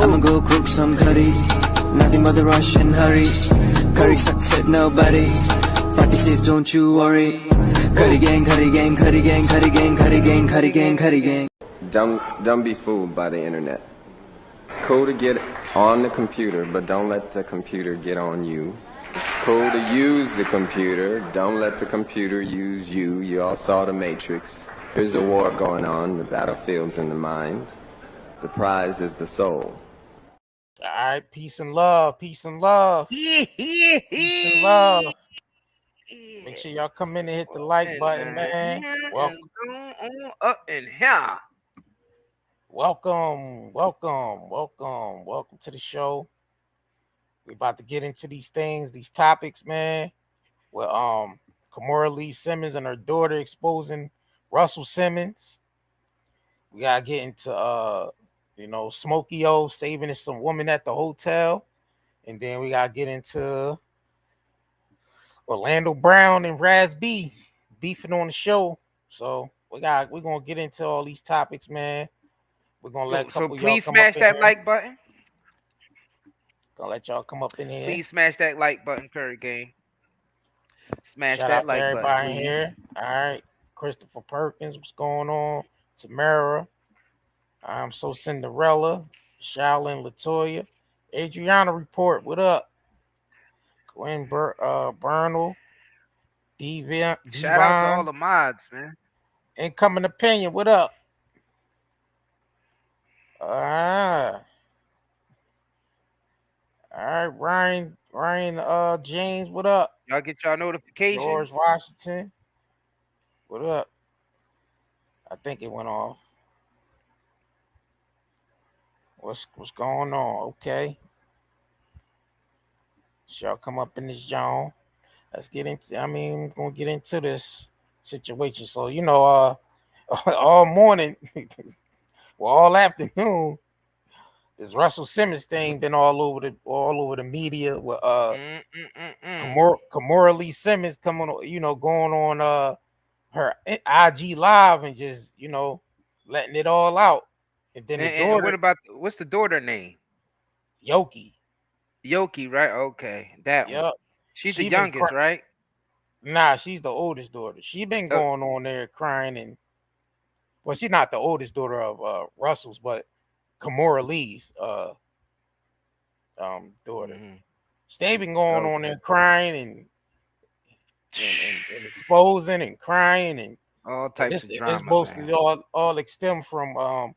I'ma go cook some curry. Nothing but the rush and hurry. Curry sucks at nobody. Party says don't you worry. Curry gang, curry gang, curry gang, curry gang, curry gang, curry gang, curry gang. Don't be fooled by the internet. It's cool to get on the computer, but don't let the computer get on you. It's cool to use the computer. Don't let the computer use you. You all saw The Matrix. There's a war going on. The battlefield's in the mind. The prize is the soul. All right, peace and love, peace and love, peace and love. Make sure y'all come in and hit the like button, man. Welcome up in here. Welcome to the show. We about to get into these things, these topics, man. With Kimora Lee Simmons and her daughter exposing Russell Simmons. We gotta get into Smokey O saving some woman at the hotel, and then we gotta get into Orlando Brown and Raz B beefing on the show. So we're gonna get into all these topics, man. We're gonna let so please smash that like button. Gonna let y'all come up in here. Please smash that like button, Curry Gang. Smash Shout that out like to everybody button, in here. All right, Christopher Perkins, what's going on? Tamara, I'm so Cinderella, Shaolin Latoya, Adriana Report, what up? Gwen Bernal, Shout out to all the mods, man. Incoming Opinion, what up? All right, Ryan James, what up? Y'all get y'all notifications. George Washington, what up? I think it went off. What's going on? Okay. Y'all come up in this John. Let's get into. We're gonna get into this situation. So all morning, well, all afternoon, this Russell Simmons thing been all over the media with Kimora Lee Simmons coming, going on her IG live and just letting it all out. And then the daughter. What about what's the daughter name? Yoki, right? Okay, that one. She's the youngest, right? Nah, she's the oldest daughter. She been going on there crying, and well, she's not the oldest daughter of Russell's, but Kimora Lee's daughter. Mm-hmm. They been going on there crying and exposing and crying and all types of drama. It's mostly all stem from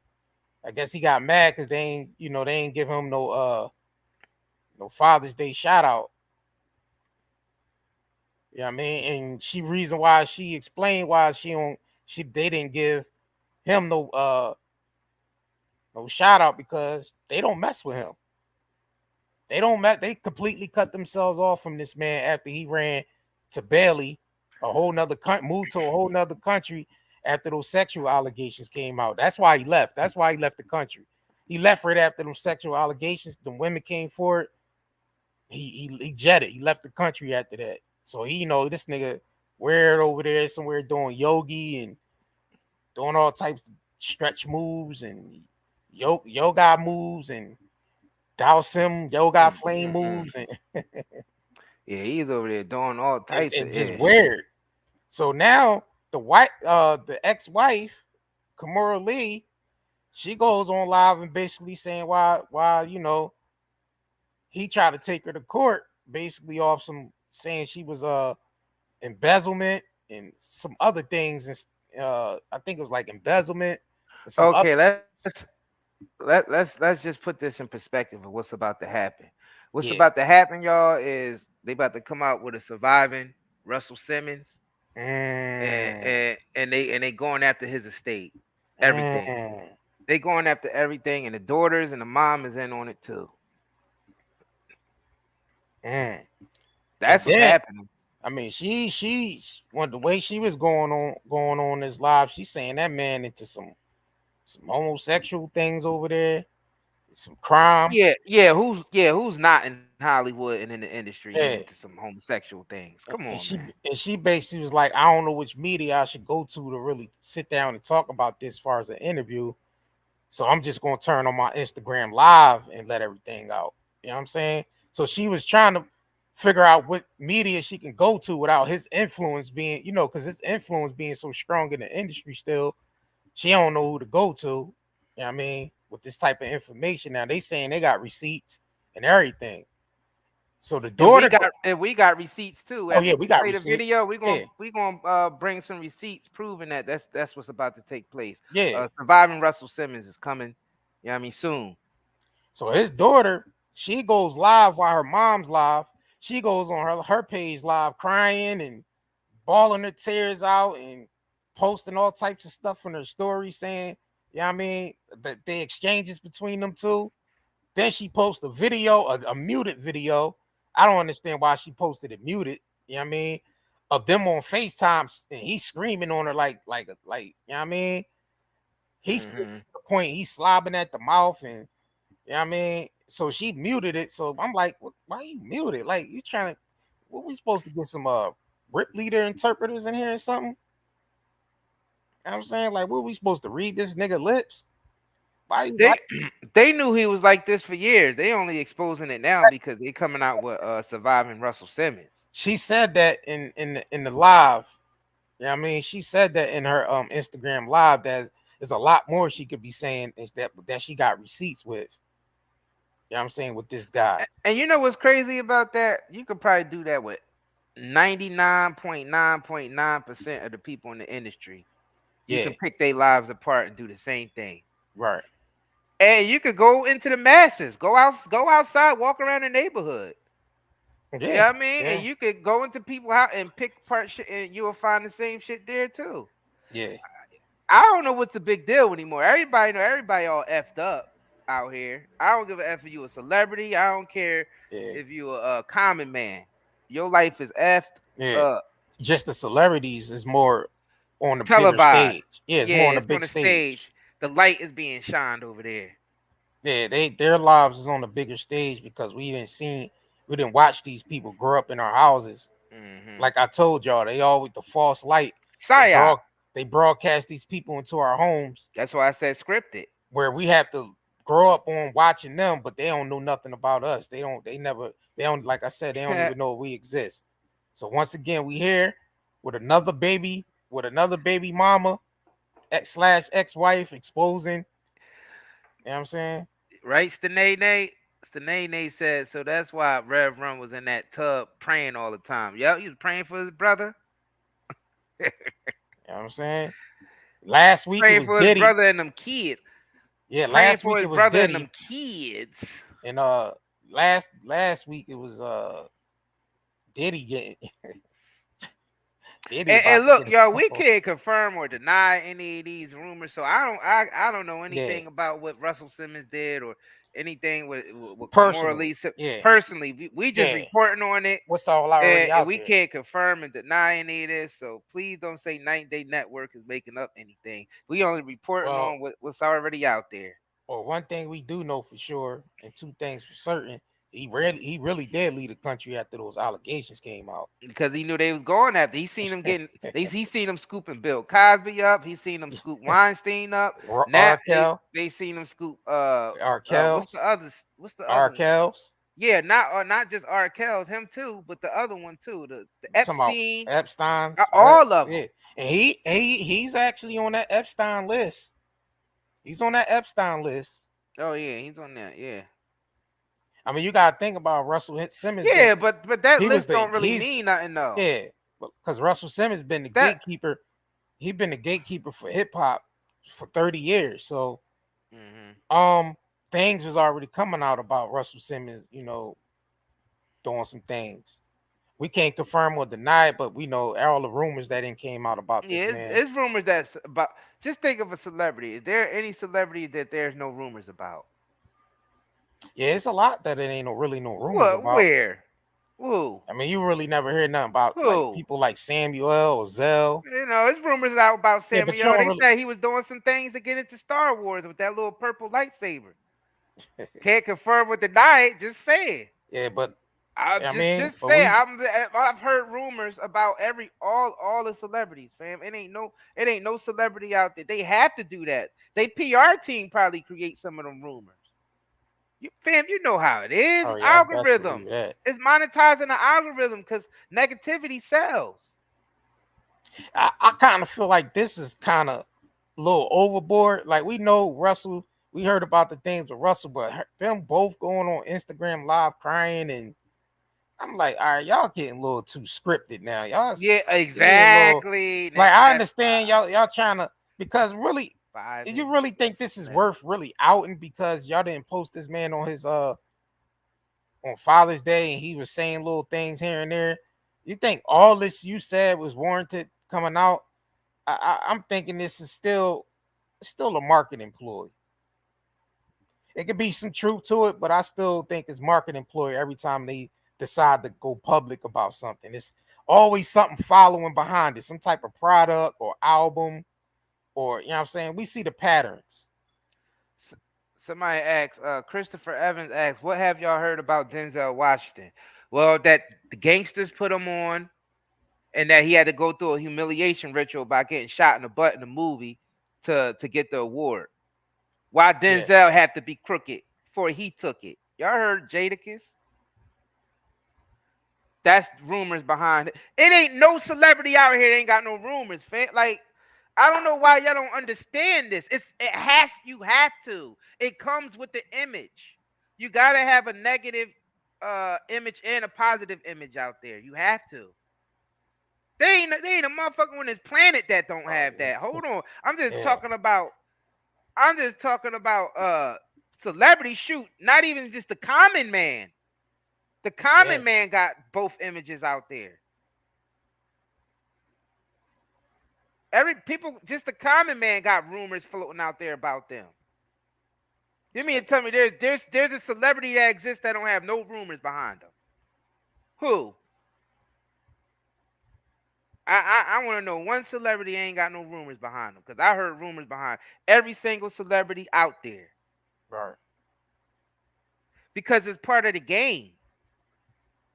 I guess he got mad because they ain't give him no Father's Day shout out. Yeah, and she explained why they didn't give him no shout out because they don't mess with him. They completely cut themselves off from this man after he ran to Bailey, moved to a whole nother country after those sexual allegations came out. That's why he left. That's why he left the country. He left right after those sexual allegations. The women came for it. He jetted. He left the country after that. So this nigga weird over there somewhere doing yogi and doing all types of stretch moves and yoga moves and Dowsim yoga flame moves and yeah, he's over there doing all types of just weird. So now the ex-wife, Kimora Lee, she goes on live and basically saying why he tried to take her to court basically off saying she was embezzlement and some other things, and I think it was like embezzlement. Okay, let's just put this in perspective of what's about to happen. What's about to happen, y'all, is they about to come out with a surviving Russell Simmons, and they going after his estate, everything. They going after everything, and the daughters and the mom is in on it too. That's what's happening. She's the way she was going on this live. She's saying that man into some homosexual things over there, some crime. Who's not in Hollywood and in the industry into some homosexual things? Come on, man. And she basically was like, I don't know which media I should go to really sit down and talk about this as far as an interview. So I'm just gonna turn on my Instagram live and let everything out. You know what I'm saying? So she was trying to figure out what media she can go to without his influence being, because his influence being so strong in the industry still, she don't know who to go to. You know what I mean? With this type of information. Now they saying they got receipts and everything. So the daughter we got receipts too. Oh yeah, After we we got play the receipts. video, we're Yeah. gonna bring some receipts proving that that's what's about to take place. Yeah. Surviving Russell Simmons is coming. You know what I mean, soon. So his daughter, she goes live while her mom's live. She goes on her page live crying and bawling her tears out and posting all types of stuff on her story saying, I mean, the exchanges between them two. Then she posts a video, a muted video. I don't understand why she posted it muted. You know what I mean? Of them on FaceTime and he's screaming on her like, you know what I mean? He's to the point he's slobbing at the mouth and you know what I mean? So she muted it. So I'm like, why you muted? Like you trying to what we supposed to get some rip leader interpreters in here or something? You know what I'm saying? Like, what we supposed to read this nigga lips? They knew he was like this for years. They only exposing it now because they coming out with surviving Russell Simmons. She said that in the live. You know what I mean? She said that in her Instagram live that there's a lot more she could be saying is that she got receipts with. You know what I'm saying? With this guy. And you know what's crazy about that? You could probably do that with 99.9% of the people in the industry. You can pick their lives apart and do the same thing. Right. And you could go into the masses, go outside, walk around the neighborhood. Yeah. You know what I mean? Yeah. And you could go into people's house and pick apart shit and you will find the same shit there too. Yeah. I don't know what's the big deal anymore. Everybody all effed up out here. I don't give a F if you a celebrity. I don't care if you a common man. Your life is effed up. Just the celebrities is more on the televised bigger stage. Yeah, it's more on the big stage. The light is being shined over there. Yeah, their lives is on the bigger stage because we didn't watch these people grow up in our houses. Mm-hmm. Like I told y'all, they always the false light. They broadcast these people into our homes. That's why I said scripted. Where we have to grow up on watching them, but they don't know nothing about us. They don't, like I said, they don't even know we exist. So once again, we here with another baby mama, ex-wife exposing. You know what I'm saying? Right, Stanay said, so that's why Rev Run was in that tub praying all the time. Yep, he was praying for his brother. You know what I'm saying? Last week praying it was for Diddy. His brother and them kids. Yeah, last week it was brother Diddy. And them kids. And last week it was Diddy getting and look, y'all, we can't confirm or deny any of these rumors. So I don't know anything about what Russell Simmons did or anything with personally. Personally, we just reporting on it. What's all already out and we can't confirm and deny any of this. So please don't say 9 Day Network is making up anything. We only reporting on what's already out there. Well, one thing we do know for sure, and two things for certain. He really did lead the country after those allegations came out because he knew they was going after. He seen them getting. he seen them scooping Bill Cosby up. He seen them scoop Weinstein up. Now they seen them scoop Arkell. What's the Arkell? Yeah, not just Arkell, him too, but the other one too. The Epstein. All of them. Yeah. And he's actually on that Epstein list. He's on that Epstein list. Oh yeah, he's on that. Yeah. I mean, you gotta think about Russell Simmons. Yeah, but that list don't really mean nothing, though. Yeah, because Russell Simmons been the gatekeeper. He's been the gatekeeper for hip hop for 30 years. So, things was already coming out about Russell Simmons. Doing some things. We can't confirm or deny it, but we know all the rumors that came out about this man. It's rumors that's about. Just think of a celebrity. Is there any celebrity that there's no rumors about? Yeah, it's a lot that it ain't really no rumors about. Where? Who? I mean, you really never hear nothing about like, people like Samuel or Zell. It's rumors out about Samuel. They said he was doing some things to get into Star Wars with that little purple lightsaber. Can't confirm or deny it, just say it. Yeah, but Just say I've heard rumors about all the celebrities, fam. It ain't no celebrity out there. They have to do that. They PR team probably create some of them rumors. Fam, you know how it is. Oh, yeah, Algorithm. It's monetizing the algorithm because negativity sells. I kind of feel like this is kind of a little overboard. Like we know Russell, we heard about the things with Russell, but them both going on Instagram live crying, and I'm like, all right, y'all getting a little too scripted now. Y'all, exactly. Like I understand y'all trying to, because really, you really think this is worth really outing because y'all didn't post this man on his on Father's Day and he was saying little things here and there. You think all this you said was warranted coming out? I'm thinking this is still a marketing ploy. It could be some truth to it, but I still think it's marketing ploy every time they decide to go public about something. It's always something following behind it, some type of product or album, or you know what I'm saying? We see the patterns. Somebody asked, Christopher Evans asked, what have y'all heard about Denzel Washington? Well, that the gangsters put him on, and that he had to go through a humiliation ritual by getting shot in the butt in the movie to get the award. Why Denzel had to be crooked before he took it. Y'all heard Jadakiss? That's rumors behind it. It ain't no celebrity out here that ain't got no rumors, fam. Like, I don't know why y'all don't understand this. You have to. It comes with the image. You gotta have a negative image and a positive image out there. You have to. They ain't a motherfucker on this planet that don't have that. Hold on. I'm just talking about celebrity shoot, not even just the common man. The common man got both images out there. Just the common man got rumors floating out there about them. You mean to tell me there's a celebrity that exists that don't have no rumors behind them? Who? I want to know one celebrity ain't got no rumors behind them, because I heard rumors behind every single celebrity out there. Right. Because it's part of the game.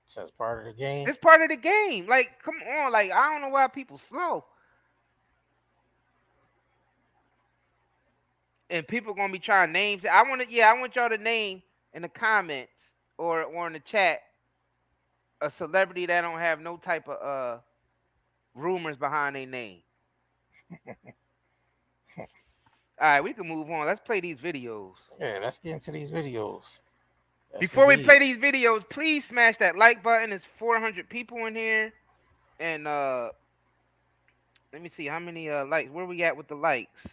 So it's part of the game. It's part of the game. Like, come on. Like, I don't know why people slow. And people gonna be trying names. I want y'all to name in the comments or in the chat a celebrity that don't have no type of rumors behind their name. All right, we can move on. Let's play these videos. Yeah, let's get into these videos. Before we play these videos, please smash that like button. There's 400 people in here. And let me see how many likes. Where we at with the likes?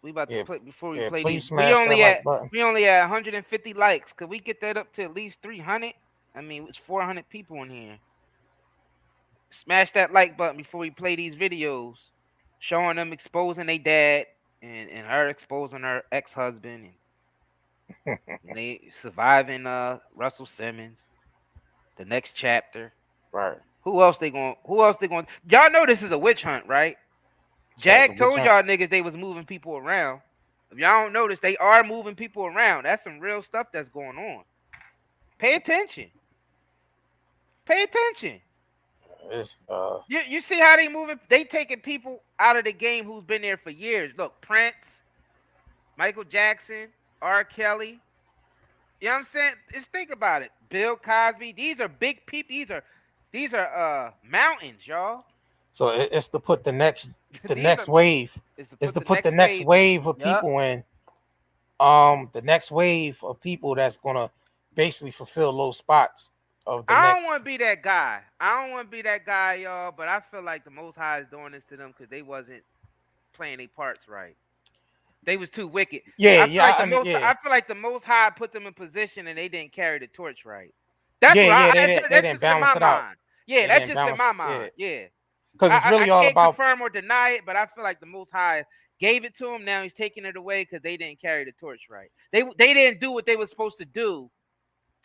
We about to play before we play these. We only at 150 likes. Could we get that up to at least 300? I mean, it's 400 people in here. Smash that like button before we play these videos, showing them exposing their dad and her exposing her ex-husband and they surviving Russell Simmons. The next chapter. Right. Who else they going? Y'all know this is a witch hunt, right? Jag told y'all niggas they was moving people around. If y'all don't notice, they are moving people around. That's some real stuff that's going on. Pay attention. Pay attention. You see how they moving? They taking people out of the game who's been there for years. Look, Prince, Michael Jackson, R. Kelly. You know what I'm saying? Just think about it. Bill Cosby. These are big people. These are mountains, y'all. So it's to put the next wave. It's to put the next wave of people in. The next wave of people that's gonna basically fulfill those spots. I don't want to be that guy. Y'all. But I feel like the Most High is doing this to them because they wasn't playing their parts right. They was too wicked. I feel like the Most High put them in position and they didn't carry the torch right. That's just in my mind. Yeah, that's just in my mind. Yeah. Because it's really all about confirm or deny it, but I feel like the Most High gave it to him. Now he's taking it away because they didn't carry the torch right. They didn't do what they were supposed to do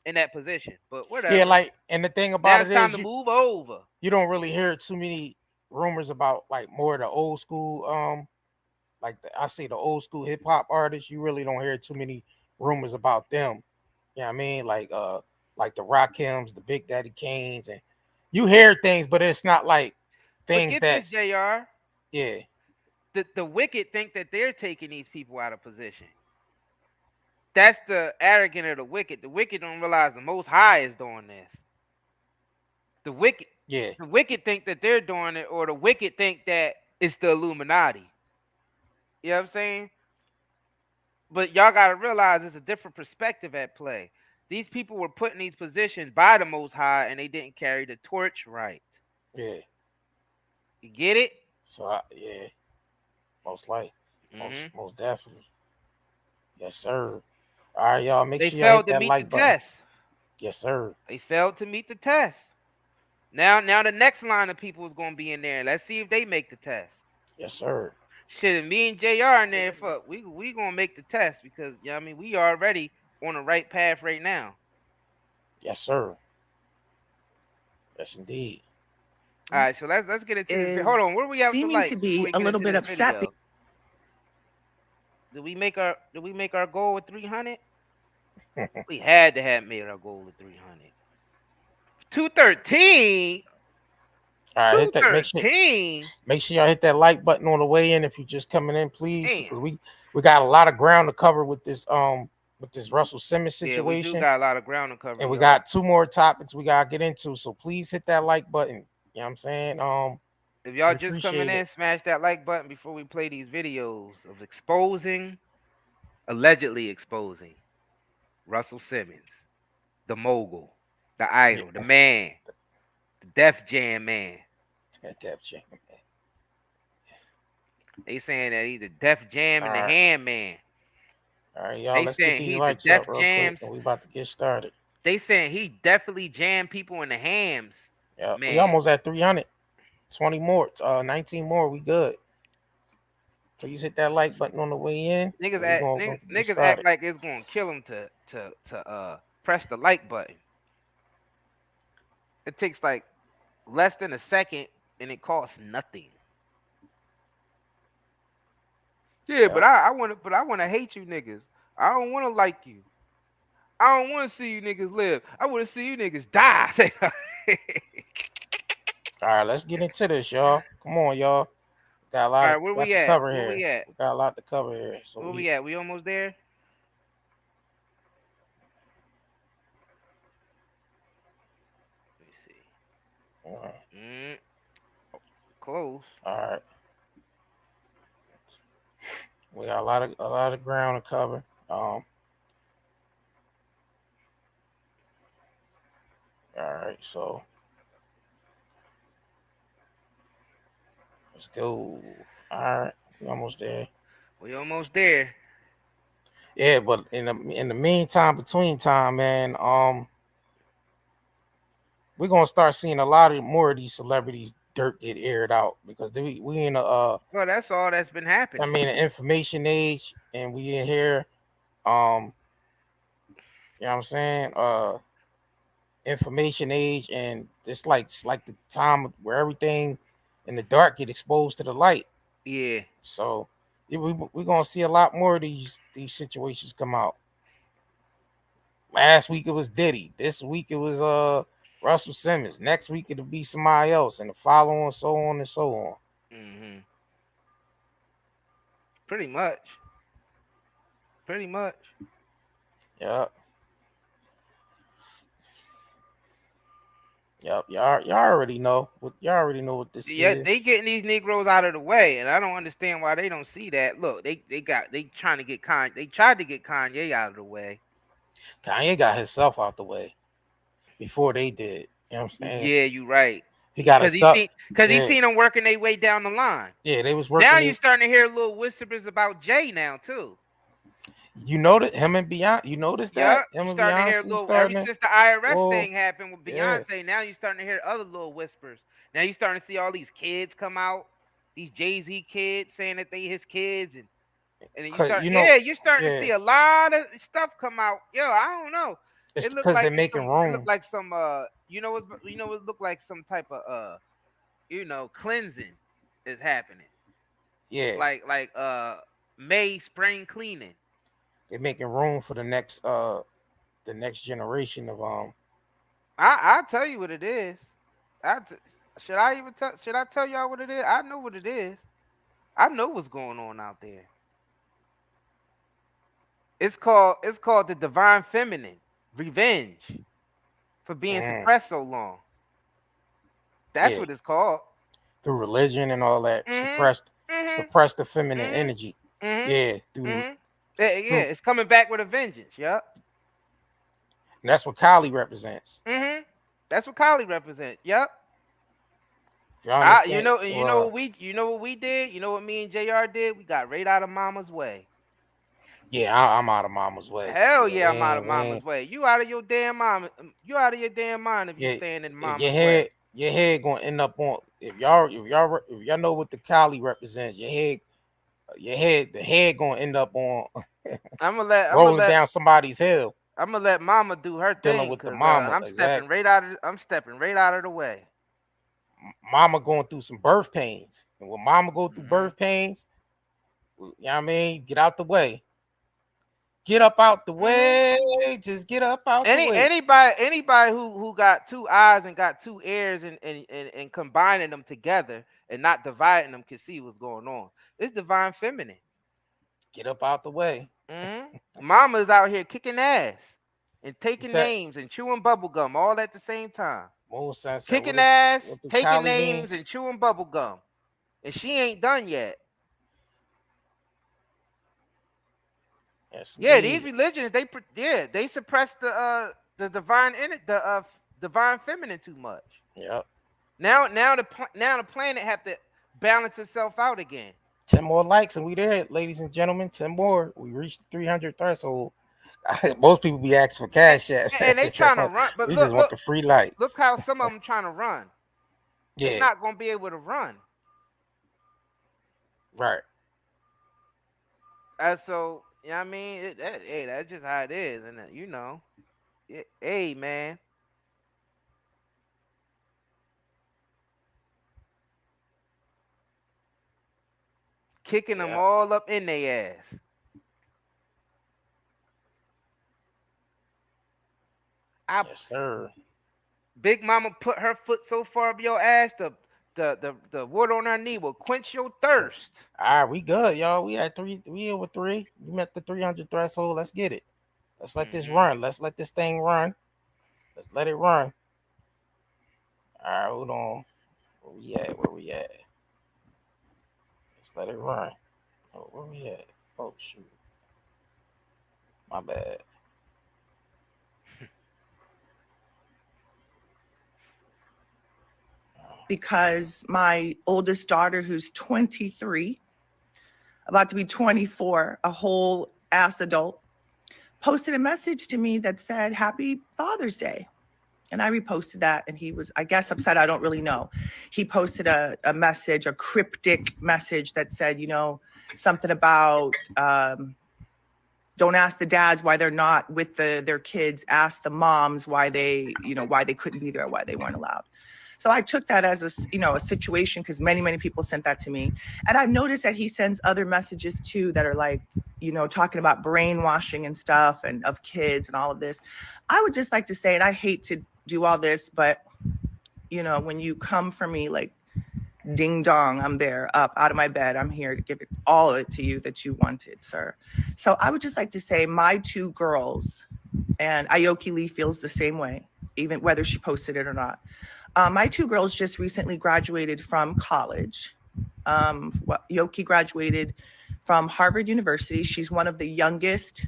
in that position. But whatever. Yeah, like, and the thing about it's time to move over. You don't really hear too many rumors about like more of the old school, I say the old school hip hop artists. You really don't hear too many rumors about them. You know what I mean? Like like the Rakims, the Big Daddy Kanes, and you hear things, but it's not like things But get that's this, JR. yeah. The wicked think that they're taking these people out of position. That's the arrogant of the wicked. The wicked don't realize the Most High is doing this. The wicked think that they're doing it, or the wicked think that it's the Illuminati. You know what I'm saying? But y'all gotta realize there's a different perspective at play. These people were put in these positions by the Most High, and they didn't carry the torch right. Yeah. You get it? So yeah, most likely, most definitely. Yes, sir. All right, y'all. Make They sure y'all hit failed to that meet the like button. test. Yes, sir. They failed to meet the test. Now the next line of people is gonna be in there. Let's see if they make the test. Yes, sir. Shit, and me and JR in there, fuck, we gonna make the test because you know what I mean, we already on the right path right now. Yes, sir. Yes, indeed. All right, so let's get into this. Hold on, where we at with the lights? To be a little bit upset. Did we make our goal with 300? We had to have made our goal with 300. 213. All right, hit that. Make sure y'all hit that like button on the way in if you're just coming in, please. We got a lot of ground to cover with this Russell Simmons situation. Yeah, we do got a lot of ground to cover. And we got 2 more topics we gotta get into. So please hit that like button. You know what I'm saying? If y'all just coming in, smash that like button before we play these videos of allegedly exposing Russell Simmons, the mogul, the idol, the man, the Def Jam man. Def Jam man. They saying that he's the Def Jam and the Hand Man. All right, y'all. Let's get these lights up real quick, and we about to get started. They saying he definitely jammed people in the hams. Yeah, we almost at 300. 20 more, 19 more. We good. Please hit that like button on the way in. Niggas act like it's gonna kill them to press the like button. It takes like less than a second, and it costs nothing. Yeah, but I want to hate you niggas. I don't want to like you. I don't want to see you niggas live. I want to see you niggas die. All right, let's get into this, y'all. Come on, y'all. Got a lot to cover here. We got a lot to cover here. So where we at? We almost there? Let me see. All right. Close. All right. We got a lot of ground to cover. All right, so let's go. All right, we almost there. Yeah, but in the meantime, between time, man, we're gonna start seeing a lot more of these celebrities' dirt get aired out because we in a well, that's all that's been happening. I mean, an information age, and we in here, you know what I'm saying, information age, and it's like the time where everything in the dark get exposed to the light. Yeah. So we're gonna see a lot more of these situations come out. Last week it was Diddy. This week it was Russell Simmons. Next week it'll be somebody else, and the following, so on and so on. Mm-hmm. Pretty much. Yep. Y'all already know what this is. Yeah, they getting these Negroes out of the way, and I don't understand why they don't see that. Look, they trying to get They tried to get Kanye out of the way. Kanye got himself out the way before they did. You know what I'm saying? Yeah, you're right. He got because he seen them working their way down the line. Yeah, they was working. Now you're starting to hear little whispers about Jay now too. You noticed him and Beyonce. You noticed that? Yeah, you're starting to hear ever since the IRS thing happened with Beyonce. Yeah. Now you're starting to hear other little whispers. Now you're starting to see all these kids come out, these Jay-Z kids saying that they his kids, and then you're starting to see a lot of stuff come out. Yo, I don't know. It's because they're making room. It looked like some it looked like some type of cleansing is happening. Yeah, like May spring cleaning. They're making room for the next generation of I'll tell you what it is. Should I tell y'all what it is? I know what it is. I know what's going on out there. It's called the divine feminine revenge for being suppressed so long. That's what it's called. Through religion and all that, suppress the feminine energy. Yeah, it's coming back with a vengeance. Yep. And that's what Kali represents. That's what Kali represents. Yep. You know what we did. You know what me and JR did. We got right out of Mama's way. Yeah, I'm out of Mama's way. Hell yeah, I'm out of Mama's way. You out of your damn mama. You out of your damn mind if you staying in Mama's way. Your head gonna end up on if y'all know what the Kali represents. The head gonna end up on. I'm gonna let down somebody's hill. I'm gonna let Mama do her thing with the mama. I'm stepping right out of the way. Mama going through some birth pains, and when Mama go through birth pains, you know what I mean, get out the way. Get up out the way. Just get up out the way. Anybody who got two eyes and got two ears and combining them together and not dividing them can see what's going on. It's divine feminine. Get up out the way. Mama's out here kicking ass and taking names and chewing bubble gum all at the same time. Kicking ass, taking names, and chewing bubble gum. And she ain't done yet. Yes, these religions they suppress the divine feminine too much. Yep. Now the planet have to balance itself out again. 10 more likes and we there, ladies and gentlemen. 10 more. We reached 300 threshold. Most people be asking for cash apps. And they trying to run, but we just want the free likes. Look how some of them trying to run. Yeah. They're not gonna be able to run. Right. So you know what I mean? That's just how it is, and you know, hey man. Kicking them all up in their ass. Yes, sir. Big Mama put her foot so far up your ass, the wood on her knee will quench your thirst. All right, we good, y'all. We at 3. We over 3. We met the 300 threshold. Let's get it. Let's let this run. Let's let this thing run. Let's let it run. All right, hold on. Where we at? Let's let it run. Oh, where we at? Oh, shoot. My bad. Because my oldest daughter, who's 23, about to be 24, a whole ass adult, posted a message to me that said, "Happy Father's Day." And I reposted that, and he was, I guess, upset. I don't really know. He posted a message, a cryptic message that said, you know, something about don't ask the dads why they're not with their kids. Ask the moms why they couldn't be there, why they weren't allowed. So I took that as a situation, because many people sent that to me. And I've noticed that he sends other messages too that are like, you know, talking about brainwashing and stuff and of kids and all of this. I would just like to say, and I hate to do all this, but you know, when you come for me, like ding dong, I'm there, up out of my bed. I'm here to give all of it to you that you wanted, sir. So I would just like to say my 2 girls, and Aoki Lee feels the same way, even whether she posted it or not. My 2 girls just recently graduated from college. Yoki graduated from Harvard University. She's one of the youngest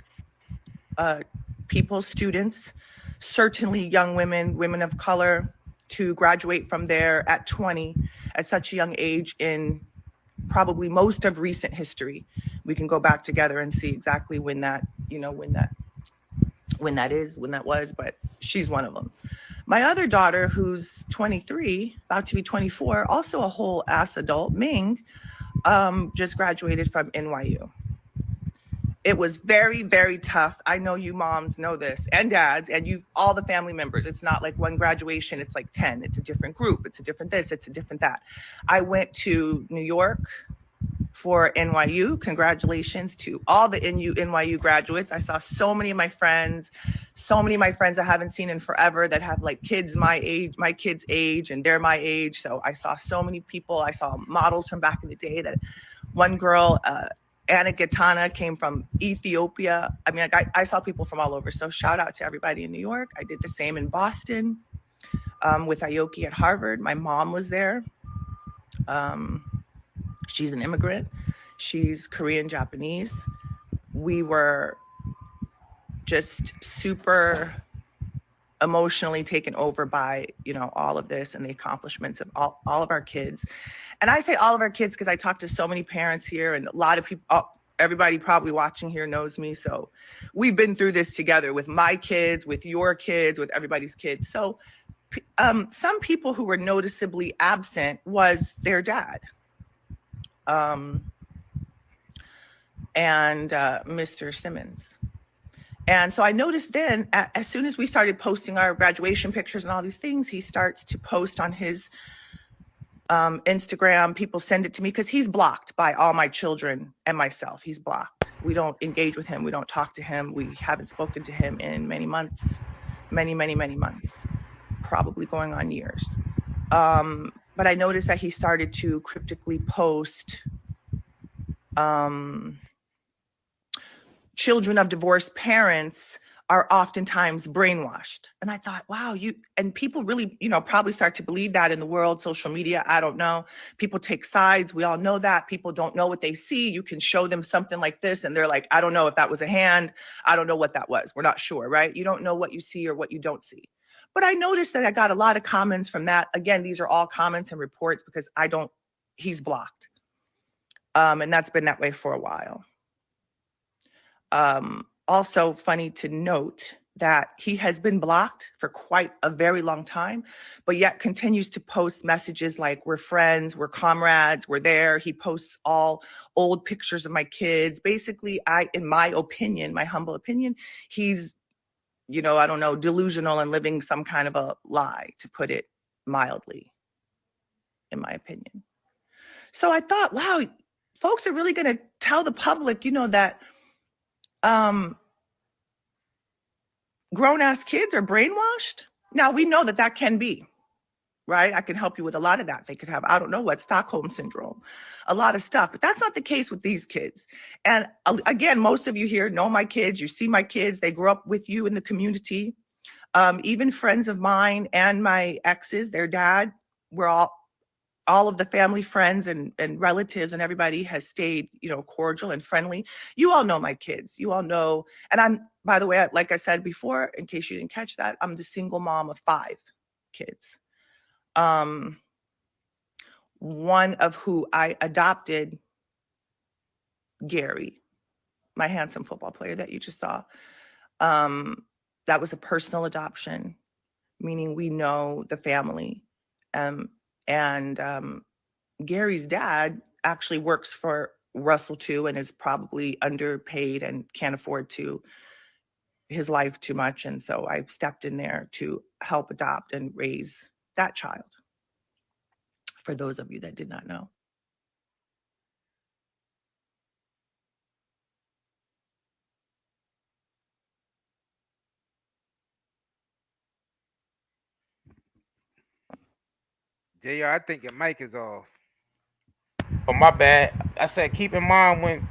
students, certainly young women of color, to graduate from there at 20, at such a young age in probably most of recent history. We can go back together and see exactly when that was, but she's one of them. My other daughter, who's 23, about to be 24, also a whole ass adult, Ming, just graduated from NYU. It was very, very tough. I know you moms know this, and dads, and all the family members. It's not like one graduation, it's like 10. It's a different group. It's a different this, it's a different that. I went to New York, for NYU. Congratulations to all the NYU graduates. I saw so many of my friends I haven't seen in forever that have like kids my age, my kids' age, and they're my age. So I saw so many people. I saw models from back in the day. That one girl, Anna Gitana, came from Ethiopia. I mean, I saw people from all over. So shout out to everybody in New York. I did the same in Boston with Aoki at Harvard. My mom was there. She's an immigrant. She's Korean Japanese. We were just super emotionally taken over by, you know, all of this and the accomplishments of all of our kids. And I say all of our kids because I talk to so many parents here, and a lot of people, everybody probably watching here knows me. So we've been through this together with my kids, with your kids, with everybody's kids. So some people who were noticeably absent was their dad. And Mr. Simmons. And so I noticed then, as soon as we started posting our graduation pictures and all these things, he starts to post on his Instagram. People send it to me because he's blocked by all my children and myself. He's blocked. We don't engage with him. We don't talk to him. We haven't spoken to him in many months, many months, probably going on years. But I noticed that he started to cryptically post children of divorced parents are oftentimes brainwashed. And I thought, wow, and people really, you know, probably start to believe that in the world, social media, I don't know. People take sides. We all know that. People don't know what they see. You can show them something like this and they're like, I don't know if that was a hand. I don't know what that was. We're not sure, right? You don't know what you see or what you don't see. But I noticed that I got a lot of comments from that. Again, these are all comments and reports because he's blocked. And that's been that way for a while. Also funny to note that he has been blocked for quite a very long time, but yet continues to post messages like we're friends, we're comrades, we're there. He posts all old pictures of my kids. Basically, in my opinion, my humble opinion, he's, you know, I don't know, delusional and living some kind of a lie, to put it mildly, in my opinion. So I thought, wow, folks are really going to tell the public, you know, that grown-ass kids are brainwashed. Now, we know that can be, right? I can help you with a lot of that. They could have, I don't know what, Stockholm syndrome, a lot of stuff, but that's not the case with these kids. And again, most of you here know my kids. You see my kids. They grew up with you in the community. Even friends of mine and my exes, their dad, we're all of the family, friends, and relatives and everybody has stayed, you know, cordial and friendly. You all know my kids. You all know. And I'm, by the way, like I said before, in case you didn't catch that, I'm the single mom of 5 kids. One of who I adopted, Gary, my handsome football player that you just saw. That was a personal adoption, meaning we know the family. Gary's dad actually works for Russell too, and is probably underpaid and can't afford his life too much. And so I stepped in there to help adopt and raise that child, for those of you that did not know. JR, I think your mic is off. Oh, my bad. I said keep in mind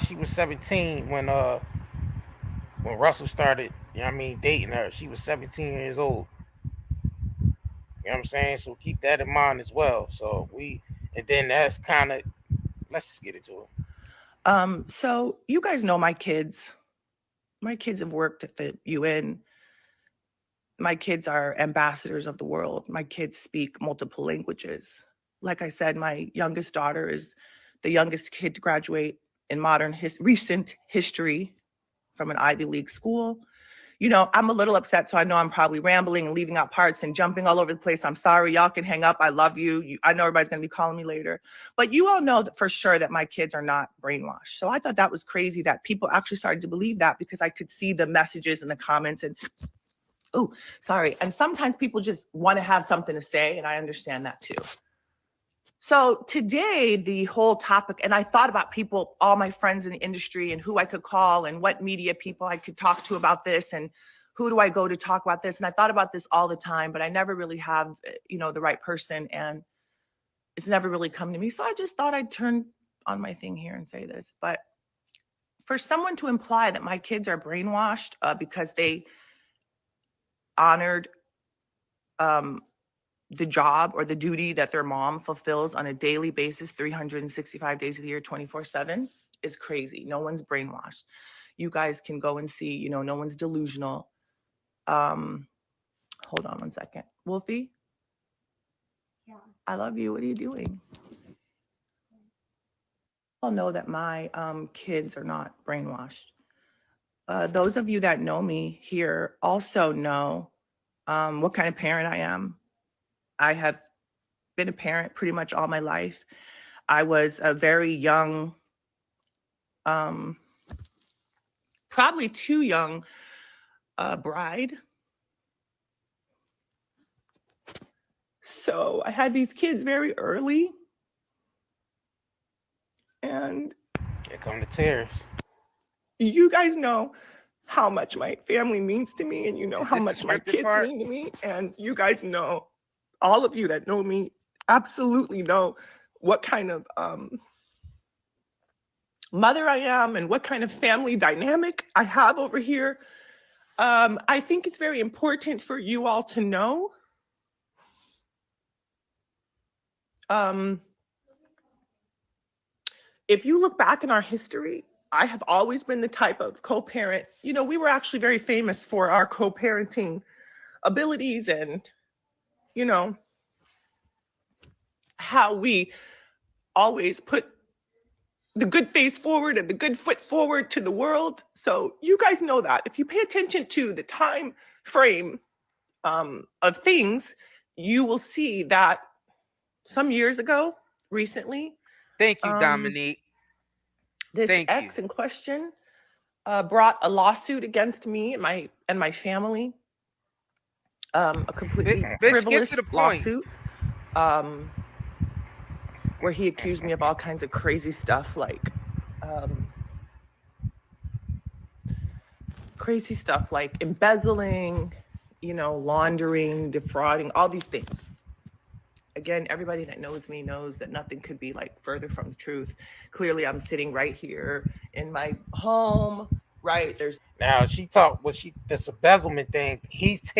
she was 17 when Russell started, you know what I mean, dating her. She was 17 years old. You know what I'm saying? So keep that in mind as well. So and then that's kind of, let's just get into it. So you guys know my kids. My kids have worked at the UN. My kids are ambassadors of the world. My kids speak multiple languages. Like I said, my youngest daughter is the youngest kid to graduate in recent history from an Ivy League school. You know, I'm a little upset, so I know I'm probably rambling and leaving out parts and jumping all over the place. I'm sorry. Y'all can hang up. I love you. I know everybody's going to be calling me later. But you all know that for sure that my kids are not brainwashed. So I thought that was crazy that people actually started to believe that, because I could see the messages and the comments and, oh, sorry. And sometimes people just want to have something to say, and I understand that too. So today, the whole topic, and I thought about people, all my friends in the industry, and who I could call and what media people I could talk to about this, and who do I go to talk about this? And I thought about this all the time, but I never really have, the right person, and it's never really come to me. So I just thought I'd turn on my thing here and say this. But for someone to imply that my kids are brainwashed because they honored the job or the duty that their mom fulfills on a daily basis, 365 days of the year, 24/7, is crazy. No one's brainwashed. You guys can go and see, no one's delusional. Hold on one second. Wolfie? Yeah. I love you. What are you doing? I'll know that my kids are not brainwashed. Those of you that know me here also know what kind of parent I am. I have been a parent pretty much all my life. I was a very young, probably too young bride. So I had these kids very early. And here come the tears. You guys know how much my family means to me, and you know how much my kids mean to me. And you guys know, all of you that know me absolutely know what kind of mother I am and what kind of family dynamic I have over here. I think it's very important for you all to know. If you look back in our history, I have always been the type of co-parent. We were actually very famous for our co-parenting abilities and, how we always put the good face forward and the good foot forward to the world. So you guys know that. If you pay attention to the time frame of things, you will see that some years ago, recently. Thank you, Dominique. This ex in question brought a lawsuit against me and my family. A completely frivolous lawsuit. Where he accused me of all kinds of crazy stuff like embezzling, laundering, defrauding, all these things. Again, everybody that knows me knows that nothing could be further from the truth. Clearly, I'm sitting right here in my home, right? Now she talked this embezzlement thing. He's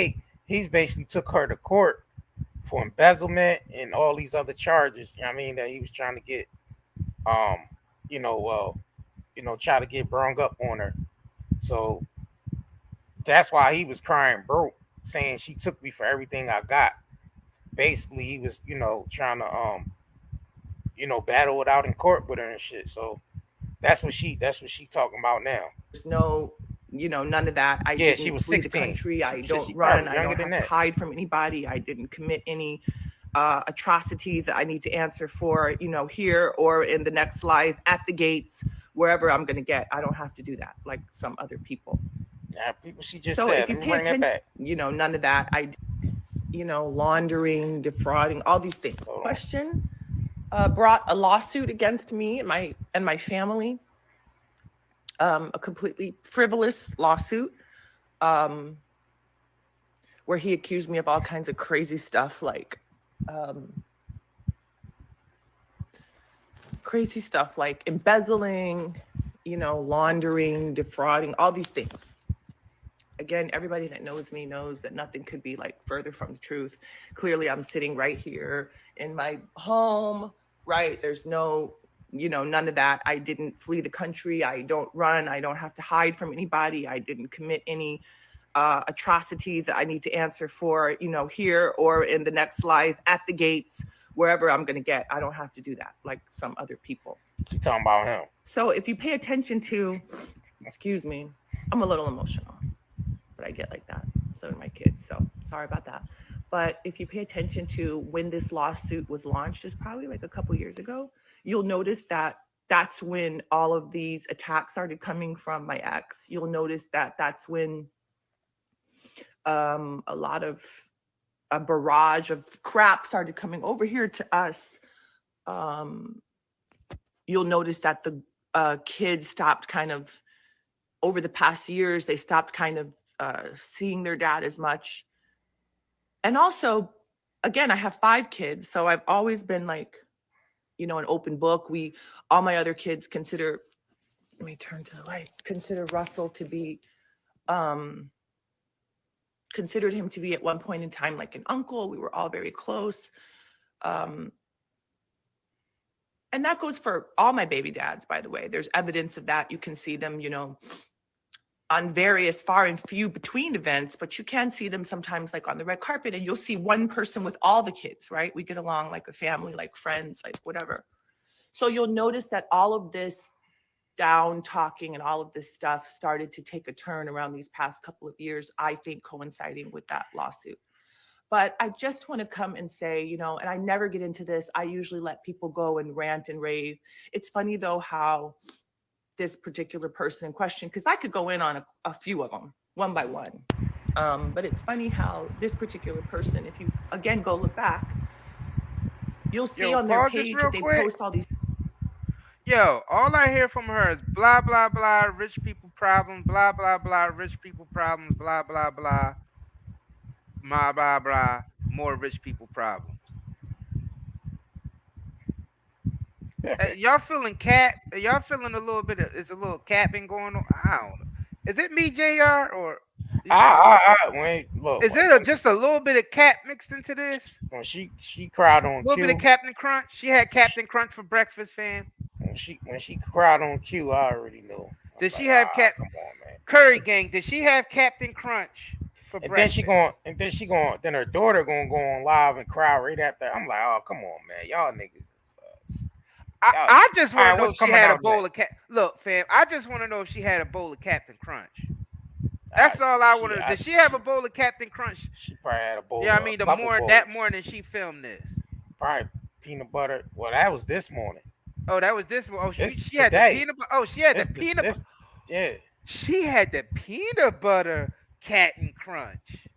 basically took her to court for embezzlement and all these other charges. That he was trying to get, try to get brung up on her. So that's why he was crying broke, saying she took me for everything I got. Basically, he was, trying to, battle it out in court with her and shit. So that's what she talking about now. There's no, none of that. She was 16. The country. I don't run. I don't have to hide from anybody. I didn't commit any atrocities that I need to answer for, here or in the next life, at the gates, wherever I'm going to get. I don't have to do that like some other people. Yeah, people she just said. If you pay attention, none of that. Laundering, defrauding, all these things. Question brought a lawsuit against me and my family. A completely frivolous lawsuit where he accused me of all kinds of crazy stuff like embezzling, laundering, defrauding, all these things. Again, everybody that knows me knows that nothing could be further from the truth. Clearly, I'm sitting right here in my home, right? There's no, none of that. I didn't flee the country. I don't run. I don't have to hide from anybody. I didn't commit any atrocities that I need to answer for, here or in the next life, at the gates, wherever I'm going to get. I don't have to do that like some other people. She's talking about him. So if you pay attention to, excuse me, I'm a little emotional. But I get like that. So do my kids. So sorry about that. But if you pay attention to when this lawsuit was launched, it's probably a couple years ago, you'll notice that that's when all of these attacks started coming from my ex. You'll notice that that's when a lot of a barrage of crap started coming over here to us You'll notice that the kids stopped kind of, over the past years, they stopped kind of seeing their dad as much. And also, again, I have 5 kids, so I've always been like, an open book. All my other kids consider, let me turn to the light, consider Russell to be, considered him to be at one point in time like an uncle. We were all very close. And that goes for all my baby dads, by the way. There's evidence of that. You can see them, on various far and few between events, but you can see them sometimes like on the red carpet, and you'll see one person with all the kids, right? We get along like a family, like friends, like whatever. So you'll notice that all of this down talking and all of this stuff started to take a turn around these past couple of years, I think coinciding with that lawsuit. But I just want to come and say, and I never get into this. I usually let people go and rant and rave. It's funny though how this particular person in question, because I could go in on a few of them one by one. But it's funny how this particular person, if you again go look back, you'll see on their page that they post all these. Yo, all I hear from her is blah, blah, blah, rich people problems, blah, blah, blah, rich people problems, blah, blah, blah, blah, blah, blah, more rich people problems. Y'all feeling y'all feeling a little bit of, it's a little capping going on? I don't know. Is it me, JR, or? Wait, look. Is it just a little bit of cap mixed into this? When she cried on Q. A little bit of Captain Crunch. She had Captain Crunch for breakfast, fam. When she cried on Q, I already knew. Did she have come on, man. Curry Gang? Did she have Captain Crunch for breakfast? Then her daughter gonna go on live and cry right after. I'm like, oh, come on, man, y'all niggas. I just want to know if she had a bowl of Look, fam, I just want to know if she had a bowl of Captain Crunch. That's all I want to know. Did she have a bowl of Captain Crunch? She probably had a bowl. Yeah, I mean, that morning she filmed this. Probably peanut butter. Well, that was this morning. Oh, that was this morning. Oh, she had the peanut butter. Oh, she had the peanut butter. Yeah. She had the peanut butter Captain Crunch.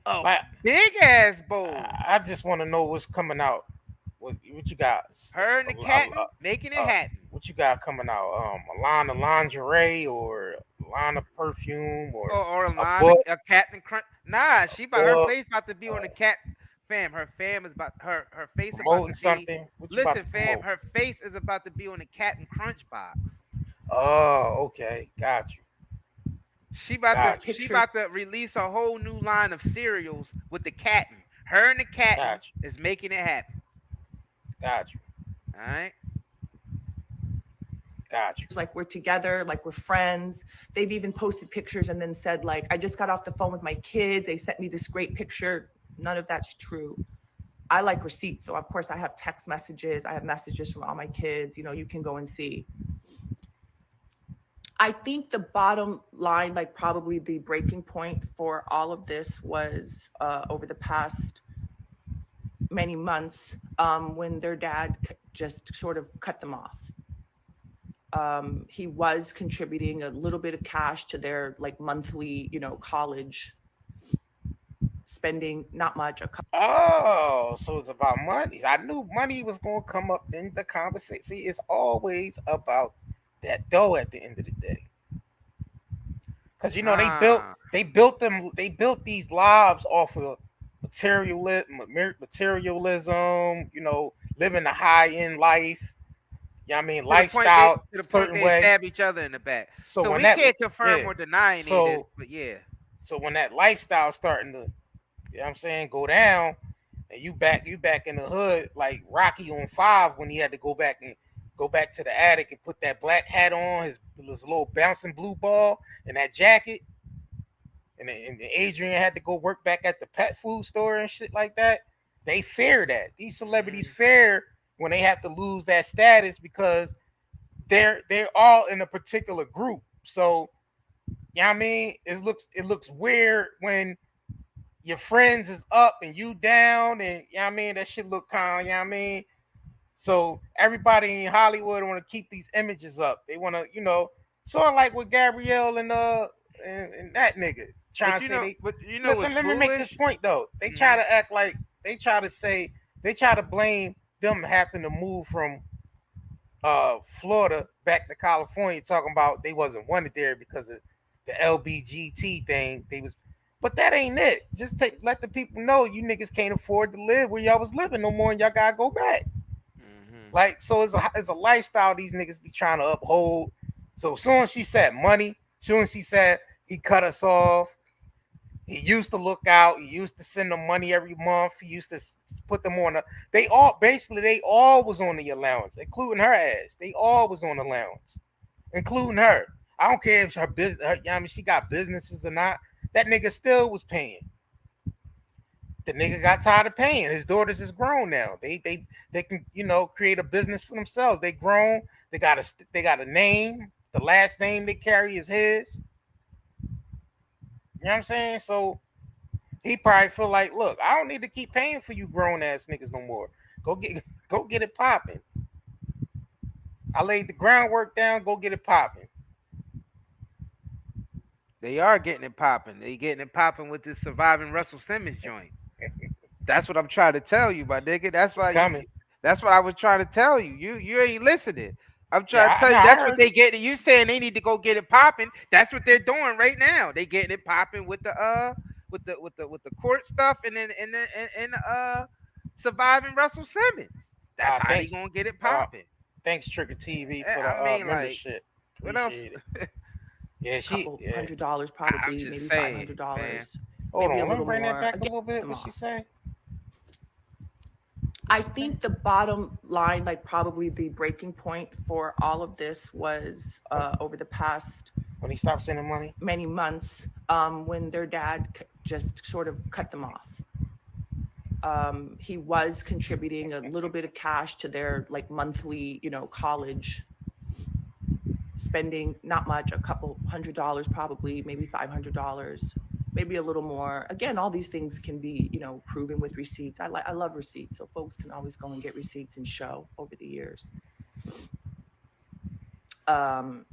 Oh, big ass bowl. I just want to know what's coming out. What you got? Her and the cat making it happen. What you got coming out? A line of lingerie or a line of perfume or a line of Captain Crunch? Nah, her face about to be on the cat. Fam, her fam is about her face about to be something. Listen, fam, her face is about to be on the Captain Crunch box. Oh, okay, got you. She about to release a whole new line of cereals with the Captain. Her and the Captain is making it happen. Got you. All right. Got you. It's like we're together, like we're friends. They've even posted pictures and then said, like, I just got off the phone with my kids. They sent me this great picture. None of that's true. I like receipts. So, of course, I have text messages. I have messages from all my kids. You can go and see. I think the bottom line, like probably the breaking point for all of this was over the past many months when their dad just sort of cut them off. He was contributing a little bit of cash to their like monthly, college spending, not much. So it's about money. I knew money was going to come up in the conversation. See, it's always about that dough at the end of the day. Because they built these lives off of materialism, living a high-end life. I mean, lifestyle. To the point they stab each other in the back. So we can't confirm or deny any of this, but yeah. So when that lifestyle starting to, go down, and you back in the hood like Rocky on 5 when he had to go back to the attic and put that black hat on, his little bouncing blue ball and that jacket. And Adrian had to go work back at the pet food store and shit like that. They fear that. These celebrities fear when they have to lose that status because they're all in a particular group. So, it looks weird when your friends is up and you down, and that shit look kind of, So everybody in Hollywood want to keep these images up. They want to, sort of like with Gabrielle and that nigga trying to say let me make this point though. They try to act like they try to blame them happened to move from Florida back to California, talking about they wasn't wanted there because of the LBGT thing. They was, but that ain't it. Just let the people know you niggas can't afford to live where y'all was living no more, and y'all gotta go back. Like, so it's a lifestyle these niggas be trying to uphold. So as soon as she said money, as soon as she said he cut us off, he used to look out. He used to send them money every month. He used to put them on. They all was on the allowance, including her ass. They all was on allowance, including her. I don't care if her business. I mean, she got businesses or not. That nigga still was paying. The nigga got tired of paying. His daughters is grown now. They can create a business for themselves. They grown. They got a name. The last name they carry is his. You know what I'm saying? So he probably feel like, look, I don't need to keep paying for you grown ass niggas no more. Go get it popping. I laid the groundwork down. Go get it popping. They are getting it popping. They getting it popping with this surviving Russell Simmons joint. That's what I'm trying to tell you, my nigga. That's why that's what I was trying to tell you. You ain't listening. I'm trying to tell you that's what they getting. You saying they need to go get it popping. That's what they're doing right now. They getting it popping with the court stuff and then surviving Russell Simmons. That's how they gonna get it popping. Thanks, Trigger TV, for the membership. What else? Yeah, $200 probably, maybe $500. Hold on, let me bring that back a little bit. What she say? I think the bottom line, like probably the breaking point for all of this was over the past when he stopped sending money, many months, when their dad just sort of cut them off. He was contributing a little bit of cash to their like monthly, college spending, not much, a couple $100 probably, maybe $500, maybe a little more. Again, all these things can be, proven with receipts. I love receipts, so folks can always go and get receipts and show over the years. And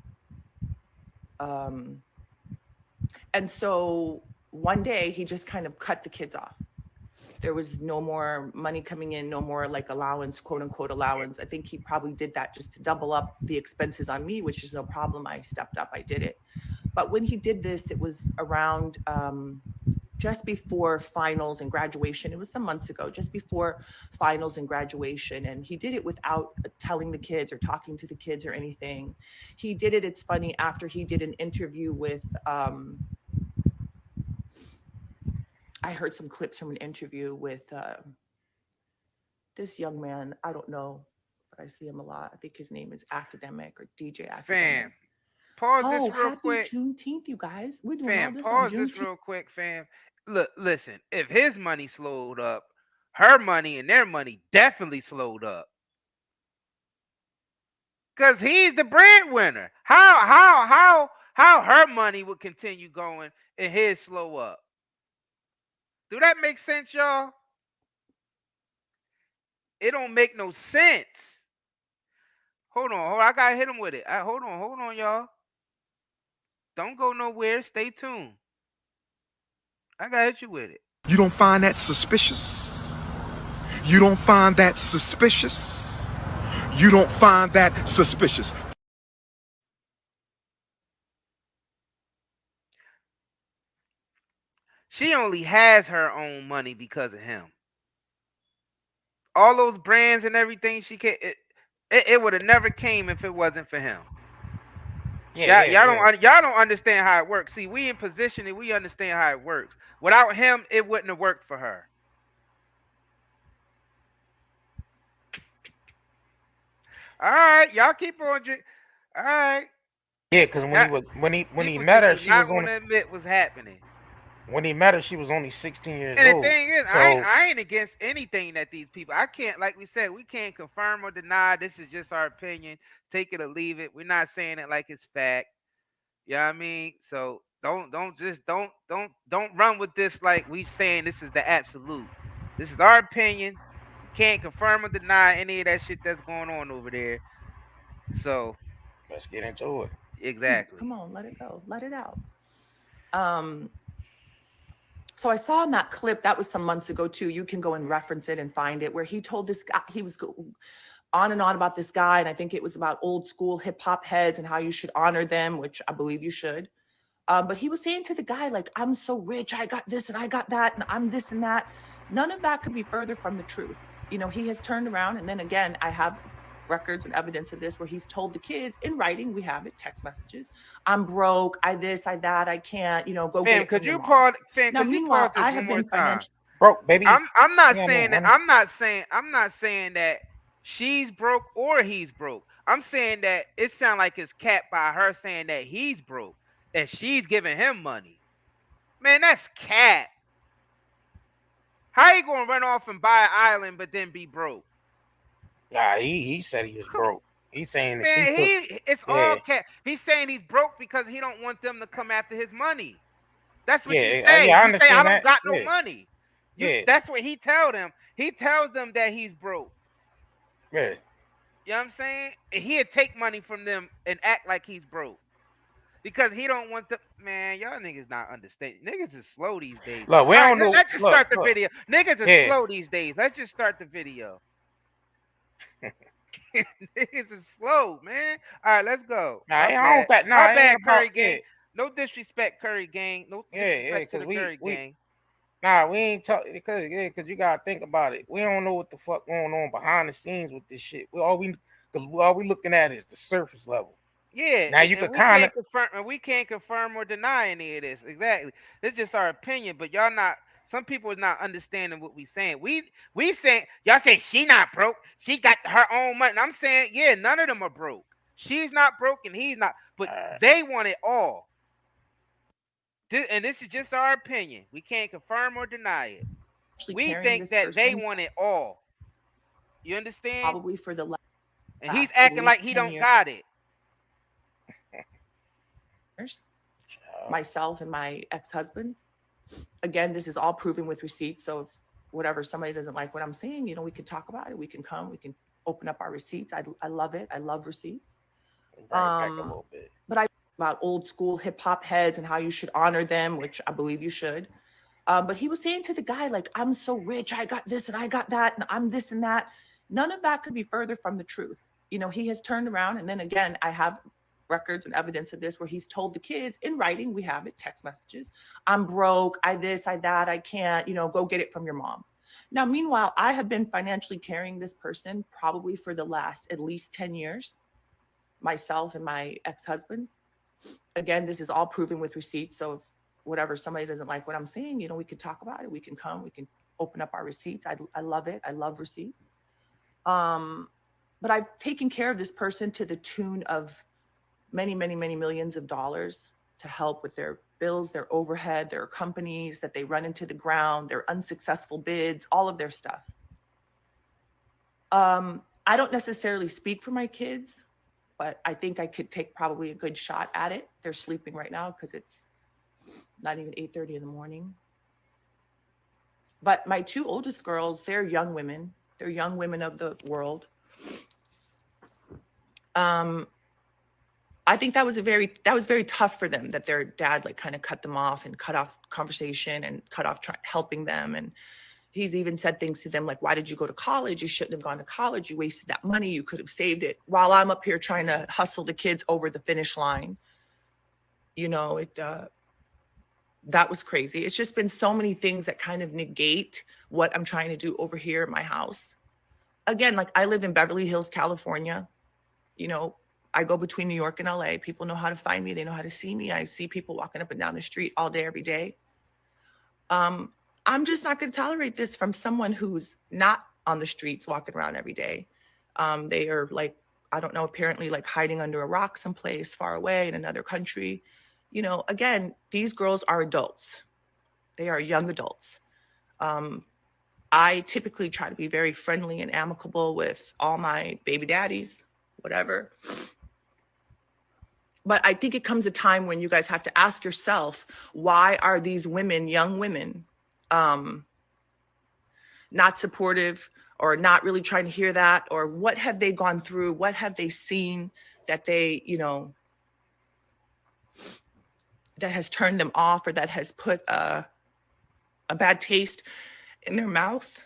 so one day he just kind of cut the kids off. There was no more money coming in, no more like allowance, quote unquote allowance. I think he probably did that just to double up the expenses on me, which is no problem. I stepped up, I did it. But when he did this, it was around just before finals and graduation. It was some months ago, just before finals and graduation. And he did it without telling the kids or talking to the kids or anything. He did it, it's funny, after he did an interview with, I heard some clips from an interview with this young man. I don't know, but I see him a lot. I think his name is Academic or DJ Academic. Fam, pause this real happy quick. Juneteenth, you guys. We're doing fam, all this pause on Juneteenth. This real quick, fam. Look, listen. If his money slowed up, her money and their money definitely slowed up. Cause he's the breadwinner. How her money would continue going and his slow up? Do that make sense, y'all? It don't make no sense. Hold on. I gotta hit him with it. Hold on, y'all. Don't go nowhere. Stay tuned. I gotta hit you with it. You don't find that suspicious? You don't find that suspicious? You don't find that suspicious? She only has her own money because of him. All those brands and everything she can, it would have never came if it wasn't for him. Y'all don't understand how it works. See, we in position and we understand how it works. Without him, it wouldn't have worked for her. All right, y'all keep on drinking. All right. Yeah, because when he met her, she was on. Admit what's happening. When he met her, she was only 16 years old. And the thing is, so, I ain't against anything that these people. I can't, like we said, we can't confirm or deny. This is just our opinion. Take it or leave it. We're not saying it like it's fact. You know what I mean? So don't run with this like we saying this is the absolute. This is our opinion. We can't confirm or deny any of that shit that's going on over there. So let's get into it. Exactly. Come on, let it go. Let it out. So I saw in that clip, that was some months ago too. You can go and reference it and find it, where he told this guy, he was on and on about this guy. And I think it was about old school hip hop heads and how you should honor them, which I believe you should. But he was saying to the guy, like, I'm so rich, I got this and I got that, and I'm this and that. None of that could be further from the truth. You know, he has turned around, and then again, I have records and evidence of this where he's told the kids in writing, we have it, text messages, I'm broke, I this, I that, I can't, you know, go get it. Could you pause? Fam, now, meanwhile, I have been financially broke, baby. I'm not saying that. I'm not saying that she's broke or he's broke. I'm saying that it sounds like it's capped by her saying that he's broke and she's giving him money. Man, that's cap. How you gonna run off and buy an island but then be broke? Nah, he said he was broke. He's saying that man, it's all cap. He's saying he's broke because he don't want them to come after his money. That's what you say. Yeah, you say I don't got no yeah. money. That's what he tells them. He tells them that he's broke. Yeah. You know what I'm saying? And he'd take money from them and act like he's broke. Because he don't want the man, y'all niggas not understand. Niggas is slow these days. Look, we don't know. Let's just start the video. Niggas is slow these days. Let's just start the video. Niggas is slow, man. All right, let's go. Nah, I don't bad, Curry gang. No disrespect, Curry gang. No disrespect to the Curry gang. Nah, we ain't talking because you gotta think about it. We don't know what the fuck going on behind the scenes with this shit. All we looking at is the surface level. Yeah. Now you could kind of we can't confirm or deny any of this. Exactly. It's just our opinion, but y'all not. Some people are not understanding what we saying. We saying y'all saying she not broke. She got her own money. And I'm saying yeah, none of them are broke. She's not broke and he's not. But they want it all. And this is just our opinion. We can't confirm or deny it. We think that they want it all. You understand? Probably for the last. And he's acting like he don't got it. Myself and my ex-husband. Again, this is all proven with receipts. So if whatever somebody doesn't like what I'm saying, you know, we can talk about it. We can come. We can open up our receipts. I love it. I love receipts. Back a little bit. But I about old school hip hop heads and how you should honor them, which I believe you should. But he was saying to the guy, like, I'm so rich, I got this and I got that, and I'm this and that. None of that could be further from the truth. You know, he has turned around, and then again, I have records and evidence of this where he's told the kids in writing, we have it, text messages, I'm broke, I this, I that, I can't, you know, go get it from your mom. Now, meanwhile, I have been financially carrying this person probably for the last at least 10 years, myself and my ex-husband. Again, this is all proven with receipts. So if whatever somebody doesn't like what I'm saying, you know, we can talk about it. We can come. We can open up our receipts. I love it. I love receipts. But I've taken care of this person to the tune of many, many, many millions of dollars to help with their bills, their overhead, their companies that they run into the ground, their unsuccessful bids, all of their stuff. I don't necessarily speak for my kids, but I think I could take probably a good shot at it. They're sleeping right now because it's not even 8:30 in the morning. But my two oldest girls, they're young women. They're young women of the world. I think that was very tough for them that their dad like kind of cut them off and cut off conversation and cut off helping them. And he's even said things to them like, why did you go to college? You shouldn't have gone to college. You wasted that money. You could have saved it, while I'm up here trying to hustle the kids over the finish line. You know, that was crazy. It's just been so many things that kind of negate what I'm trying to do over here at my house. Again, like I live in Beverly Hills, California. You know, I go between New York and LA. People know how to find me. They know how to see me. I see people walking up and down the street all day, every day. I'm just not going to tolerate this from someone who's not on the streets walking around every day. They are like, I don't know, apparently like hiding under a rock someplace far away in another country. You know, again, these girls are adults. They are young adults. I typically try to be very friendly and amicable with all my baby daddies, whatever. But I think it comes a time when you guys have to ask yourself, why are these women, young women, not supportive or not really trying to hear that? Or what have they gone through? What have they seen that they, you know, that has turned them off or that has put a a bad taste in their mouth.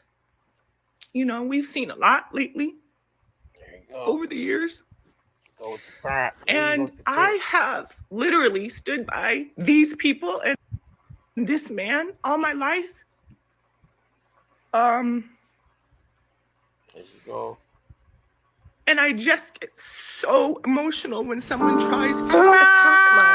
You know, we've seen a lot lately over the years. And I have literally stood by these people and this man all my life. There you go. And I just get so emotional when someone tries to attack my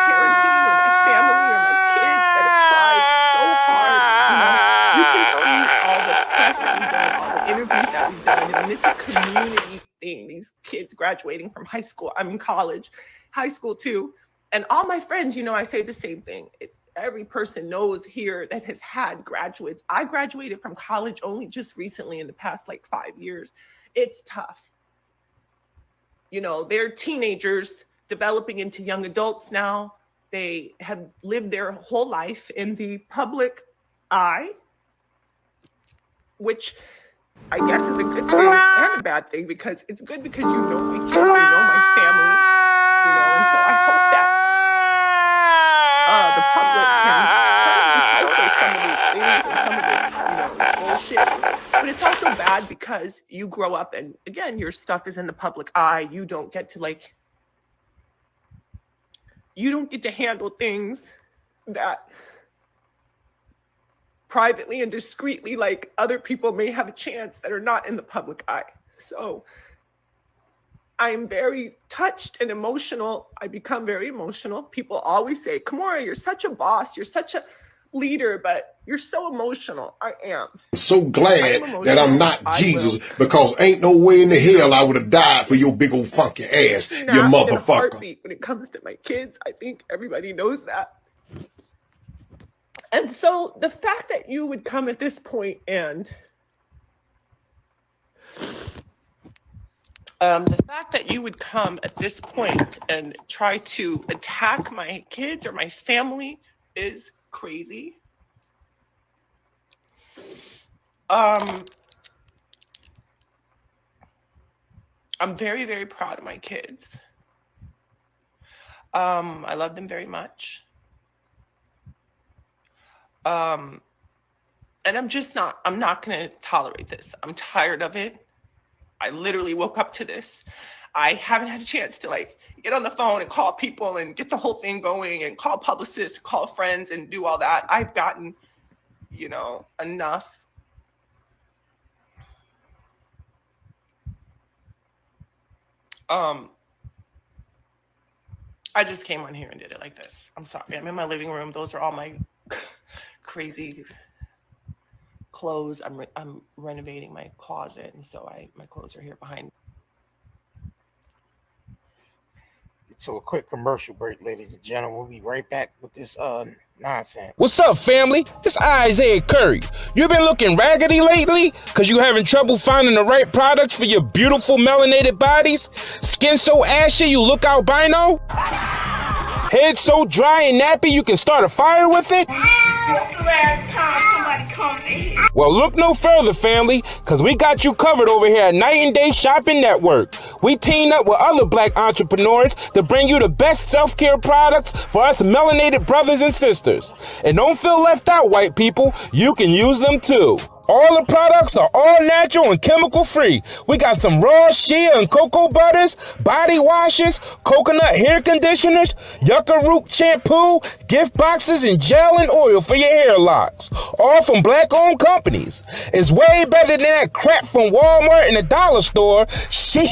parenting or my family or my kids that have tried so hard. You know, you can see all the press that we've done, all the interviews that we've done. I mean, it's a community thing. These kids graduating from high school, I'm in college, high school too. And all my friends, you know, I say the same thing. It's every person knows here that has had graduates. I graduated from college only just recently in the past like 5 years. It's tough. You know, they're teenagers developing into young adults now. They have lived their whole life in the public eye, which I guess is a good thing and a bad thing, because it's good because you know my kids, you know my family, you know, and so I hope that the public can probably filter some of these things and some of this, you know, bullshit. But it's also bad because you grow up and, again, your stuff is in the public eye. You don't get to, like, you don't get to handle things that privately and discreetly, like other people may have a chance that are not in the public eye. So I'm very touched and emotional. I become very emotional. People always say, Kimora, you're such a boss. You're such a leader, but you're so emotional. I am. So glad that I'm not Jesus, because ain't no way in the hell I would have died for your big old funky ass, you motherfucker. Heartbeat when it comes to my kids. I think everybody knows that. And so the fact that you would come at this point and try to attack my kids or my family is crazy. I'm very, very proud of my kids. I love them very much. And I'm not going to tolerate this. I'm tired of it. I literally woke up to this. I haven't had a chance to like get on the phone and call people and get the whole thing going and call publicists, call friends and do all that. I've gotten, you know, enough. I just came on here and did it like this. I'm sorry. I'm in my living room. Those are all my crazy clothes. I'm renovating my closet, and so my clothes are here behind. So a quick commercial break, ladies and gentlemen. We'll be right back with this nonsense. What's up, family? It's Isaiah Curry. You been looking raggedy lately? Cause you having trouble finding the right products for your beautiful melanated bodies? Skin so ashy you look albino? Head so dry and nappy you can start a fire with it? What's the last time somebody comes in here? Well, look no further, family, because we got you covered over here at Night and Day Shopping Network. We team up with other black entrepreneurs to bring you the best self-care products for us melanated brothers and sisters. And don't feel left out, white people. You can use them too. All the products are all natural and chemical free. We got some raw shea and cocoa butters, body washes, coconut hair conditioners, yucca root shampoo, gift boxes, and gel and oil for your hair locks. All from black-owned companies. It's way better than that crap from Walmart and the dollar store. Shit.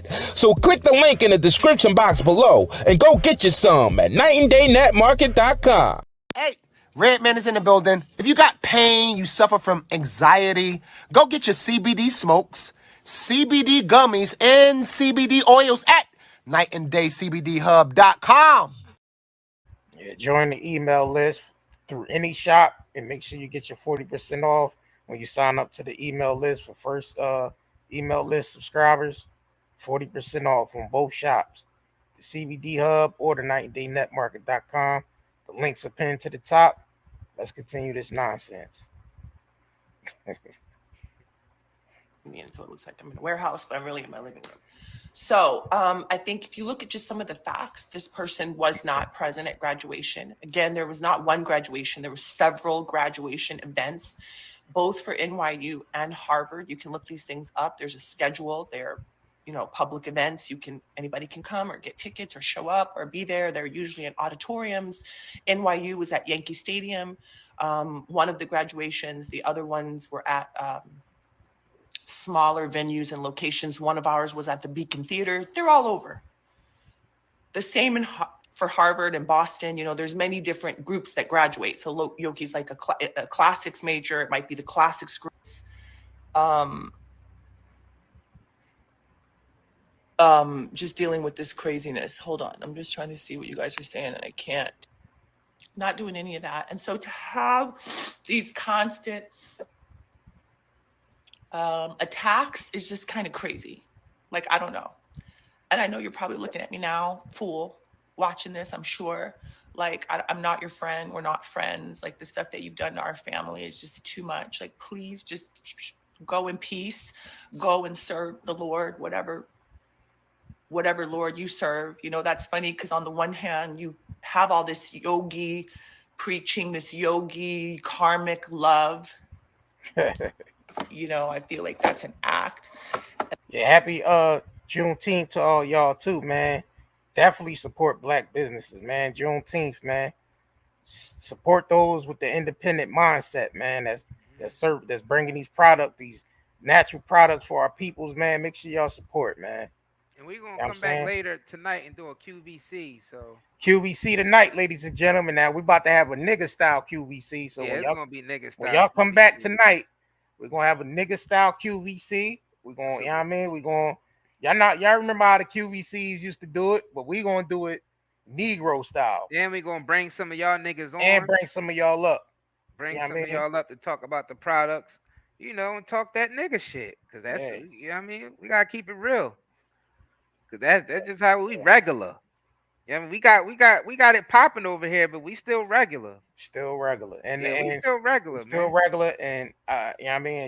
So click the link in the description box below and go get you some at nightanddaynetmarket.com. Hey. Redman is in the building. If you got pain, you suffer from anxiety, go get your CBD smokes, CBD gummies, and CBD oils at nightanddaykcbdhub.com. Yeah, join the email list through any shop and make sure you get your 40% off when you sign up to the email list for first email list subscribers. 40% off on both shops, the CBD Hub or the nightanddaynetmarket.com. The links are pinned to the top. Let's continue this nonsense. And so it looks like I'm in a warehouse, but I'm really in my living room. So I think if you look at just some of the facts, this person was not present at graduation. Again, there was not one graduation. There were several graduation events, both for NYU and Harvard. You can look these things up. There's a schedule. They're, public events. Anybody can come or get tickets or show up or be there. They're usually in auditoriums. NYU was at Yankee Stadium. One of the graduations, the other ones were at smaller venues and locations. One of ours was at the Beacon Theater. They're all over. The same for Harvard and Boston. There's many different groups that graduate. So Yoki's like a classics major. It might be the classics groups. Just dealing with this craziness. Hold on. I'm just trying to see what you guys are saying, and I can't. Not doing any of that. And so to have these constant attacks is just kind of crazy. Like, I don't know. And I know you're probably looking at me now, fool, watching this, I'm sure. Like, I'm not your friend. We're not friends. Like, the stuff that you've done to our family is just too much. Like, please just go in peace. Go and serve the Lord, whatever Lord you serve. That's funny because on the one hand, you have all this yogi preaching, this yogi karmic love. I feel like that's an act. Yeah, happy Juneteenth to all y'all too, man. Definitely support Black businesses, man. Juneteenth, man. Support those with the independent mindset, man. That's bringing these natural products for our peoples, man. Make sure y'all support, man. And we're gonna come back later tonight and do a QVC. So QVC tonight, ladies and gentlemen. Now we're about to have a nigga style QVC. So yeah, it's gonna be nigga style. When y'all come back tonight, we're gonna have a nigga style QVC. We're gonna, you know what I mean? We're gonna y'all remember how the QVCs used to do it, but we're gonna do it Negro style. Then we're gonna bring some of y'all niggas on and bring some of y'all up. Bring some of y'all up to talk about the products, and talk that nigga shit. Cause that's we gotta keep it real. Cause that's just how we regular. We got it popping over here, but we still regular. And we still regular, Still regular. And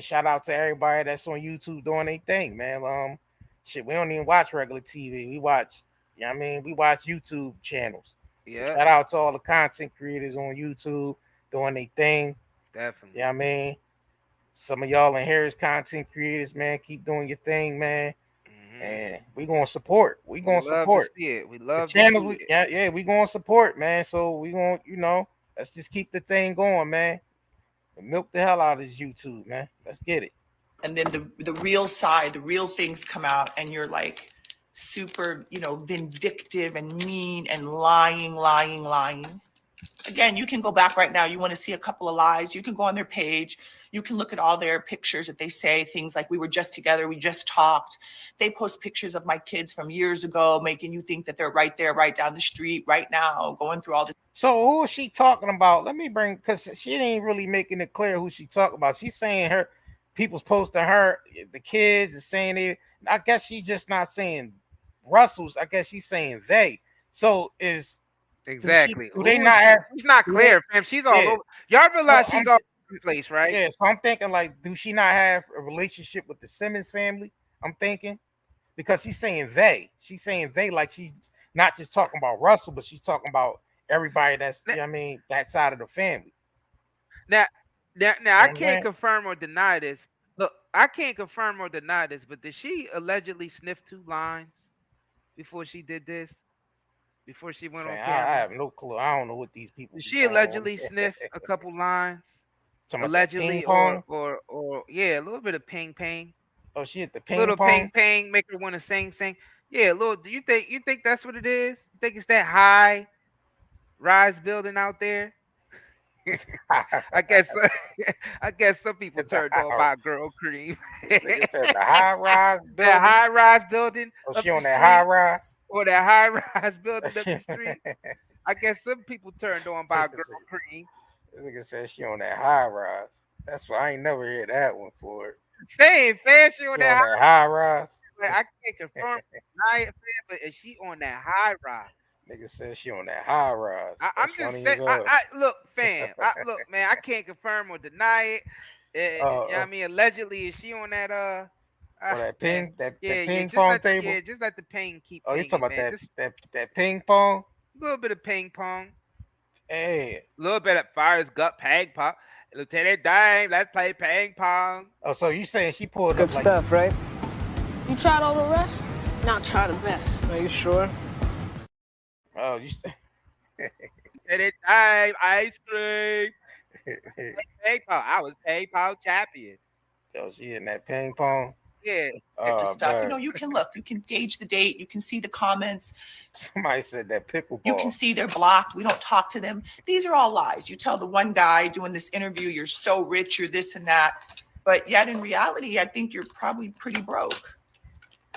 shout out to everybody that's on YouTube doing their thing, man. Shit, we don't even watch regular TV. We watch, we watch YouTube channels. Yeah. So shout out to all the content creators on YouTube doing their thing. Definitely. Some of y'all in here is content creators, man. Keep doing your thing, man. And we gonna support. We gonna support. We love the channels. We gonna support, man. So we gonna, let's just keep the thing going, man. Milk the hell out of this YouTube, man. Let's get it. And then the real side, the real things come out, and you're like super, vindictive and mean and lying. Again, you can go back right now. You want to see a couple of lies. You can go on their page. You can look at all their pictures that they say things like, we were just together. We just talked. They post pictures of my kids from years ago, making you think that they're right there, right down the street, right now, going through all this. So who is she talking about? Let me because she ain't really making it clear who she talking about. She's saying people's posting her, the kids is saying it. I guess she's just not saying Russell's. I guess she's saying they. So is exactly. Do they not have? She's not clear, fam. She's all over. Y'all realize she's all over the place, right? Yeah. So I'm thinking, like, do she not have a relationship with the Simmons family? I'm thinking because she's saying they. She's saying they, like she's not just talking about Russell, but she's talking about everybody that's that side of the family. Now I can't confirm or deny this. Look, I can't confirm or deny this, but did she allegedly sniff 2 lines before she did this? Before she went on camera? I have no clue. I don't know what these people. Did she allegedly sniff a couple lines? Allegedly, or a little bit of ping. Oh, she hit the ping pong. Ping, make her want to sing. Yeah, little. Do you think that's what it is? You think it's that high rise building out there? I guess some people turned on by Girl Cream. It's at the high rise building. That high rise building. Oh, she on that high rise? Or that high rise building up the street. I guess some people turned on by Girl Cream. This nigga said she on that high rise. That's why I ain't never heard that one for it. Saying fam, she on that high rise. Like, I can't confirm deny it, fam, but is she on that high rise? Nigga said she on that high rise. I'm just saying. Look, fam. Look, man. I can't confirm or deny it. You know what I mean? Allegedly, is she on that Or that ping, that ping just pong table. just let the ping keep. Oh, you pinging, talking about man. that ping pong? A little bit of ping pong. Hey. A little bit of fire's gut ping pong. Lieutenant Dame, let's play ping pong. Oh, so you saying she pulled Good up like stuff, right? You tried all the rest? Now try the best. Are you sure? Oh, you say Lieutenant Dame, ice cream. Ping pong. I was ping pong champion. So she in that ping pong. Yeah. Stuff. You know, you can look, you can gauge the date, you can see the comments. Somebody said that pickleball. You can see they're blocked. We don't talk to them. These are all lies. You tell the one guy doing this interview, you're so rich, you're this and that. But yet in reality, I think you're probably pretty broke.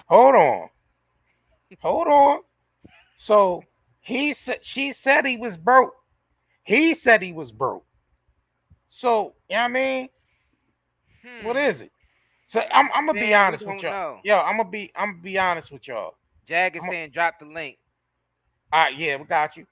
Hold on. So she said he was broke. He said he was broke. So, you know what I mean? What is it? So I'm gonna be honest with y'all. Yo, I'm gonna be honest with y'all. Jag is saying drop the link. All right, yeah, we got you.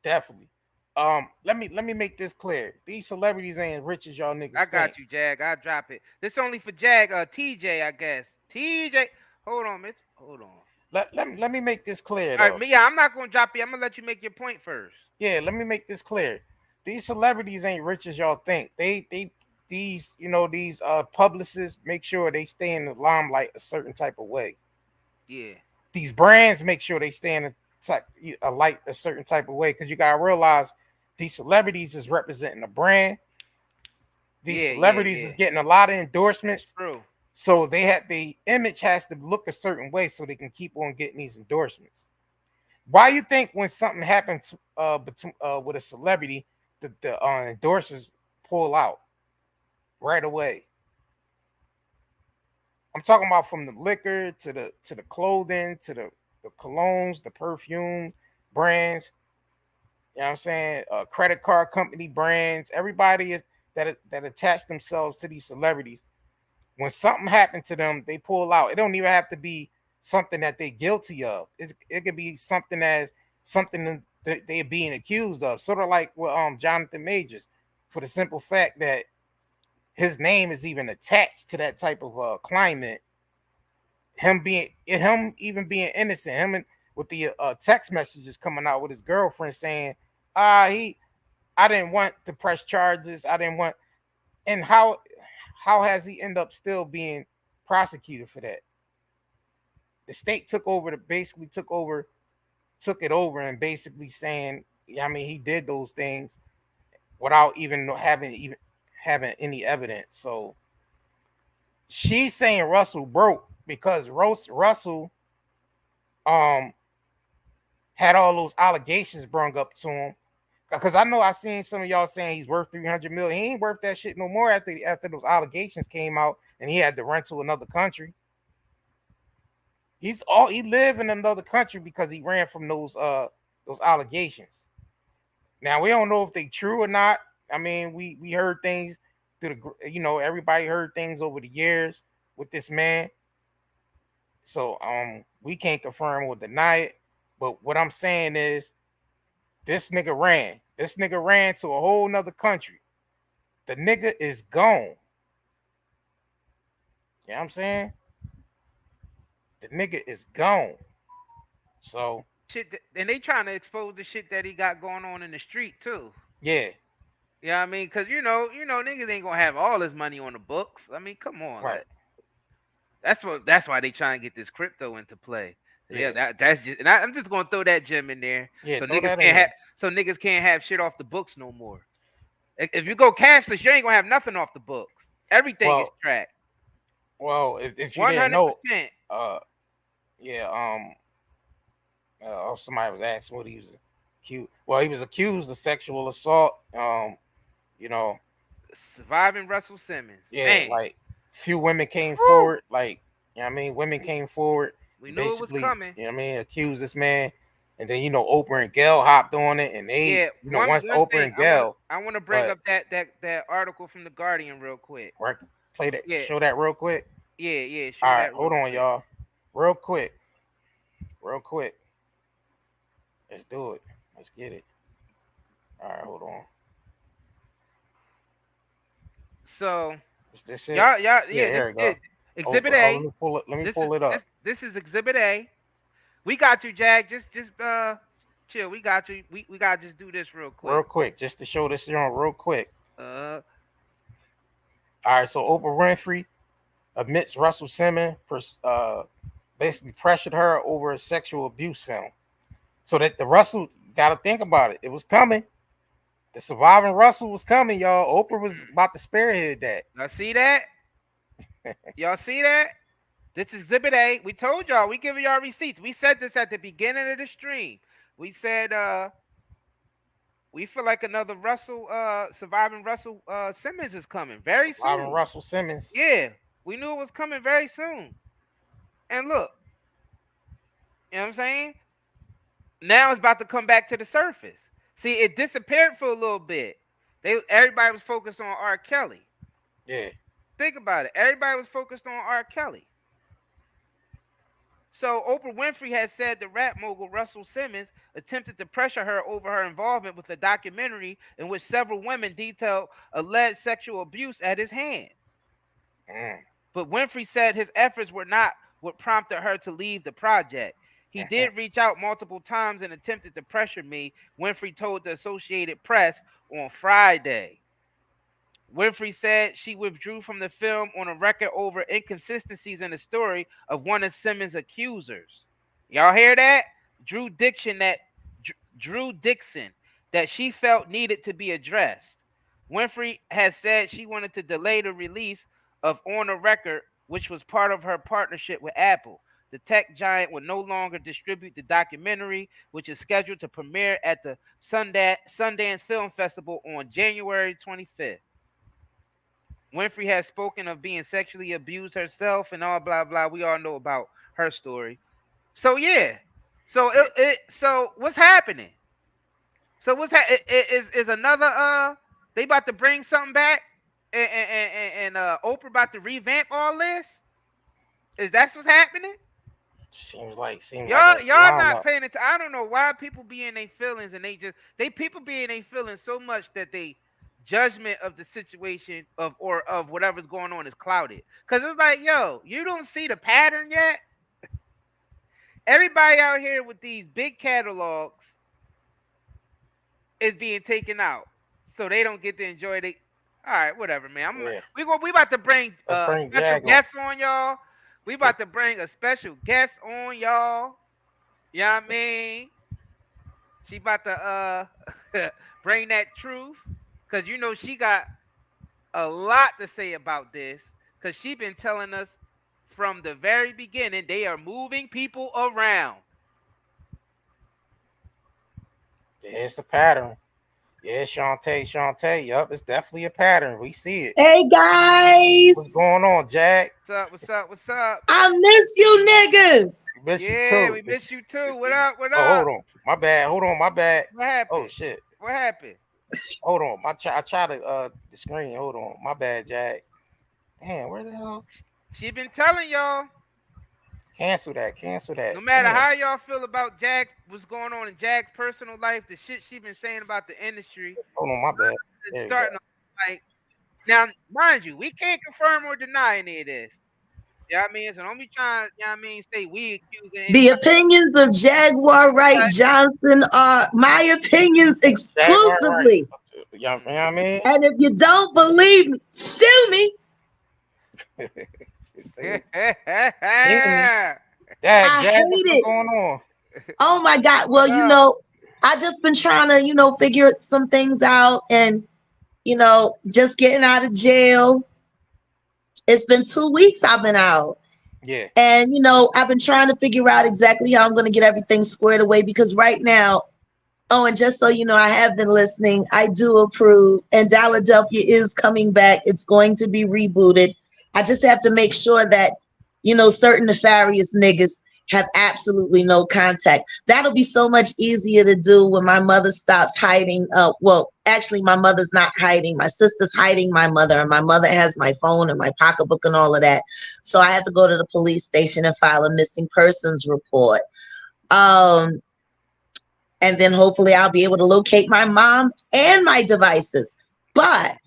Definitely. Let me make this clear. These celebrities ain't rich as y'all niggas. I got you, Jag. I'll drop it. This only for Jag, TJ, I guess. TJ. Hold on, Mitch. Hold on. Let me make this clear. All right, I'm not gonna drop you. I'm gonna let you make your point first. Yeah, let me make this clear. These celebrities ain't rich as y'all think. These publicists make sure they stay in the limelight a certain type of way. Yeah. These brands make sure they stay in a certain type of way, because you gotta realize these celebrities is representing a brand. These celebrities is getting a lot of endorsements. That's true. So the image has to look a certain way so they can keep on getting these endorsements. Why you think when something happens with a celebrity, the endorsers pull out right away? I'm talking about from the liquor to the clothing to the colognes, the perfume brands. You know what I'm saying? Credit card company brands. Everybody is that attach themselves to these celebrities. When something happened to them, they pull out. It don't even have to be something that they're guilty of. It could be something that they're being accused of. Sort of like with Jonathan Majors, for the simple fact that his name is even attached to that type of climate. Him even being innocent. With the text messages coming out with his girlfriend saying, I didn't want to press charges. I didn't want, and how has he end up still being prosecuted for that? The state took it over and basically saying, I mean, he did those things without even having any evidence. So she's saying Russell broke because Russell had all those allegations brung up to him. Because I know I seen some of y'all saying he's worth $300 million. He ain't worth that shit no more after those allegations came out and he had to rent to another country. He lived in another country because he ran from those allegations. Now we don't know if they true or not. I mean, we heard things everybody heard things over the years with this man. So we can't confirm or deny it. But what I'm saying is, this nigga ran to a whole nother country. The nigga is gone. You know what I'm saying? The nigga is gone. So shit, and they trying to expose the shit that he got going on in the street too. Yeah. You know what I mean? Because you know, niggas ain't gonna have all his money on the books. I mean, come on. Right. That's why they trying to get this crypto into play. Yeah, that's just, and I'm just gonna throw that gem in there. Yeah, so niggas can't have shit off the books no more. If you go cashless, you ain't gonna have nothing off the books. Everything is tracked. Well, if you 100%. Didn't know, somebody was asking what he was accused. Well, he was accused of sexual assault. Surviving Russell Simmons. Yeah, man. Like few women came forward. Like, you know what I mean, women came forward. We knew it was coming. You know what I mean? Accused this man. And then, Oprah and Gail hopped on it. And they, once Oprah and Gail. I want to bring up that article from The Guardian real quick. Right. Play that. Yeah. Show that real quick. Yeah. All right. Hold on, y'all. Real quick. Let's do it. Let's get it. All right. Hold on. So. Is this it? Y'all, yeah, Exhibit Oprah. A. Let me pull it up. This is Exhibit A. We got you, Jag. Just chill. We got you. We gotta just do this real quick. Real quick, just to show this on real quick. All right, so Oprah Winfrey admits Russell Simmons basically pressured her over a sexual abuse film. So that the Russell, got to think about it. It was coming. The surviving Russell was coming, y'all. Oprah was about to spearhead that. Y'all see that? Y'all see that? This is Exhibit A. We told y'all. We giving y'all receipts. We said this at the beginning of the stream. We said we feel like another Russell, surviving Russell Simmons is coming very surviving soon. Russell Simmons. Yeah, we knew it was coming very soon. And look, you know what I'm saying? Now it's about to come back to the surface. See, it disappeared for a little bit. Everybody was focused on R. Kelly. Yeah. Think about it. Everybody was focused on R. Kelly. So Oprah Winfrey has said the rap mogul Russell Simmons attempted to pressure her over her involvement with a documentary in which several women detailed alleged sexual abuse at his hands. But Winfrey said his efforts were not what prompted her to leave the project. He did reach out multiple times and attempted to pressure me, Winfrey told the Associated Press on Friday. Winfrey said she withdrew from the film on a record over inconsistencies in the story of one of Simmons' accusers. Y'all hear that? Drew Dixon, that she felt needed to be addressed. Winfrey has said she wanted to delay the release of On a Record, which was part of her partnership with Apple. The tech giant will no longer distribute the documentary, which is scheduled to premiere at the Sundance Film Festival on January 25th. Winfrey has spoken of being sexually abused herself and all blah blah. We all know about her story. So yeah. So so what's happening? So what's is another they about to bring something back and Oprah about to revamp all this? Is that what's happening? Seems like y'all not paying attention. I don't know why people be in their feelings and people be in their feelings so much that they judgment of the situation of whatever's going on is clouded. Because it's like, yo, you don't see the pattern yet. Everybody out here with these big catalogs is being taken out, so they don't get to enjoy it. All right, whatever, man. We about to bring special guests on y'all. We about to bring a special guest on y'all. You know what I mean? She about to bring that truth. Because you know she got a lot to say about this. Because she been telling us from the very beginning they are moving people around. Yeah, it's a pattern. Yeah, Shantae. Yup, it's definitely a pattern. We see it. Hey, guys. What's going on, Jack? What's up? I miss you niggas. We miss you too. We miss you too. What up? Oh, hold on. My bad. What happened? Oh, shit. What happened? Hold on. I tried to the screen. Hold on. My bad, Jack. Damn, where the hell? She been telling y'all. Cancel that. No matter how y'all feel about Jag, what's going on in Jag's personal life, the shit she been saying about the industry. Hold on, my bad. It's starting to, like, now, mind you, we can't confirm or deny any of this. You know what I mean? So don't be trying, you know what I mean, say we accusing. The opinions of Jaguar, Wright, Johnson are my opinions exclusively. You know what I mean? And if you don't believe me, sue me. Jack, what's going on? Oh my God. Well, you know, I just been trying to, figure some things out and, just getting out of jail. It's been 2 weeks I've been out. Yeah. And, I've been trying to figure out exactly how I'm going to get everything squared away because right now, and just so you know, I have been listening. I do approve. And Philadelphia is coming back. It's going to be rebooted. I just have to make sure that, certain nefarious niggas have absolutely no contact. That'll be so much easier to do when my mother stops hiding. Well, actually, my mother's not hiding. My sister's hiding my mother, and my mother has my phone and my pocketbook and all of that. So I have to go to the police station and file a missing persons report. And then hopefully I'll be able to locate my mom and my devices. But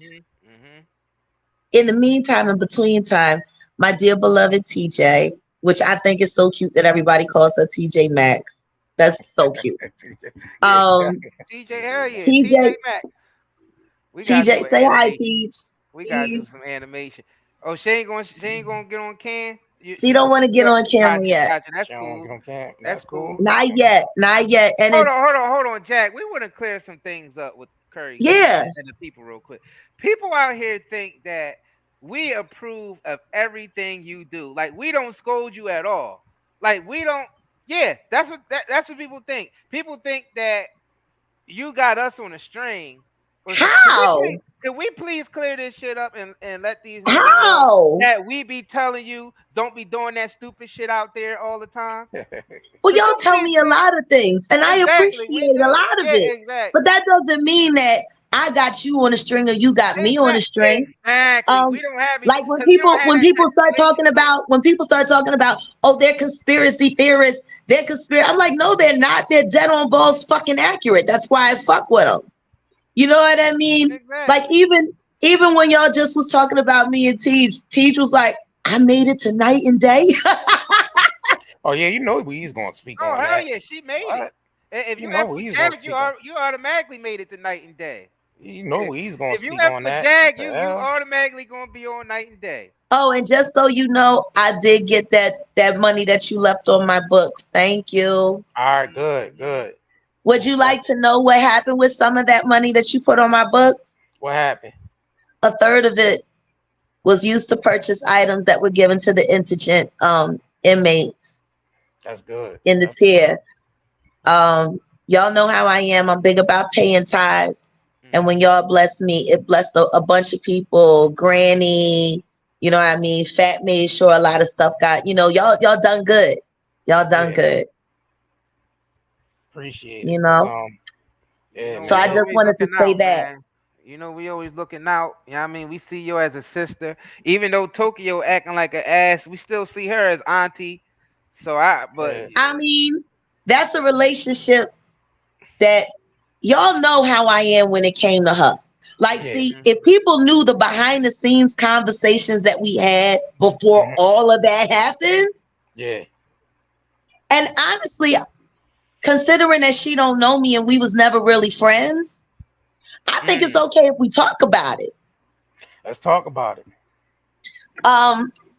in the meantime, in between time, my dear beloved TJ, which I think is so cute that everybody calls her TJ Maxx. That's so cute. TJ, hell yeah, TJ, Maxx. We gotta TJ, do an say hi, animation. Teach. We gotta do some animation. Oh, she ain't gonna get on Can. She don't want to get on camera yet. Gotcha. That's cool. That's cool. Not yet. And hold on, Jack. We want to clear some things up with Curry Gang and the people real quick. People out here think that we approve of everything you do. Like we don't scold you at all. Like we don't. Yeah, that's what people think. People think that you got us on a string. How? Can we please clear this shit up and let these niggas know that we be telling you don't be doing that stupid shit out there all the time? Well, y'all tell me a lot of things, and I appreciate a lot of it. Exactly. But that doesn't mean that I got you on a string or you got me on a string. Exactly. We don't have like when people start talking about oh, they're conspiracy theorists, I'm like, no, they're not. They're dead on balls fucking accurate. That's why I fuck with them. You know what I mean? Exactly. Like even when y'all just was talking about me and Teej was like, I made it to night and day. Oh yeah, you know he's gonna speak on that. Oh hell yeah, she made it. If you ever Jag, you automatically made it to night and day. You know he's gonna speak on that. If you ever Jag, you automatically gonna be on night and day. Oh, and just so you know, I did get that money that you left on my books. Thank you. All right, good. Would you like to know what happened with some of that money that you put on my books? What happened? A third of it was used to purchase items that were given to the indigent inmates. That's good. In the tier. Y'all know how I am. I'm big about paying tithes. And when y'all bless me, it blessed a bunch of people. Granny, you know what I mean? Fat made sure a lot of stuff got, y'all done good. Y'all done good. Appreciate it. You know? So I just wanted to say that. Man. You know, we always looking out. You know what I mean? We see you as a sister. Even though Tokyo acting like an ass, we still see her as auntie. So I mean, that's a relationship that y'all know how I am when it came to her. Like, see, if people knew the behind the scenes conversations that we had before all of that happened. Yeah. And honestly, considering that she don't know me and we was never really friends, I think it's okay if we talk about it. Let's talk about it.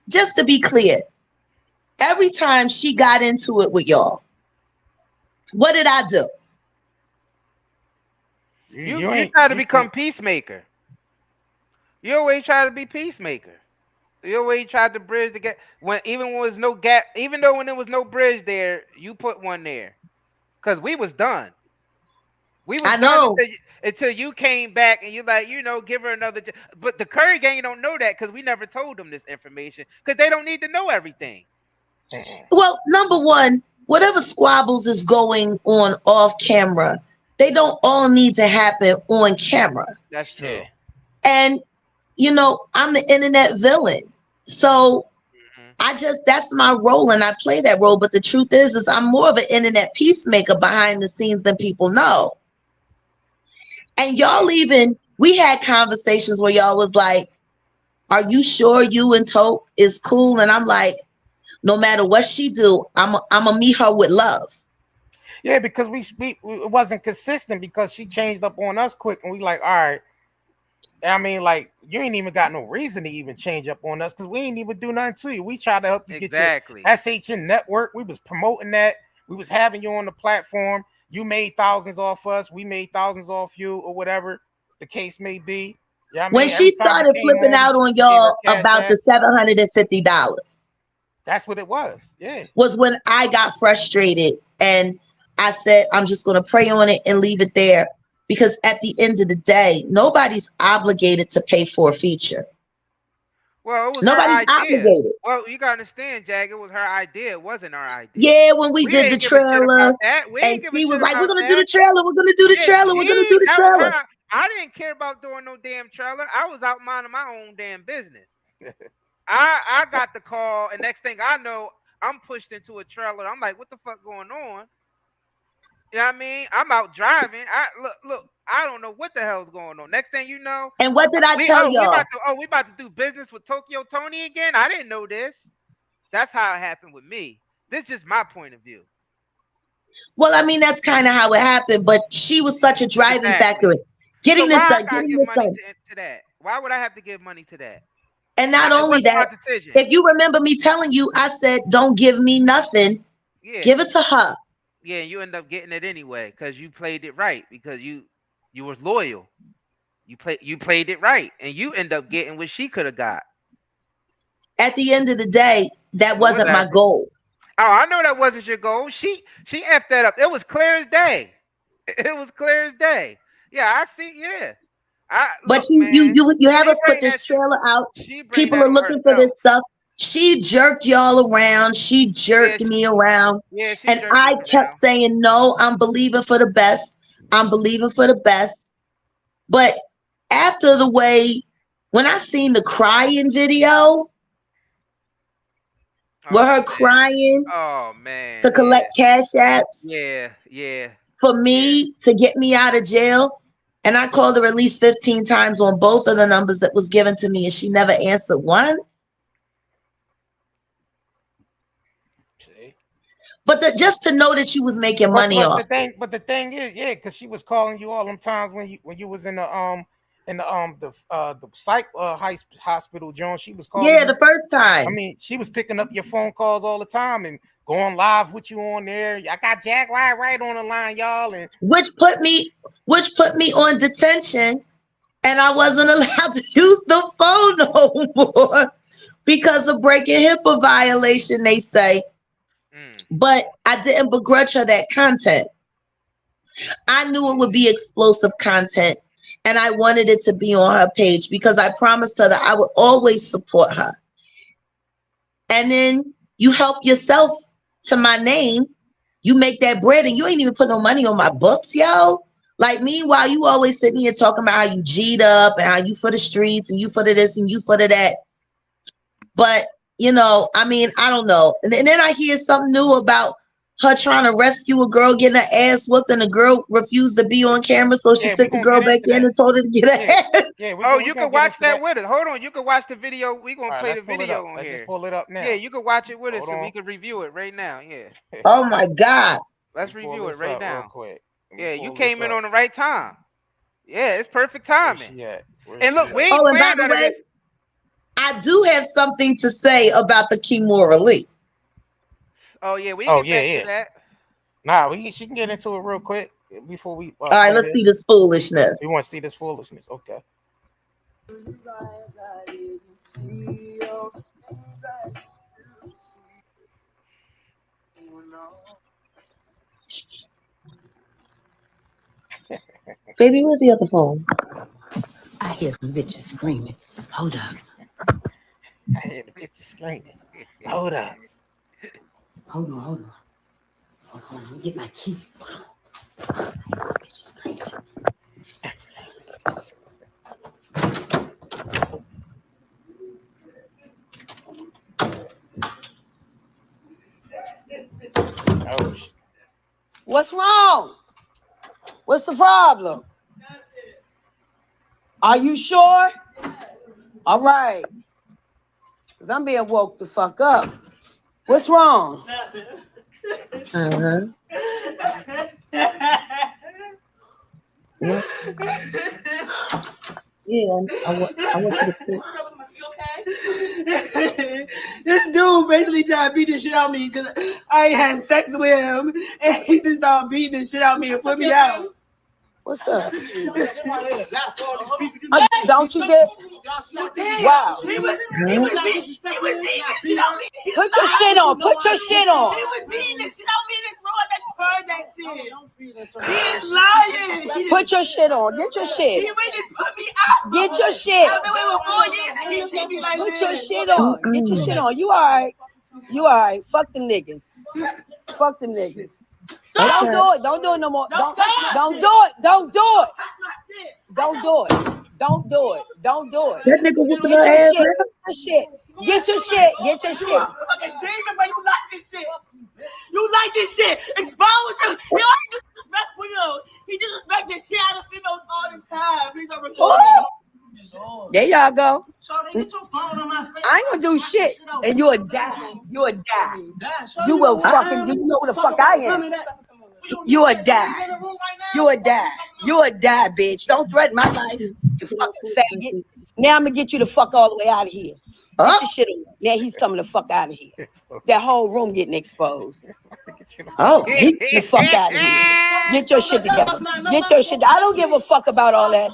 Just to be clear, every time she got into it with y'all, what did I do? You try to become peacemaker. You always try to be peacemaker. You always tried to bridge the gap even when there was no gap, even though when there was no bridge there, you put one there. Cause we was done. We was done until you came back and you like, give her another. But the Curry gang don't know that because we never told them this information because they don't need to know everything. Well, number one, whatever squabbles is going on off camera, they don't all need to happen on camera. That's true. And I'm the internet villain. So that's my role and I play that role. But the truth is I'm more of an internet peacemaker behind the scenes than people know. And y'all we had conversations where y'all was like, are you sure you and Toke is cool? And I'm like, no matter what she do, I'm gonna meet her with love. Yeah, because it wasn't consistent because she changed up on us quick and we like, all right. I mean, like, you ain't even got no reason to even change up on us because we ain't even do nothing to you. We tried to help you get your SHN network. We was promoting that. We was having you on the platform. You made thousands off us. We made thousands off you or whatever the case may be. Yeah, when she started flipping out on y'all about the $750. That's what it was. Yeah. Was when I got frustrated and I said, I'm just going to pray on it and leave it there. Because at the end of the day, nobody's obligated to pay for a feature. Well, it was nobody's obligated. Well, you gotta understand, Jag. It was her idea. It wasn't our idea. Yeah, when we did the trailer, and she was like, "We're gonna do the trailer. We're gonna do the trailer. We're gonna do the trailer." I didn't care about doing no damn trailer. I was out minding my own damn business. I got the call, and next thing I know, I'm pushed into a trailer. I'm like, "What the fuck going on?" You know what I mean? I'm out driving. Look. I don't know what the hell's going on. Next thing you know, and what did I tell y'all? We about to do business with Tokyo Toni again. I didn't know this. That's how it happened with me. This is just my point of view. Well, I mean, that's kind of how it happened, but she was such a driving factor in getting this done. Getting this done. To that? Why would I have to give money to that? And not only that, if you remember me telling you, I said, don't give me nothing. Yeah. Give it to her. Yeah, you end up getting it anyway because you played it right, because you was loyal. You played it right, and you end up getting what she could have got. At the end of the day, that wasn't my goal. Oh, I know that wasn't your goal. She effed that up. It was clear as day. It was clear as day. Yeah, I see. Yeah. But you have us put this trailer out. People are looking for this stuff. She jerked y'all around. She jerked me around. Yeah, and I kept saying, no, I'm believing for the best. I'm believing for the best. But after the way, when I seen the crying video, with her crying to collect cash apps. Yeah. For me to get me out of jail. And I called her at least 15 times on both of the numbers that was given to me, and she never answered once. But just to know that she was making money off. The thing is, because she was calling you all them times when you was in the psych hospital, John. She was calling. Yeah, the first time. I mean, she was picking up your phone calls all the time and going live with you on there. I got Jaguar right on the line, y'all, and which put me on detention, and I wasn't allowed to use the phone no more because of breaking HIPAA violation. They say. But I didn't begrudge her that content. I knew it would be explosive content, and I wanted it to be on her page because I promised her that I would always support her. And then you help yourself to my name. You make that bread, and you ain't even put no money on my books, yo. Like, meanwhile, you always sitting here talking about how you G'd up and how you for the streets and you for the this and you for the that. But you know, I mean, I don't know. And then I hear something new about her trying to rescue a girl getting her ass whooped, and the girl refused to be on camera, so she sent the girl back in and told her to get her ass. You can watch that with us. Hold on, you can watch the video. We're gonna play the video on here. Let's just pull it up now. Yeah, you can watch it with us, so we can review it right now. Yeah. Oh my God. Let's review it right now. Real quick. Yeah, you came in on the right time. Yeah, it's perfect timing. And look, we ain't playing none of this. I do have something to say about the Kimora Lee. Oh yeah, we can get to that. Nah, she can get into it real quick before we. All right, let's see this foolishness. We want to see this foolishness. Okay. Baby, where's the other phone? I hear some bitches screaming. Hold up. I hear the bitches screaming. Hold up. Hold on. Let me get my key. I hear some bitches screaming. What's wrong? What's the problem? Are you sure? All right. Because I'm being woke the fuck up. What's wrong? Uh-huh. Yeah, I want you to This dude basically tried to beat the shit out of me because I ain't had sex with him, and he just started beating the shit out of me and put me out. What's up? Don't you get? Wow. He was beating the shit out of me. Put your shit on. Put your shit on. He was beating the shit out of me in this room. I heard that shit. He is lying. Put your shit on. Get your shit. He really put me out. Get your shit. I've been waiting 4 years and he treat me like Put your shit on. Get your shit on. You all right? You all right? Fuck them niggas. Fuck them niggas. Don't do it. Don't do it no more. Don't do it. Don't do it. Don't do it. Don't do it. Don't do it. That nigga whooping her ass. Get your shit. Get your shit. Fucking demon, but you like this shit. You like this shit. Expose him. You disrespectful, yo. He disrespect the shit out of females all the time. Please don't record me. There y'all go. Shawty, get your phone on my face. I ain't gonna do shit, and you'll die. You'll die. You will fucking. You know who the fuck I am. You'll die. You'll die. You'll die, bitch. Don't threaten my life. You fucking faggot. Now I'm gonna get you the fuck all the way out of here. Get your shit on. Now he's coming the fuck out of here. That whole room getting exposed. Oh, get the fuck out of here. Get your shit together. Get your shit. I don't give a fuck about all that.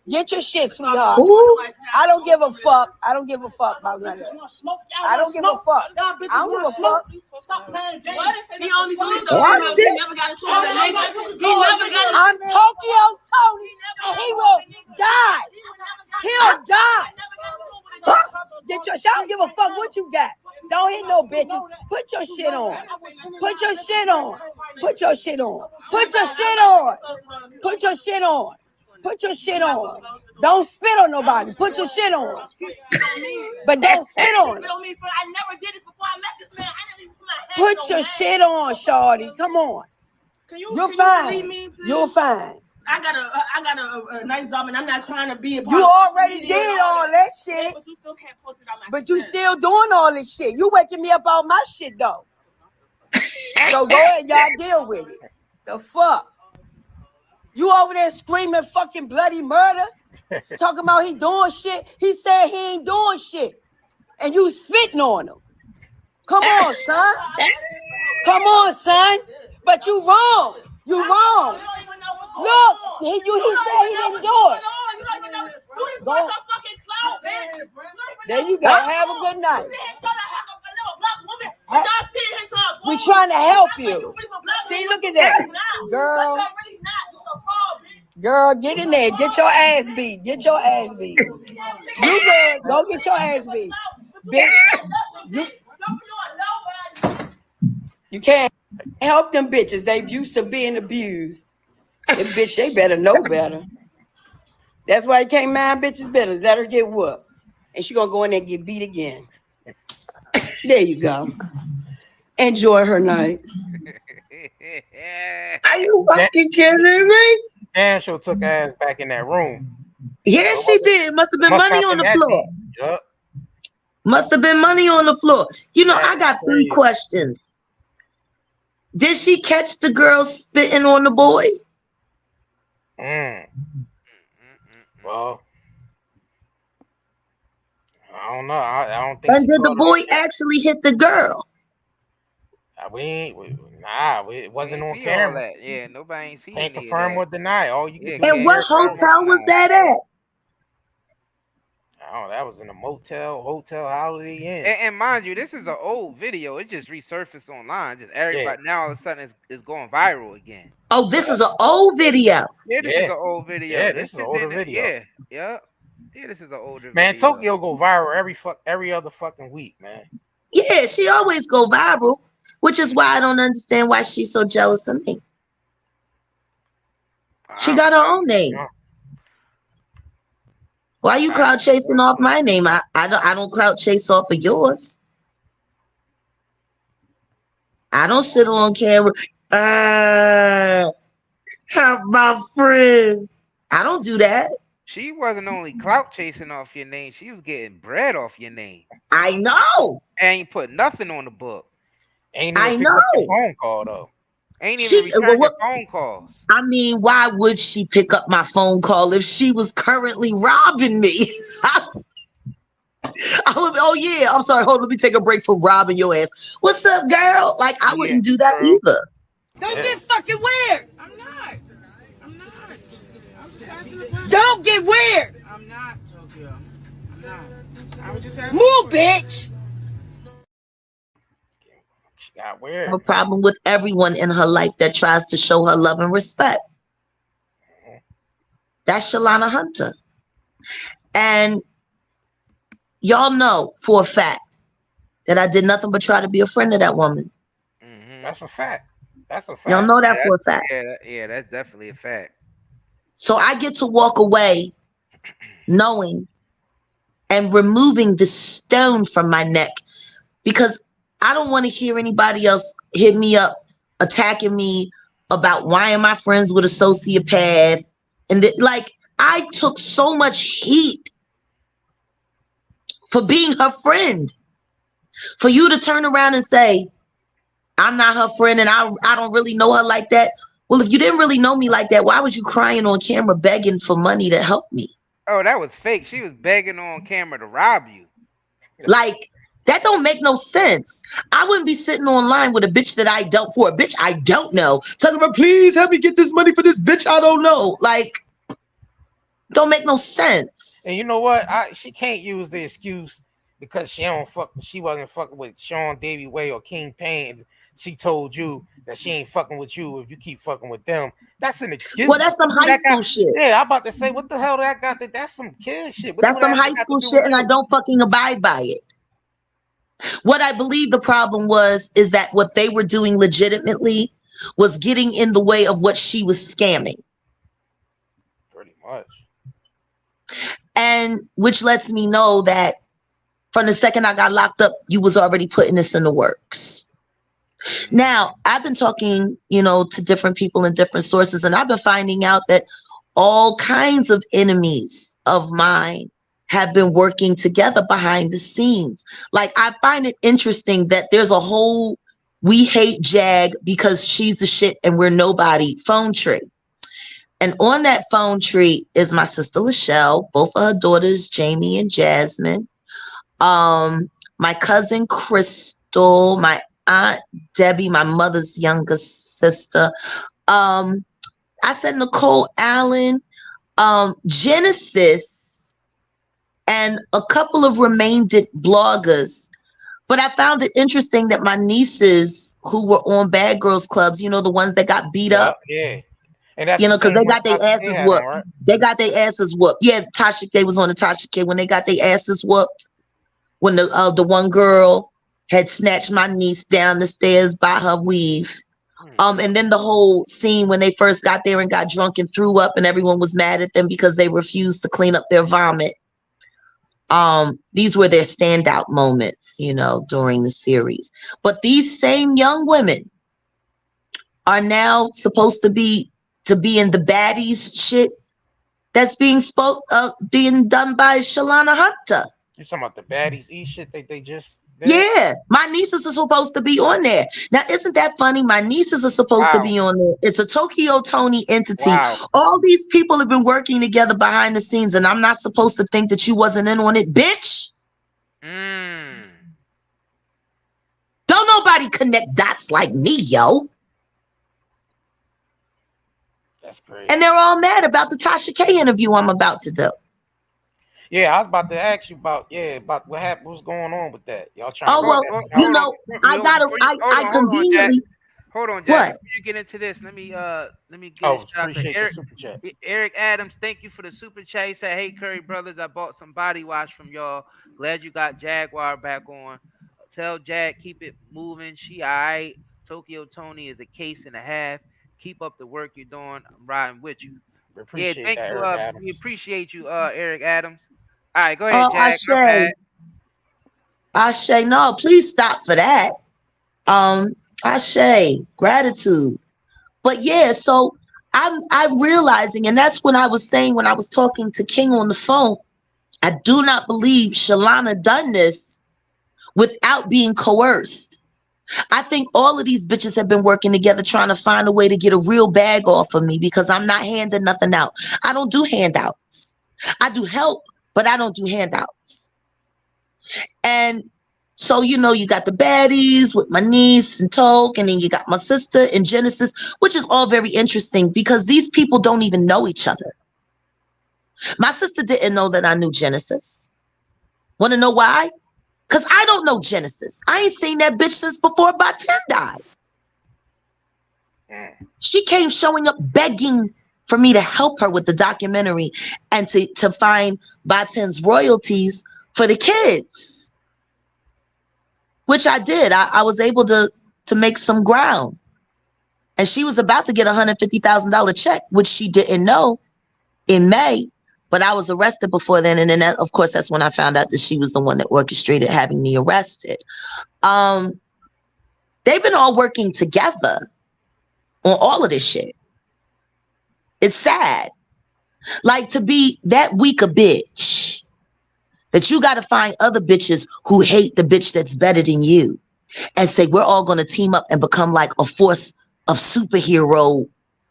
Get your shit, sweetheart. I don't give a fuck. I don't give a fuck about none of that. I don't give a fuck. I don't give a fuck. Stop playing games. He only believes the females. He never got a shot at nigga. He never got a I'm Tokyo Toni, and he will die. He'll die. Get your shit. I don't give a fuck what you got. Don't hit no bitches. Put your shit on. Put your shit on. Put your shit on. Put your shit on. Put your shit on. Put your shit on. Don't spit on nobody. Put your shit on. But don't spit on it. I never did it before I met this man. I didn't even put my hands Put your shit on, shorty. Come on. You're fine. You're fine. I got a nice job, and I'm not trying to be a part You of already did all that shit. But you still can't post it on my But you still doing all this shit. You waking me up all my shit though. So go ahead, y'all deal with it. The fuck? You over there screaming fucking bloody murder? Talking about he doing shit. He said he ain't doing shit. And you spitting on him. Come on, son. Come on, son. But you wrong. You wrong. Look, he said he didn't do it. Go. There you go. Have a good night. We trying to help you. See, look at that. Girl, get in there. Get your ass beat. Get your ass beat. You good. Go get your ass beat. Bitch. You can't help them bitches. They used to being abused. Them bitch, they better know better. That's why he can't mind bitches business. Let her get whooped. And she gonna go in there and get beat again. There you go. Enjoy her night. Are you fucking kidding me? Dan sure took ass back in that room. Yeah, she did. Must have been money on the floor. Yep. Must have been money on the floor. You know, I got 3 questions. Did she catch the girl spitting on the boy? Well, I don't know. I don't think. And did the boy actually hit the girl? It wasn't on camera. Yeah, nobody ain't seen it. Can't confirm or deny. All you can. And what hotel was that at? Oh, that was in a hotel Holiday Inn. And mind you, this is an old video. It just resurfaced online. Just everybody now all of a sudden it's going viral again. Oh, this is an old video. Yeah, this is an old video. Yeah, this is an older video. Yeah, this is an older man, video. Tokyo go viral every other fucking week, man. Yeah, she always go viral, which is why I don't understand why she's so jealous of me. She got her own name. Why you clout chasing off my name? I don't clout chase off of yours. I don't sit on camera. Have my friend. I don't do that. She wasn't only clout chasing off your name, she was getting bread off your name. I know. Ain't put nothing on the book. Ain't even pick up the phone call though. Ain't even return your phone calls. I mean, why would she pick up my phone call if she was currently robbing me? I would, oh yeah, I'm sorry. Hold on, let me take a break from robbing your ass. What's up, girl? Like, I wouldn't do that either. Don't get fucking weird. I'm not. Don't get weird. I'm not, Tokyo. I'm not. I was just having Move, bitch. She got weird. I have a problem with everyone in her life that tries to show her love and respect. That's Shalana Hunter. And y'all know for a fact that I did nothing but try to be a friend of that woman. That's a fact. That's a fact. Y'all know that for a fact. Yeah, that's definitely a fact. So I get to walk away knowing and removing the stone from my neck because I don't want to hear anybody else hit me up, attacking me, about why am I friends with a sociopath? And like, I took so much heat for being her friend. For you to turn around and say, I'm not her friend and I don't really know her like that. Well, if you didn't really know me like that, why was you crying on camera begging for money to help me? Oh, that was fake. She was begging on camera to rob you. Like, that don't make no sense. I wouldn't be sitting online with a bitch that I don't know, talking about, please help me get this money for this bitch I don't know. Like, don't make no sense. And you know what? She can't use the excuse because she wasn't fucking with Sean Davy Way or King Payne. She told you that she ain't fucking with you if you keep fucking with them. That's an excuse. Well, that's some high school shit. Yeah, I'm about to say, what the hell that got? That's some kid shit. That's some high school shit, and I don't fucking abide by it. What I believe the problem is that what they were doing legitimately was getting in the way of what she was scamming. Pretty much. And which lets me know that from the second I got locked up, you was already putting this in the works. Now, I've been talking, to different people in different sources, and I've been finding out that all kinds of enemies of mine have been working together behind the scenes. Like, I find it interesting that there's a whole "we hate Jag because she's the shit and we're nobody" phone tree. And on that phone tree is my sister Lachelle, both of her daughters, Jamie and Jasmine, my cousin Crystal, my aunt Debbie, my mother's younger sister. I said Nicole Allen, Genesis, and a couple of remainder bloggers. But I found it interesting that my nieces who were on Bad Girls Clubs, the ones that got beat up. Yeah. And that's because they got their asses whooped. Right? They got their asses whooped. Yeah, Tasha, they was on the Tasha K when they got their asses whooped. When the one girl had snatched my niece down the stairs by her weave. And then the whole scene when they first got there and got drunk and threw up and everyone was mad at them because they refused to clean up their vomit. These were their standout moments, during the series. But these same young women are now supposed to be in the baddies shit that's being done by Shalana Hunter. You're talking about the baddies eat shit they just did? Yeah, my nieces are supposed to be on there. Now, isn't that funny? My nieces are supposed to be on there. It's a Tokyo Toni entity. Wow. All these people have been working together behind the scenes, and I'm not supposed to think that you wasn't in on it, bitch. Don't nobody connect dots like me, yo. That's great. And they're all mad about the Tasha K interview I'm about to do. Yeah, I was about to ask you about what happened, what's going on with that. Y'all trying I conveniently. Hold on, Jack. Before you get into this, let me get a shout out to Eric. Super chat. Eric Adams, thank you for the super chat. He said, "Hey Curry brothers, I bought some body wash from y'all. Glad you got Jaguar back on. Tell Jag keep it moving. She alright. Tokyo Toni is a case and a half. Keep up the work you're doing. I'm riding with you." Thank you. We appreciate you, Eric Adams. All right, go ahead, Jag. Ashe, no, please stop for that. Ashe, gratitude. But yeah, so I'm realizing, and that's when I was saying when I was talking to King on the phone, I do not believe Shalana done this without being coerced. I think all of these bitches have been working together trying to find a way to get a real bag off of me because I'm not handing nothing out. I don't do handouts. I do help, but I don't do handouts. And so, you got the baddies with my niece and Toke, and then you got my sister and Genesis, which is all very interesting because these people don't even know each other. My sister didn't know that I knew Genesis. Want to know why? Because I don't know Genesis. I ain't seen that bitch since before Baten died. She came showing up begging for me to help her with the documentary and to find Baten's royalties for the kids, which I did. I was able to make some ground. And she was about to get a $150,000 check, which she didn't know in May. But I was arrested before then. And then, of course, that's when I found out that she was the one that orchestrated having me arrested. They've been all working together. on all of this shit. It's sad. Like, to be that weak a bitch that you got to find other bitches who hate the bitch that's better than you and say, we're all going to team up and become like a force of superhero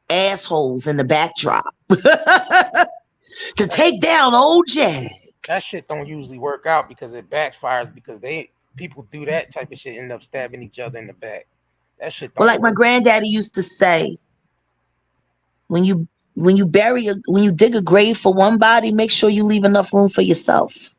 assholes in the backdrop to take down old Jag. That shit don't usually work out because it backfires, because people do that type of shit, end up stabbing each other in the back. That shit don't Well, like work. my granddaddy used to say, when you dig a grave for one body, make sure you leave enough room for yourself.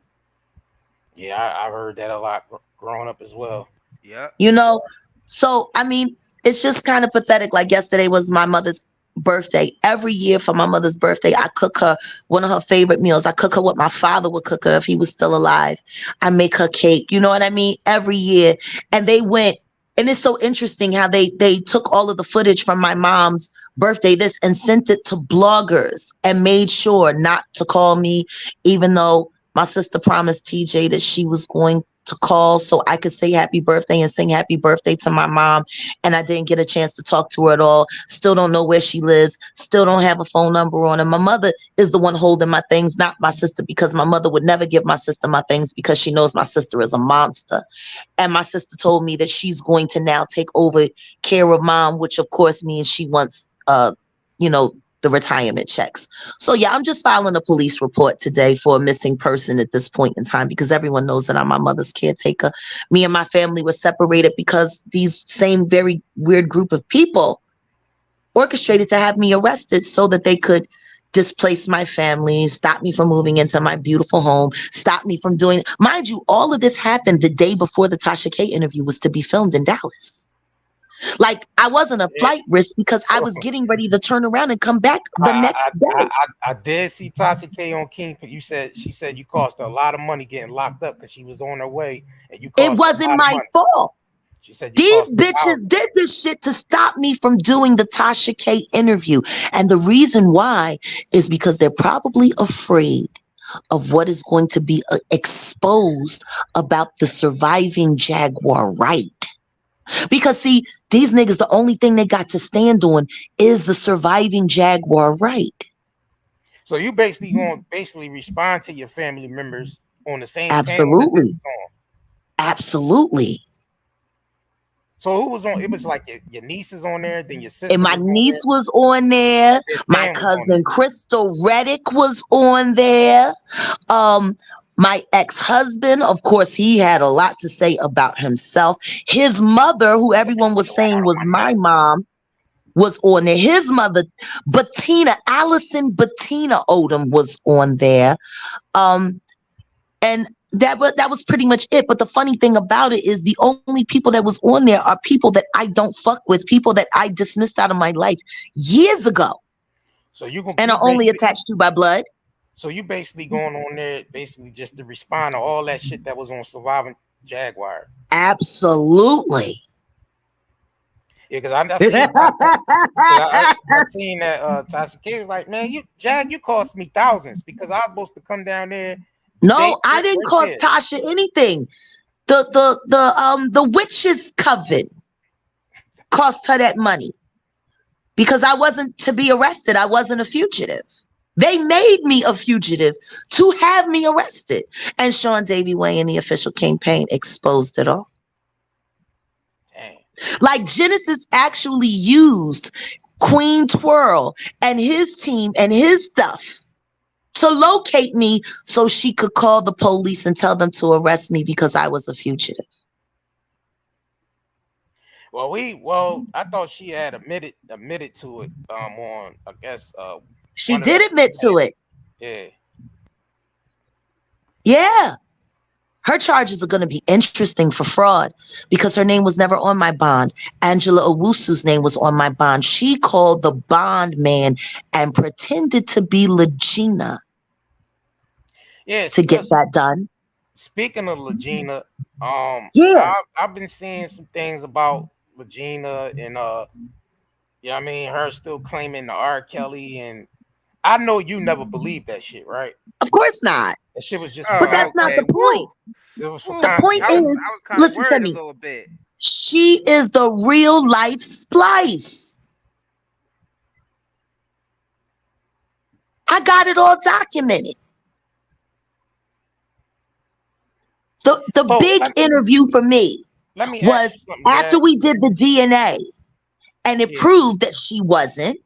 Yeah, I've heard that a lot growing up as well. Yeah. You know, so I mean, it's just kind of pathetic. Like yesterday was my mother's birthday. Every year for my mother's birthday, I cook her one of her favorite meals. I cook her what my father would cook her if he was still alive. I make her cake. You know what I mean? Every year. And they went, and it's so interesting how they took all of the footage from my mom's birthday, and sent it to bloggers and made sure not to call me, even though my sister promised TJ that she was going to call so I could say happy birthday and sing happy birthday to my mom. And I didn't get a chance to talk to her at all. Still don't know where she lives. Still don't have a phone number on her. My mother is the one holding my things, not my sister, because my mother would never give my sister my things because she knows my sister is a monster. And my sister told me that she's going to now take over care of mom, which of course means she wants, the retirement checks. So yeah, I'm just filing a police report today for a missing person at this point in time, because everyone knows that I'm my mother's caretaker. Me and my family were separated because these same very weird group of people orchestrated to have me arrested so that they could displace my family, stop me from moving into my beautiful home, stop me from doing, mind you, all of this happened the day before the Tasha K interview was to be filmed in Dallas. Like, I wasn't a flight risk because I was getting ready to turn around and come back the next day. I did see Tasha K on King. She said you cost her a lot of money getting locked up because she was on her way, and you cost it wasn't my fault. She said these bitches did this shit to stop me from doing the Tasha K interview, and the reason why is because they're probably afraid of what is going to be exposed about the surviving Jaguar Wright. Because see, these niggas, the only thing they got to stand on is the surviving Jaguar Wright. So you basically going to respond to your family members on the same Absolutely. Absolutely. So who was on? It was like your niece is on there, then your sister. And my niece was on there. My cousin Crystal Reddick was on there. My ex-husband, of course, he had a lot to say about himself. His mother, who everyone was saying was my mom, was on there. His mother, Allison Bettina Odom, was on there. And that was pretty much it. But the funny thing about it is the only people that was on there are people that I don't fuck with, people that I dismissed out of my life years ago. So you and are only attached to by blood. So you basically going on there basically just to respond to all that shit that was on Surviving Jaguar. Absolutely. Yeah, because I seen that Tasha K was like, man, you cost me thousands because I was supposed to come down there. No, I didn't cost Tasha anything. The witch's coven cost her that money because I wasn't to be arrested. I wasn't a fugitive. They made me a fugitive to have me arrested. And Sean Davy Way and the official campaign exposed it all. Dang. Like Genesis actually used Queen Twirl and his team and his stuff to locate me so she could call the police and tell them to arrest me because I was a fugitive. Well, I thought she had admitted to it on, I guess, she did admit to it. Yeah. Yeah. Her charges are going to be interesting for fraud because her name was never on my bond. Angela Owusu's name was on my bond. She called the bond man and pretended to be Legina. Yeah, to get that done. Speaking of Legina, yeah, I've been seeing some things about Legina and I mean her still claiming the R. Kelly, and I know you never believed that shit, right? Of course not. That shit was just but that's not the point. It was the point is, listen to me. She is the real life Splice. I got it all documented. The big interview for me was after we did the DNA and it proved that she wasn't.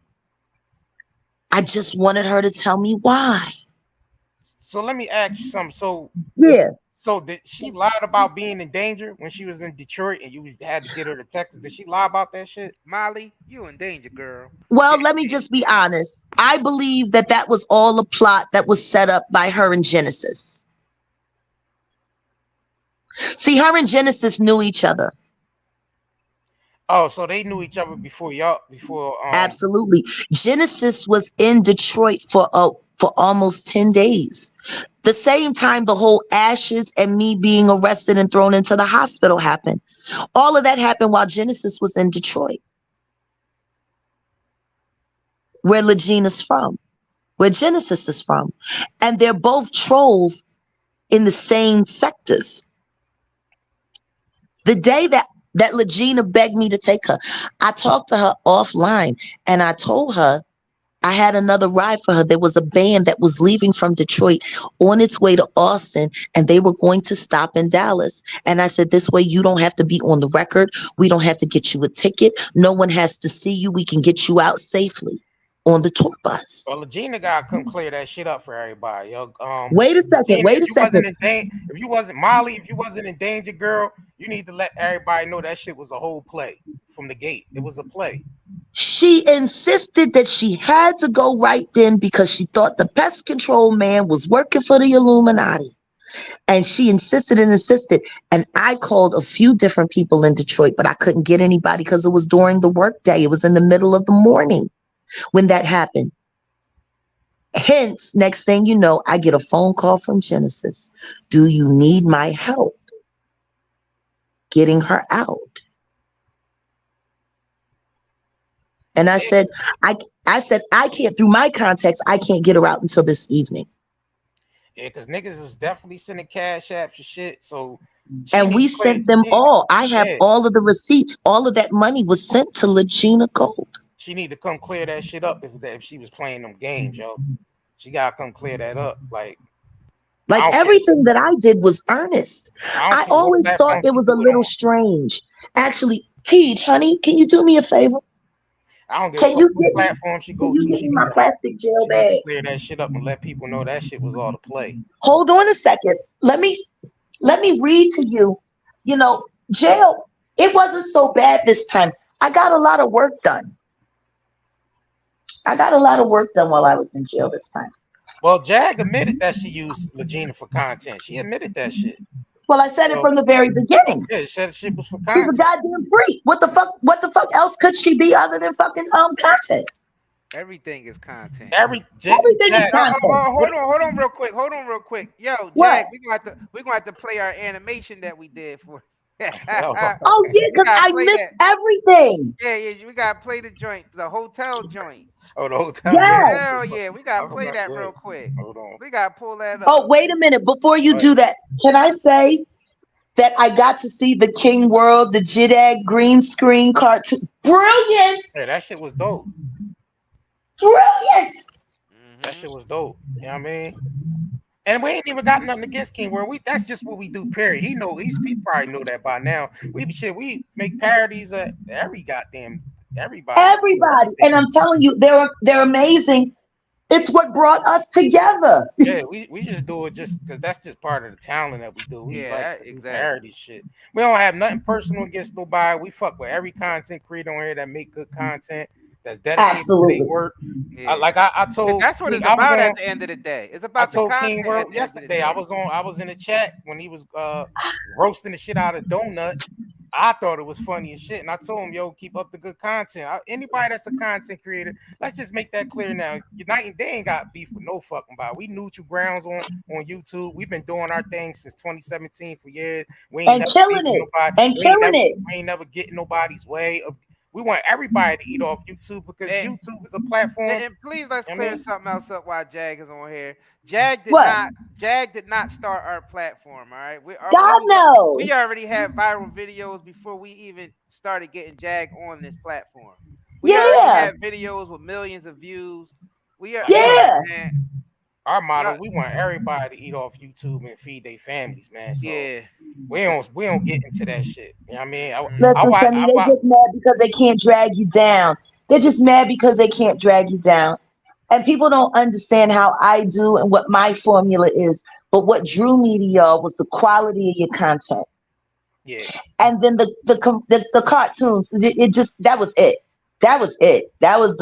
I just wanted her to tell me why. So let me ask you something. So yeah. So did she lied about being in danger when she was in Detroit and you had to get her to Texas? Did she lie about that shit? Molly, you in danger, girl. Well, let me just be honest. I believe that was all a plot that was set up by her and Genesis. See, her and Genesis knew each other. Oh, so they knew each other before y'all. Absolutely. Genesis was in Detroit for almost 10 days. The same time the whole Ashes and me being arrested and thrown into the hospital happened. All of that happened while Genesis was in Detroit, where Legina's from, where Genesis is from. And they're both trolls in the same sectors. The day that Legina begged me to take her, I talked to her offline and I told her I had another ride for her. There was a band that was leaving from Detroit on its way to Austin and they were going to stop in Dallas. And I said, this way you don't have to be on the record. We don't have to get you a ticket. No one has to see you. We can get you out safely on the tour bus. Well, Legina gotta come clear that shit up for everybody. Yo, wait a second. If you wasn't Molly, if you wasn't in danger, girl, you need to let everybody know that shit was a whole play from the gate. It was a play. She insisted that she had to go right then because she thought the pest control man was working for the Illuminati. And she insisted and insisted. And I called a few different people in Detroit, but I couldn't get anybody because it was during the workday. It was in the middle of the morning when that happened. Hence, next thing you know, I get a phone call from Genesis. Do you need my help getting her out? And I said, I can't, through my contacts, I can't get her out until this evening. Yeah, because niggas was definitely sending cash apps and shit. So and we sent them all. I have all of the receipts. All of that money was sent to Legina Gold. She need to come clear that shit up if she was playing them games, yo. She gotta come clear that up. Like everything that I did was earnest. I always thought it was a little strange. Actually, Teach, honey, can you do me a favor? I don't give a fuck what platform she go to. You give me my plastic gel bag. Clear that shit up and let people know that shit was all the play. Hold on a second. Let me read to you. You know, jail, it wasn't so bad this time. I got a lot of work done. While I was in jail this time. Well, Jag admitted that she used Legina for content. She admitted that shit. Well, I said it from the very beginning. Yeah, she said shit was for content. She's a goddamn freak. What the fuck else could she be other than fucking content? Everything is content. Everything is content. Hold on real quick. Yo, Jag, we're gonna have to play our animation that we did for. Oh yeah, because I missed everything. Yeah, we gotta play the joint, the hotel joint. Oh, the hotel. Yes. Hell yeah, we gotta play that real quick. Hold on. We gotta pull that up. Oh, wait a minute. Before you do that, can I say that I got to see the King World, the JIDAG green screen cartoon? Brilliant. Yeah, that shit was dope. Brilliant. That shit was dope. You know what I mean? And we ain't even got nothing against King World. That's just what we do, period. He probably know that by now. We make parodies of everybody. Everybody. And I'm telling you, they're amazing. It's what brought us together. Yeah, we just do it just because that's just part of the talent that we do. We exactly. Parody shit. We don't have nothing personal against nobody. We fuck with every content creator on here that make good content. That's dedicated to their work. Yeah. I told. That's what it's about at the end of the day. It's about the content. King World yesterday. I was in the chat when he was roasting the shit out of Donut. I thought it was funny as shit, and I told him, "Yo, keep up the good content. Anybody that's a content creator, let's just make that clear now. They ain't got beef with no fucking body. We neutral grounds on YouTube. We've been doing our thing since 2017 for years. We ain't killing it. We ain't never getting nobody's way. We want everybody to eat off YouTube because YouTube is a platform. And please let's clear something else up while Jag is on here. Jag did not start our platform. All right, we already had viral videos before we even started getting Jag on this platform. We already had videos with millions of views. Yeah. Man. Our motto, we want everybody to eat off YouTube and feed their families, man. So we don't get into that shit. You know what I mean? Listen, Sonny, they just mad because they can't drag you down. They're just mad because they can't drag you down. And people don't understand how I do and what my formula is. But what drew me to y'all was the quality of your content. Yeah. And then the cartoons, it just, that was it. That was it. That was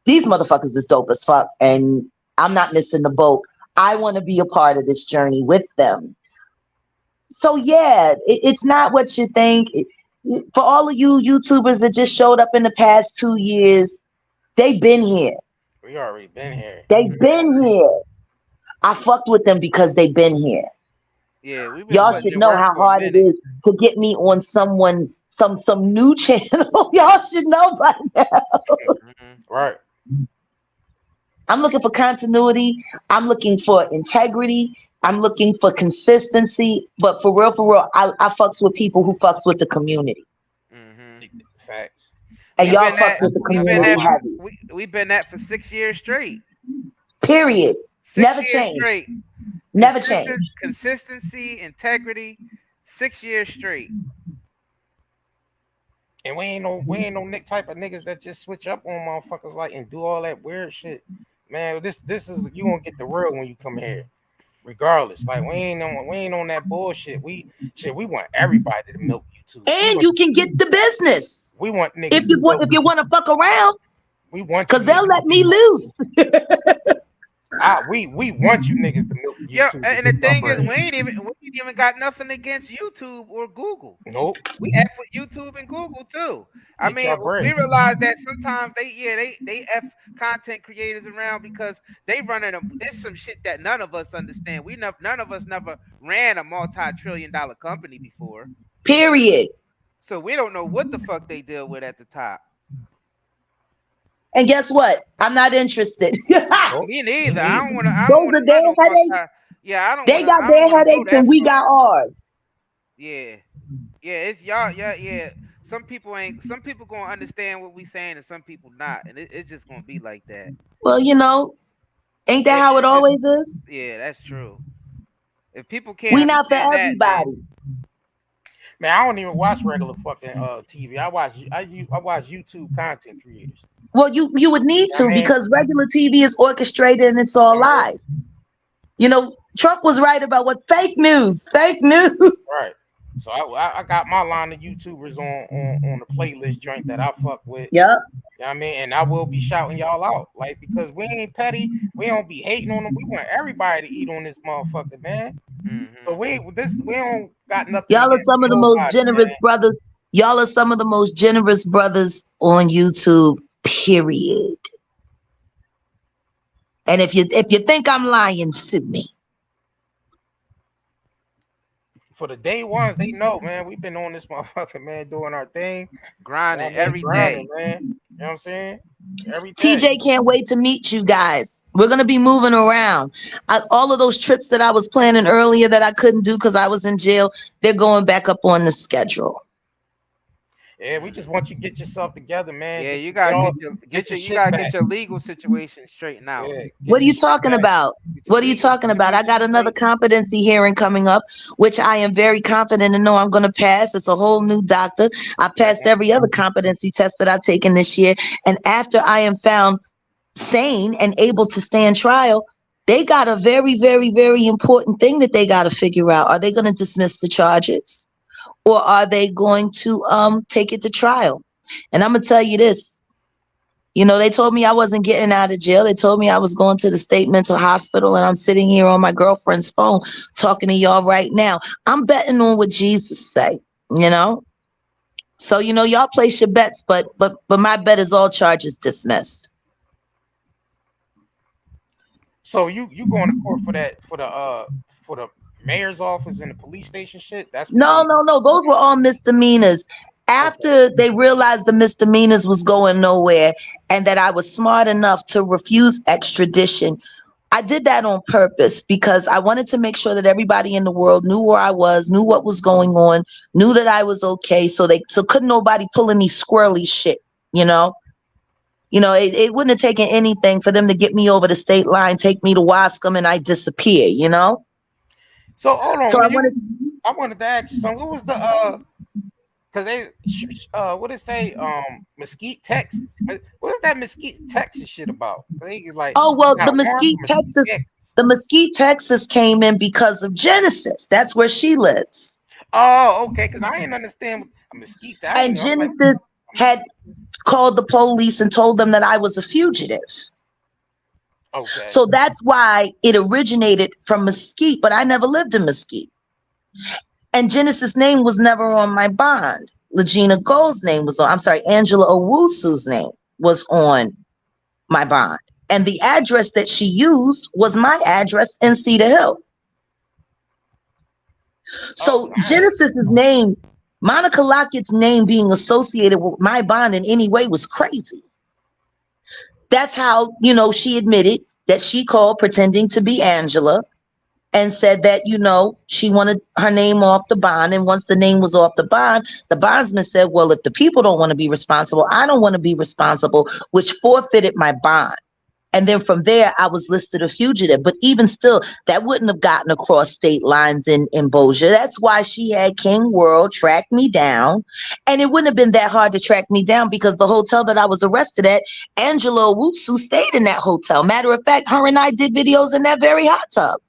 these motherfuckers is dope as fuck. And I'm not missing the boat. I want to be a part of this journey with them. So yeah, it's not what you think. For all of you YouTubers that just showed up in the past 2 years, they've been here. We already been here. They've been here. I fucked with them because they've been here. Yeah, we've been. Y'all should know how hard it is to get me on some new channel. Y'all should know by now. Right. I'm looking for continuity. I'm looking for integrity. I'm looking for consistency. But for real, I fucks with people who fucks with the community. Facts. And y'all fucks with the community heavy. We've been at for 6 years straight. Period. Never change. Never change. Consistency, integrity, 6 years straight. And we ain't no Nick type of niggas that just switch up on motherfuckers like and do all that weird shit. Man, this is you gonna get the real when you come here. Regardless. Like we ain't on that bullshit. We want everybody to milk YouTube. And you can get the business. We want niggas if you want to fuck around. We want because they'll let me loose. We want you niggas to milk YouTube. Yeah, and the thing is, we ain't even got nothing against YouTube or Google. Nope. We F with YouTube and Google too. I mean, we realize that sometimes they F content creators around because they running there's some shit that none of us understand. None of us never ran a multi-trillion-dollar company before. Period. So we don't know what the fuck they deal with at the top. And guess what? I'm not interested. Me neither. I don't want to. Those are their headaches. Yeah, I don't. They got their headaches and we got ours. Yeah, it's y'all. Yeah. Some people gonna understand what we saying and some people not, and it's just gonna be like that. Well, ain't that how it always is? Yeah, that's true. If people can't, we not for everybody. Man, I don't even watch regular fucking TV. I watch YouTube content creators. Well, you would need to because regular TV is orchestrated and it's all lies. Trump was right about what fake news. Right. So I got my line of YouTubers on the playlist joint that I fuck with. Yep. You know what I mean? And I will be shouting y'all out. Like, because we ain't petty. We don't be hating on them. We want everybody to eat on this motherfucker, man. So we don't got nothing. Y'all are some of the most generous brothers. Y'all are some of the most generous brothers on YouTube, period. And if you think I'm lying, sue me. For the day ones, they know, man. We've been on this motherfucker, man, doing our thing. Grinding every day. Man. You know what I'm saying? Every day. TJ can't wait to meet you guys. We're going to be moving around. All of those trips that I was planning earlier that I couldn't do because I was in jail, they're going back up on the schedule. Yeah, we just want you to get yourself together, man. Yeah, you gotta get your legal situation straightened out. Yeah, what are you talking about? What are you talking about? I got another competency hearing coming up, which I am very confident and know I'm going to pass. It's a whole new doctor. I passed every other competency test that I've taken this year. And after I am found sane and able to stand trial, they got a very, very, very important thing that they got to figure out. Are they going to dismiss the charges? Or are they going to take it to trial? And I'm going to tell you this. They told me I wasn't getting out of jail. They told me I was going to the state mental hospital, and I'm sitting here on my girlfriend's phone talking to y'all right now. I'm betting on what Jesus say, So, y'all place your bets, but my bet is all charges dismissed. So you going to court for the mayor's office and the police station shit? That's no. Those were all misdemeanors. After they realized the misdemeanors was going nowhere and that I was smart enough to refuse extradition, I did that on purpose because I wanted to make sure that everybody in the world knew where I was, knew what was going on, knew that I was okay. So couldn't nobody pull any squirrely shit, You know, it wouldn't have taken anything for them to get me over the state line, take me to Wascom, and I disappear, you know? So hold on. So I wanted to ask you something. What was the because they what it say? Mesquite, Texas. What is that Mesquite, Texas shit about? They like the Mesquite, Texas came in because of Genesis. That's where she lives. Oh, okay. Because I didn't understand Mesquite. And Genesis had called the police and told them that I was a fugitive. Okay. So that's why it originated from Mesquite, but I never lived in Mesquite. And Genesis' name was never on my bond. Legina Gold's name was on, Angela Owusu's name was on my bond. And the address that she used was my address in Cedar Hill. So Genesis's name, Monica Lockett's name being associated with my bond in any way was crazy. That's how, you know, she admitted that she called pretending to be Angela and said that, you know, she wanted her name off the bond. And once the name was off the bondsman said, well, if the people don't want to be responsible, I don't want to be responsible, which forfeited my bond. And then from there, I was listed a fugitive. But even still, that wouldn't have gotten across state lines in Bossier. That's why she had King World track me down. And it wouldn't have been that hard to track me down because the hotel that I was arrested at, Angela Owusu stayed in that hotel. Matter of fact, her and I did videos in that very hot tub.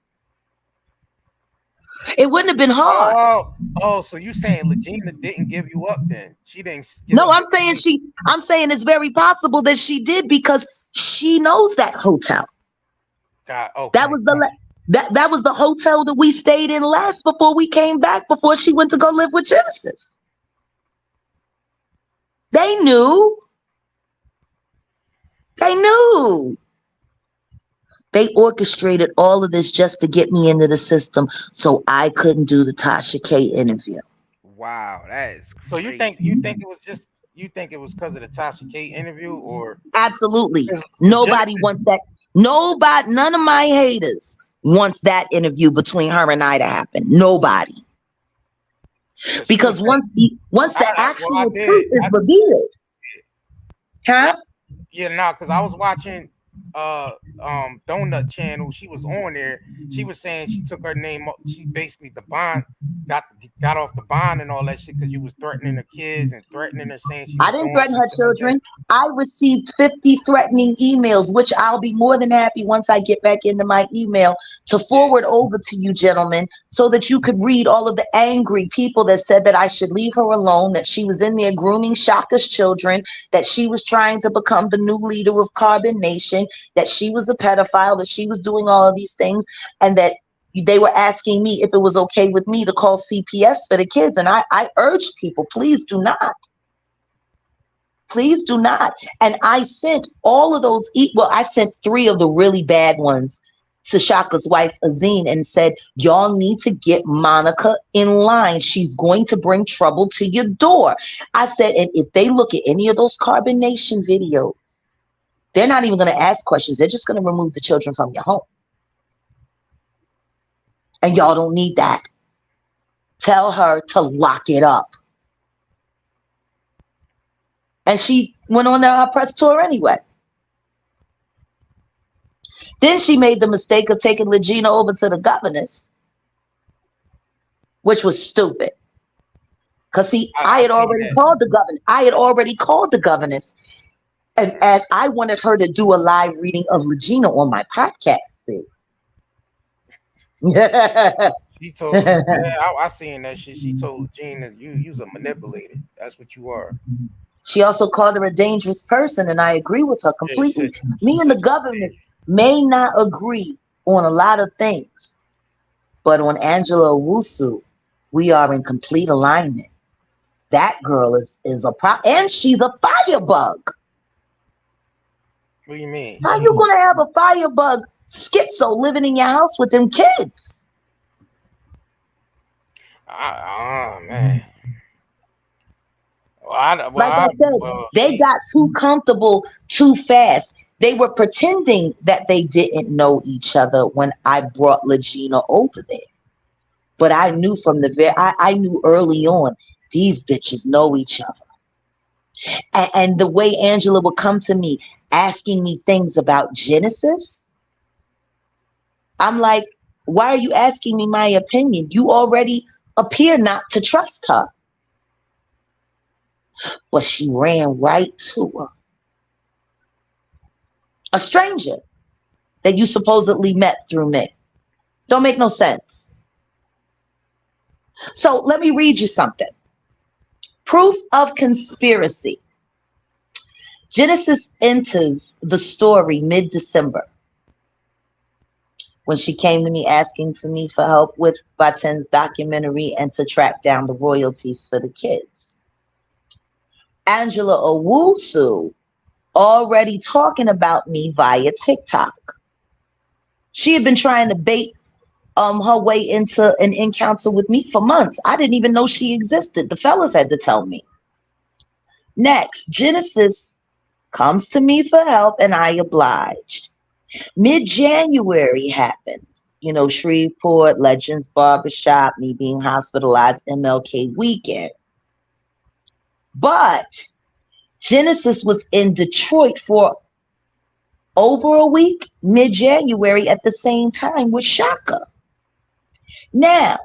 It wouldn't have been hard. Oh, so you saying Legina didn't give you up then? She didn't. No, I'm saying it's very possible that she did because she knows that hotel. God, okay. That was that was the hotel that we stayed in last before we came back, before she went to go live with Genesis. They knew. They knew. They orchestrated all of this just to get me into the system so I couldn't do the Tasha K interview. Wow, that is crazy. So you think it was because of the Tasha K interview, or absolutely nobody wants that. None of my haters wants that interview between her and I to happen. Nobody. Because once the actual truth is revealed. Huh? Yeah, no, because I was watching Donut Channel. She was on there. She was saying she took her name up. She basically the bond got off the bond and all that shit because you was threatening her kids and threatening her, saying I didn't threaten her children. I received 50 threatening emails, which I'll be more than happy once I get back into my email to forward over to you gentlemen so that you could read all of the angry people that said that I should leave her alone, that she was in there grooming Shaka's children, that she was trying to become the new leader of Carbon Nation, that she was a pedophile, that she was doing all of these things, and that they were asking me if it was okay with me to call CPS for the kids. And I urged people, please do not. Please do not. And I sent all of those, I sent 3 of the really bad ones to Shaka's wife, Azine, and said, y'all need to get Monica in line. She's going to bring trouble to your door. I said, and if they look at any of those Carbon Nation videos, they're not even going to ask questions. They're just going to remove the children from your home. And y'all don't need that. Tell her to lock it up. And she went on her press tour anyway. Then she made the mistake of taking Legina over to the governess, which was stupid. Because see, I had already called the governess. And as I wanted her to do a live reading of Legina on my podcast. See? She told I seen that shit. She told Legina, you's a manipulator. That's what you are. She also called her a dangerous person, and I agree with her completely. Me and the governess may not agree on a lot of things, but on Angela Owusu, we are in complete alignment. That girl is a and she's a firebug. What do you mean? How you gonna have a firebug schizo living in your house with them kids? Man. They got too comfortable too fast. They were pretending that they didn't know each other when I brought Legina over there. But I knew from I knew early on, these bitches know each other. And the way Angela would come to me asking me things about Genesis, I'm like, why are you asking me my opinion? You already appear not to trust her. But she ran right to her. A stranger that you supposedly met through me. Don't make no sense. So let me read you something. Proof of conspiracy. Genesis enters the story mid-December when she came to me asking for me for help with Baten's documentary and to track down the royalties for the kids. Angela Owusu already talking about me via TikTok. She had been trying to bait her way into an encounter with me for months. I didn't even know she existed. The fellas had to tell me. Next, Genesis comes to me for help and I obliged. Mid-January happens. You know, Shreveport, Legends Barbershop, me being hospitalized, MLK weekend. But Genesis was in Detroit for over a week, mid-January, at the same time with Shaka. Now,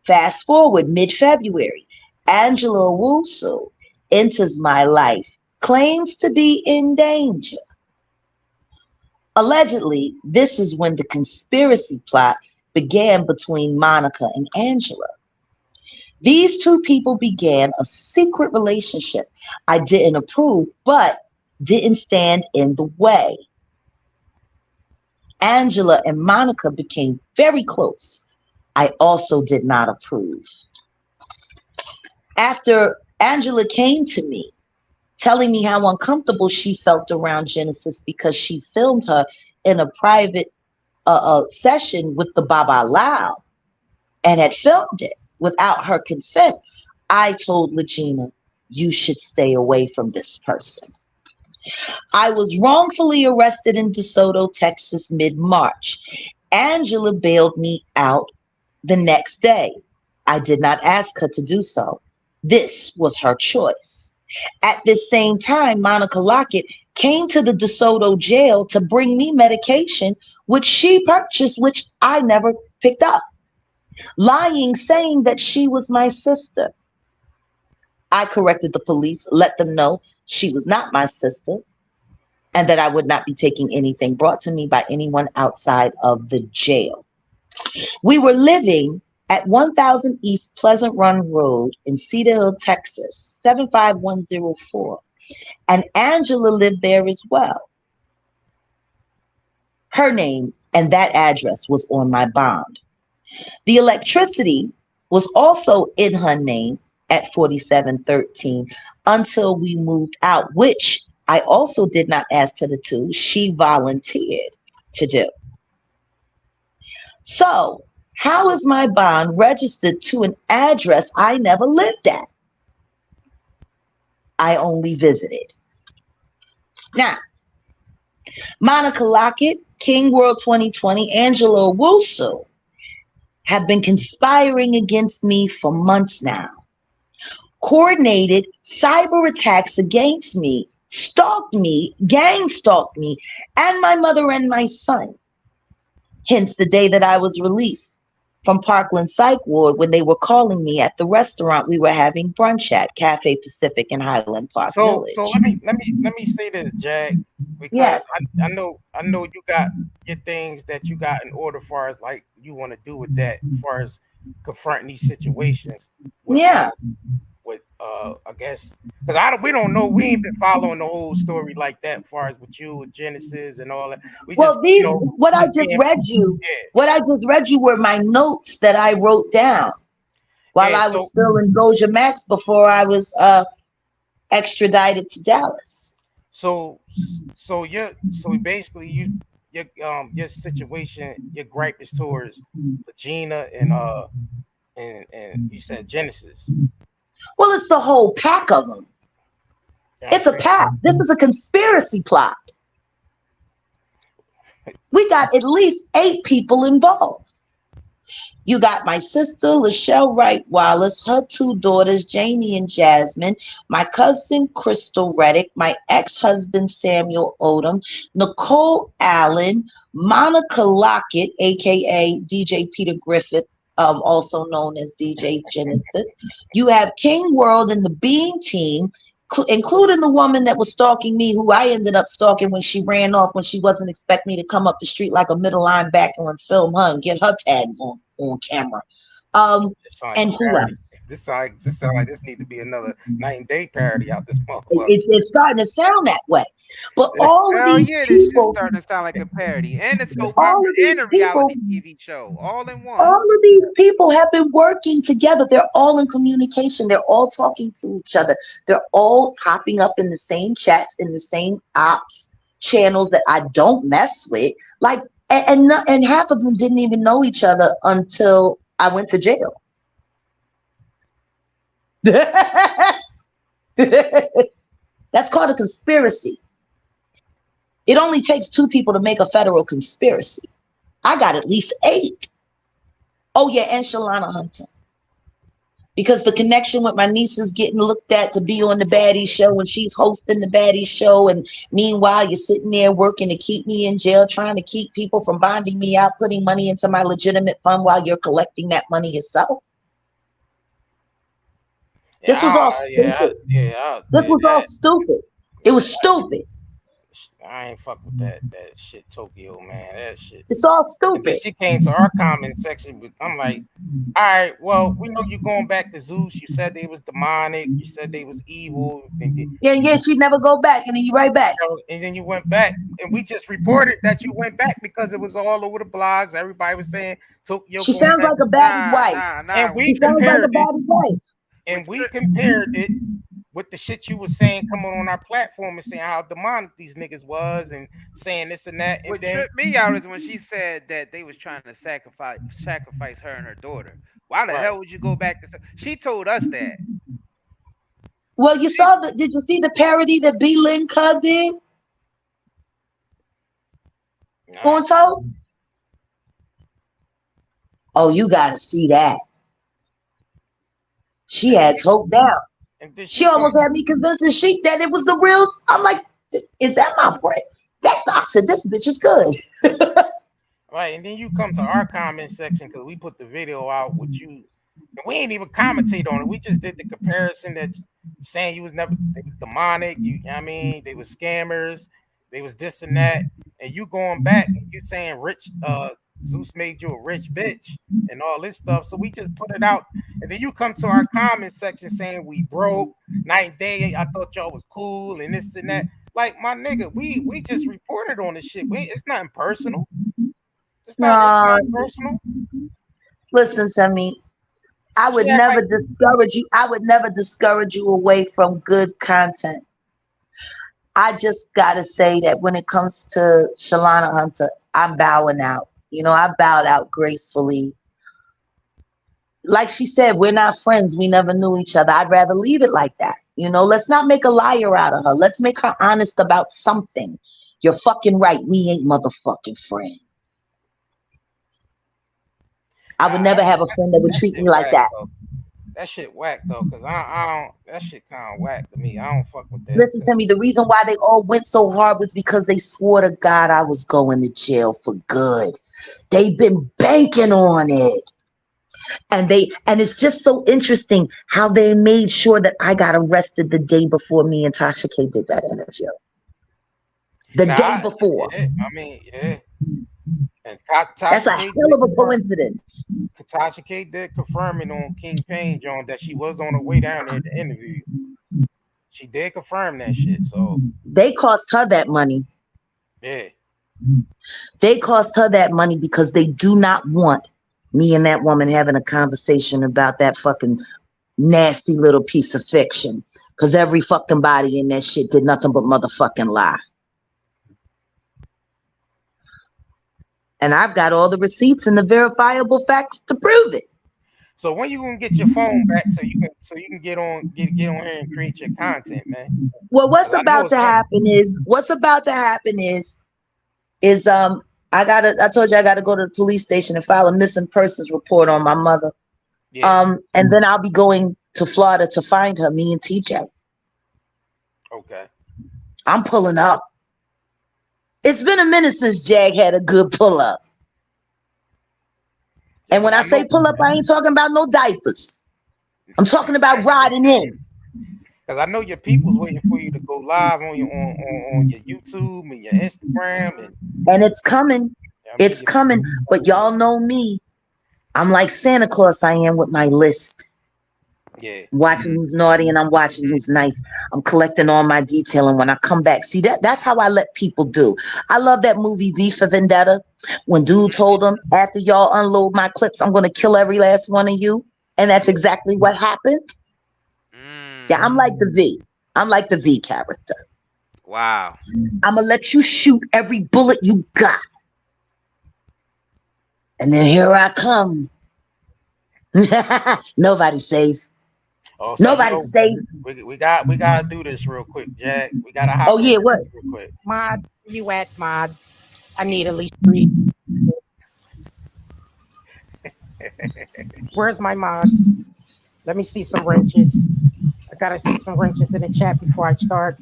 fast forward, mid-February, Angela Owusu enters my life, claims to be in danger. Allegedly, this is when the conspiracy plot began between Monica and Angela. These two people began a secret relationship I didn't approve, but didn't stand in the way. Angela and Monica became very close. I also did not approve. After Angela came to me, telling me how uncomfortable she felt around Genesis because she filmed her in a private session with the Baba Lao and had filmed it without her consent, I told Legina, you should stay away from this person. I was wrongfully arrested in DeSoto, Texas, mid-March. Angela bailed me out the next day. I did not ask her to do so. This was her choice. At this same time, Monica Lockett came to the DeSoto jail to bring me medication, which she purchased, which I never picked up, lying, saying that she was my sister. I corrected the police, let them know she was not my sister, and that I would not be taking anything brought to me by anyone outside of the jail. We were living at 1000 East Pleasant Run Road in Cedar Hill, Texas, 75104. And Angela lived there as well. Her name and that address was on my bond. The electricity was also in her name at 4713 until we moved out, which I also did not ask her to do. She volunteered to do. So, how is my bond registered to an address I never lived at? I only visited. Now, Monica Lockett, King World 2020, Angela Owusu have been conspiring against me for months now. Coordinated cyber attacks against me, stalked me, gang stalked me, and my mother and my son. Hence the day that I was released from Parkland Psych Ward when they were calling me at the restaurant we were having brunch at, Cafe Pacific in Highland Park Village. So let me say this, Jag, because yes. I know you got your things that you got in order, as far as like you want to do with that, as far as confronting these situations. With, I guess because we don't know, we ain't been following the whole story like that, as far as with you with Genesis and all that. What I just read you were my notes that I wrote down while I was still in Doja Max before I was extradited to Dallas. So basically your situation, your gripe is towards Regina and you said Genesis. Well, it's the whole pack of them. It's a pack. This is a conspiracy plot. We got at least 8 people involved. You got my sister, Lachelle Wright Wallace, her two daughters, Jamie and Jasmine, my cousin, Crystal Reddick, my ex-husband, Samuel Odom, Nicole Allen, Monica Lockett, a.k.a. DJ Peter Griffith, also known as DJ Genesis. You have King World and the Bean Team, including the woman that was stalking me, who I ended up stalking when she ran off when she wasn't expecting me to come up the street like a middle linebacker and film her and get her tags on camera. And who else? This sounds like this need to be another Night and Day parody out this motherfucker. It's starting to sound that way. But all of these people, this starting to sound like a parody, and it's soap opera and a reality TV show, all in one. All of these people have been working together. They're all in communication. They're all talking to each other. They're all popping up in the same chats, in the same ops channels that I don't mess with. Like, and half of them didn't even know each other until I went to jail. That's called a conspiracy. It only takes 2 people to make a federal conspiracy. I got at least 8. Oh yeah, and Shalana Hunter. Because the connection with my niece is getting looked at to be on the Baddie show, and she's hosting the Baddie show, and meanwhile you're sitting there working to keep me in jail, trying to keep people from bonding me out, putting money into my legitimate fund while you're collecting that money yourself. This was all stupid. This was all stupid. It was stupid. I ain't fuck with that shit, Tokyo, man. That shit. It's all stupid. Then she came to our comment section, but I'm like, all right, well, we know you're going back to Zeus. You said they was demonic. You said they was evil. Yeah, she'd never go back, and then you right back. And then you went back, and we just reported that you went back because it was all over the blogs. Everybody was saying Tokyo. She sounds like a bad wife. And we compared it. And we compared it with the shit you were saying coming on our platform and saying how demonic these niggas was and saying this and that. And what tripped me out is when she said that they was trying to sacrifice her and her daughter. Why the hell would you go back to? She told us that. Well, did you see the parody that B. Lynn Cud did? On Toe? Oh, you gotta see that. She had Toe down. She almost had me convinced the Sheik that it was the real. I'm like, is that my friend? That's not. I said, this bitch is good. Right, and then you come to our comment section because we put the video out with you. And we ain't even commentate on it. We just did the comparison that saying you was never they was demonic. I mean, they was scammers. They was this and that. And you going back and you saying rich. Zeus made you a rich bitch and all this stuff. So we just put it out. And then you come to our comment section saying we broke, Night and Day. I thought y'all was cool and this and that. Like, my nigga, we just reported on this shit. It's nothing personal. It's not personal. Listen to me. I would never discourage you. I would never discourage you away from good content. I just gotta say that when it comes to Shalana Hunter, I'm bowing out. You know, I bowed out gracefully. Like she said, we're not friends. We never knew each other. I'd rather leave it like that. You know, let's not make a liar out of her. Let's make her honest about something. You're fucking right. We ain't motherfucking friends. I would never have a friend that would treat me like that. That shit whack though, because I don't. That shit kind of whack to me. I don't fuck with that. Listen to me. The reason why they all went so hard was because they swore to God I was going to jail for good. They've been banking on it. And it's just so interesting how they made sure that I got arrested the day before me and Tasha K did that interview. The day before. I mean, yeah. And that's a hell of a coincidence. Tasha K did confirm it on King Payne, John, that she was on her way down there to interview. She did confirm that shit. So they cost her that money. Yeah. They cost her that money because they do not want me and that woman having a conversation about that fucking nasty little piece of fiction. Because every fucking body in that shit did nothing but motherfucking lie. And I've got all the receipts and the verifiable facts to prove it. So when you gonna get your phone back so you can get on here and create your content, man? Well, what's about to happen is I told you I gotta go to the police station and file a missing persons report on my mother. Yeah. And then I'll be going to Florida to find her, me and TJ. Okay. I'm pulling up. It's been a minute since Jag had a good pull up. And when I say pull up, I ain't talking about no diapers. I'm talking about riding in. Because I know your people's waiting for you to go live on your YouTube and your Instagram, and it's coming. It's coming. But y'all know me. I'm like Santa Claus. I am with my list. Yeah. Watching who's naughty and I'm watching who's nice. I'm collecting all my detail, and when I come back, see that's how I let people do. I love that movie V for Vendetta. When dude told him, after y'all unload my clips, I'm gonna kill every last one of you, and that's exactly what happened. Yeah, I'm like the V. I'm like the V character. Wow. I'm gonna let you shoot every bullet you got, and then here I come. Nobody's safe. Oh, so nobody's safe. We gotta do this real quick, Jack. We gotta hop what? real quick. Mods, where you at, mods? I need at least 3. Where's my mod? Let me see some wrenches. I gotta see some wrenches in the chat before I start.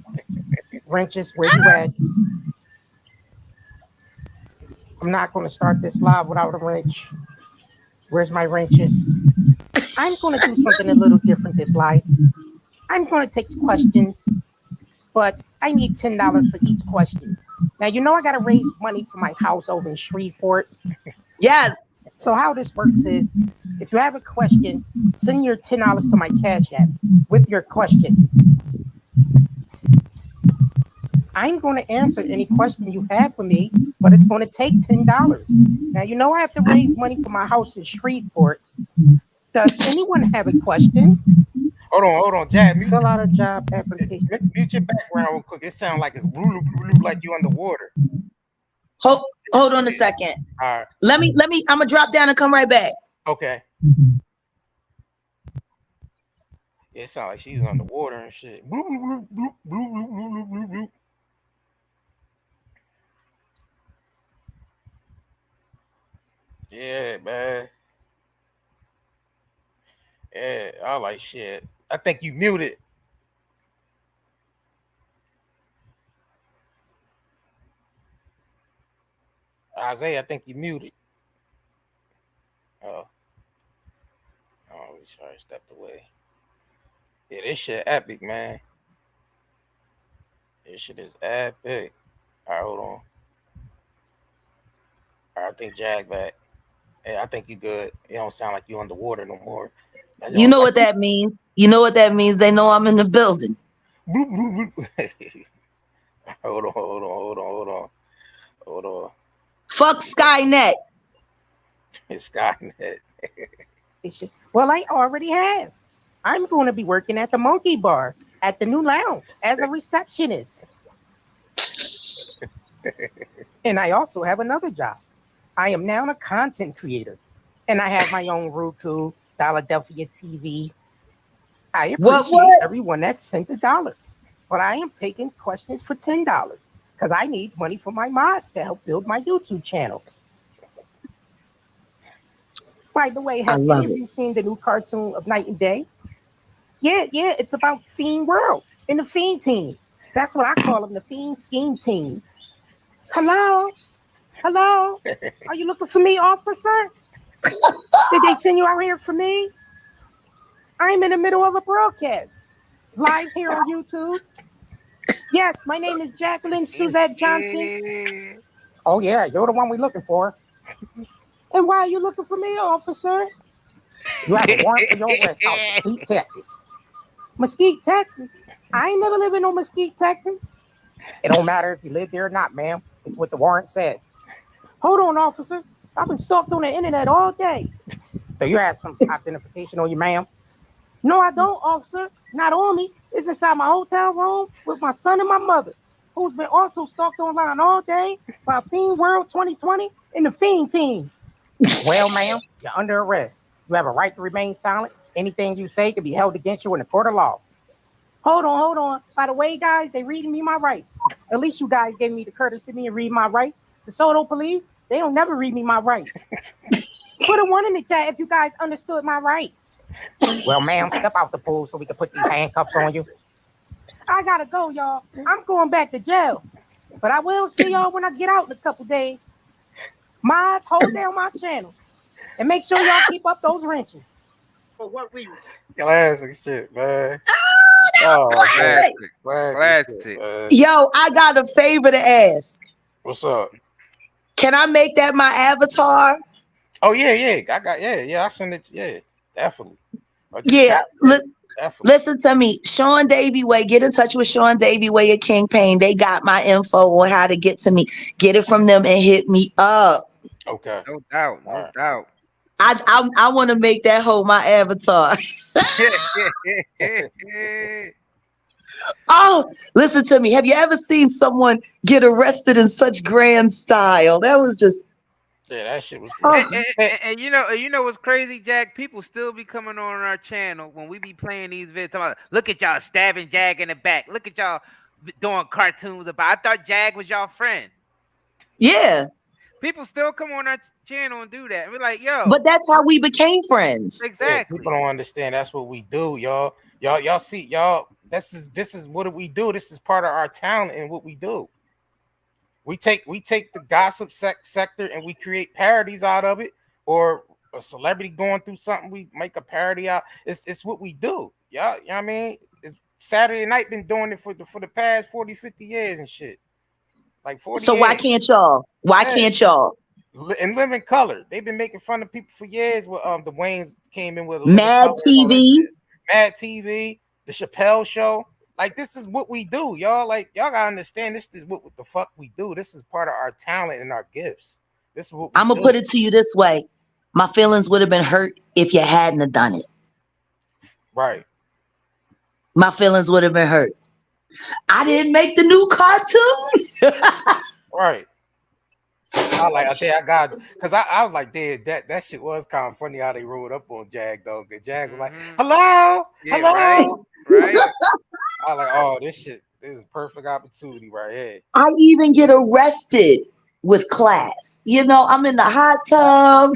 Wrenches, where you at? I'm not gonna start this live without a wrench. Where's my wrenches? I'm gonna do something a little different this live. I'm gonna take questions, but I need $10 for each question. Now, you know I gotta raise money for my house over in Shreveport. Yes. So how this works is, if you have a question, send your $10 to my Cash App with your question. I'm going to answer any question you have for me, but it's going to take $10. Now, you know I have to raise money for my house in Shreveport. Does anyone have a question? Hold on, Jack. Fill out a job application. Mute your background real quick. It sounds like it's like you underwater. Hold on a second. All right. Let me. I'm gonna drop down and come right back. Okay. It sounds like she's underwater and shit. Bloop, bloop, bloop, bloop, bloop, bloop, bloop, bloop. Yeah, man. Yeah, I like shit. I think you muted. Isaiah, I think you muted. Oh, we sorry, stepped away. Yeah, this shit epic, man. This shit is epic. All right, hold on. All right, I think Jag back. Hey, I think you good. It don't sound like you underwater no more. You know what that means. You know what that means. They know I'm in the building. Bloop, bloop, bloop. Hold on. Fuck Skynet. Skynet. Well, I already have. I'm going to be working at the Monkey Bar at the new lounge as a receptionist. And I also have another job. I am now a content creator, and I have my own Roku, Philadelphia TV. I appreciate everyone that sent $1, but I am taking questions for $10 because I need money for my mods to help build my YouTube channel. By the way, have any of you seen the new cartoon of Night and Day? Yeah, it's about Fiend World and the Fiend team. That's what I call them, the Fiend Scheme team. Hello? Are you looking for me, officer? Did they send you out here for me? I'm in the middle of a broadcast. Live here on YouTube. Yes, my name is Jacqueline Suzette Johnson. Oh, yeah, you're the one we're looking for. And why are you looking for me, officer? You have a warrant for your arrest out of Mesquite, Texas. Mesquite, Texas? I ain't never lived in no Mesquite, Texas. It don't matter if you live there or not, ma'am. It's what the warrant says. Hold on, officer. I've been stalked on the internet all day. So you have some identification on you, ma'am? No, I don't, officer. Not on me. It's inside my hotel room with my son and my mother, who's been also stalked online all day by Fiend World 2020 and the Fiend team. Well, ma'am, you're under arrest. You have a right to remain silent. Anything you say can be held against you in the court of law. Hold on. By the way, guys, they reading me my rights. At least you guys gave me the courtesy to read my rights. The Soto Police, They don't never read me my rights. Put a 1 in the chat if you guys understood my rights. Well, ma'am, step out the pool so we can put these handcuffs on you. I gotta go, y'all. I'm going back to jail. But I will see y'all when I get out in a couple days. Mods, hold down my channel. And make sure y'all keep up those wrenches. For what reason? Classic shit, man. Classic. Yo, I got a favor to ask. What's up? Can I make that my avatar? Oh yeah. I send it. Yeah, definitely. Yeah. Definitely. Listen to me, Sean Davy Way. Get in touch with Sean Davy Way at King Payne. They got my info on how to get to me. Get it from them and hit me up. Okay. No doubt. I want to make that whole my avatar. Oh, listen to me. Have you ever seen someone get arrested in such grand style? That was just. Yeah, that shit was good. And you know what's crazy, Jack? People still be coming on our channel when we be playing these videos. Talking about, look at y'all stabbing Jag in the back. Look at y'all doing cartoons about. I thought Jag was y'all friend. Yeah. People still come on our channel and do that. And we're like, yo. But that's how we became friends. Exactly. Yeah, people don't understand. That's what we do, y'all. Y'all see, y'all. This is what we do. This is part of our talent and what we do. We take the gossip sector and we create parodies out of it, or a celebrity going through something, we make a parody out. It's what we do. Yeah, you know what I mean? It's Saturday Night been doing it for the past 40, 50 years and shit. Like 40 So years. why can't y'all? Why can't y'all? And Live in Color. They've been making fun of people for years. With the Waynes came in with Mad TV. Mad TV, the Chappelle Show. Like, this is what we do, y'all. Like, y'all gotta understand, this is what the fuck we do. This is part of our talent and our gifts. This is what I'm gonna put it to you this way: my feelings would have been hurt if you hadn't have done it. Right. My feelings would have been hurt. I didn't make the new cartoon. Right. I got, because I was like, that shit was kind of funny how they rolled up on Jag though. Cause Jag was like, hello. Right. I was like, oh, this is perfect opportunity right here. I even get arrested with class. You know, I'm in the hot tub.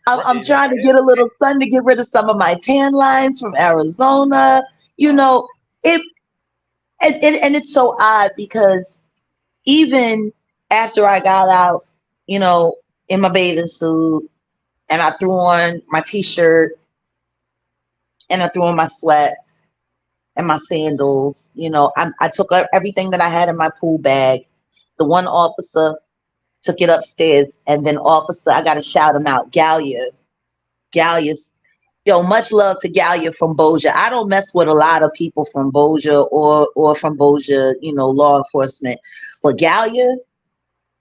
I'm trying to get a little sun to get rid of some of my tan lines from Arizona. You know, and it's so odd because even after I got out, you know, in my bathing suit, and I threw on my t-shirt, and I threw on my sweats and my sandals, you know, I took everything that I had in my pool bag. The one officer took it upstairs, and then I got to shout him out, Gallia's, yo, much love to Gallia from Bossier. I don't mess with a lot of people from Bossier or from Bossier, you know, law enforcement. But Gallia,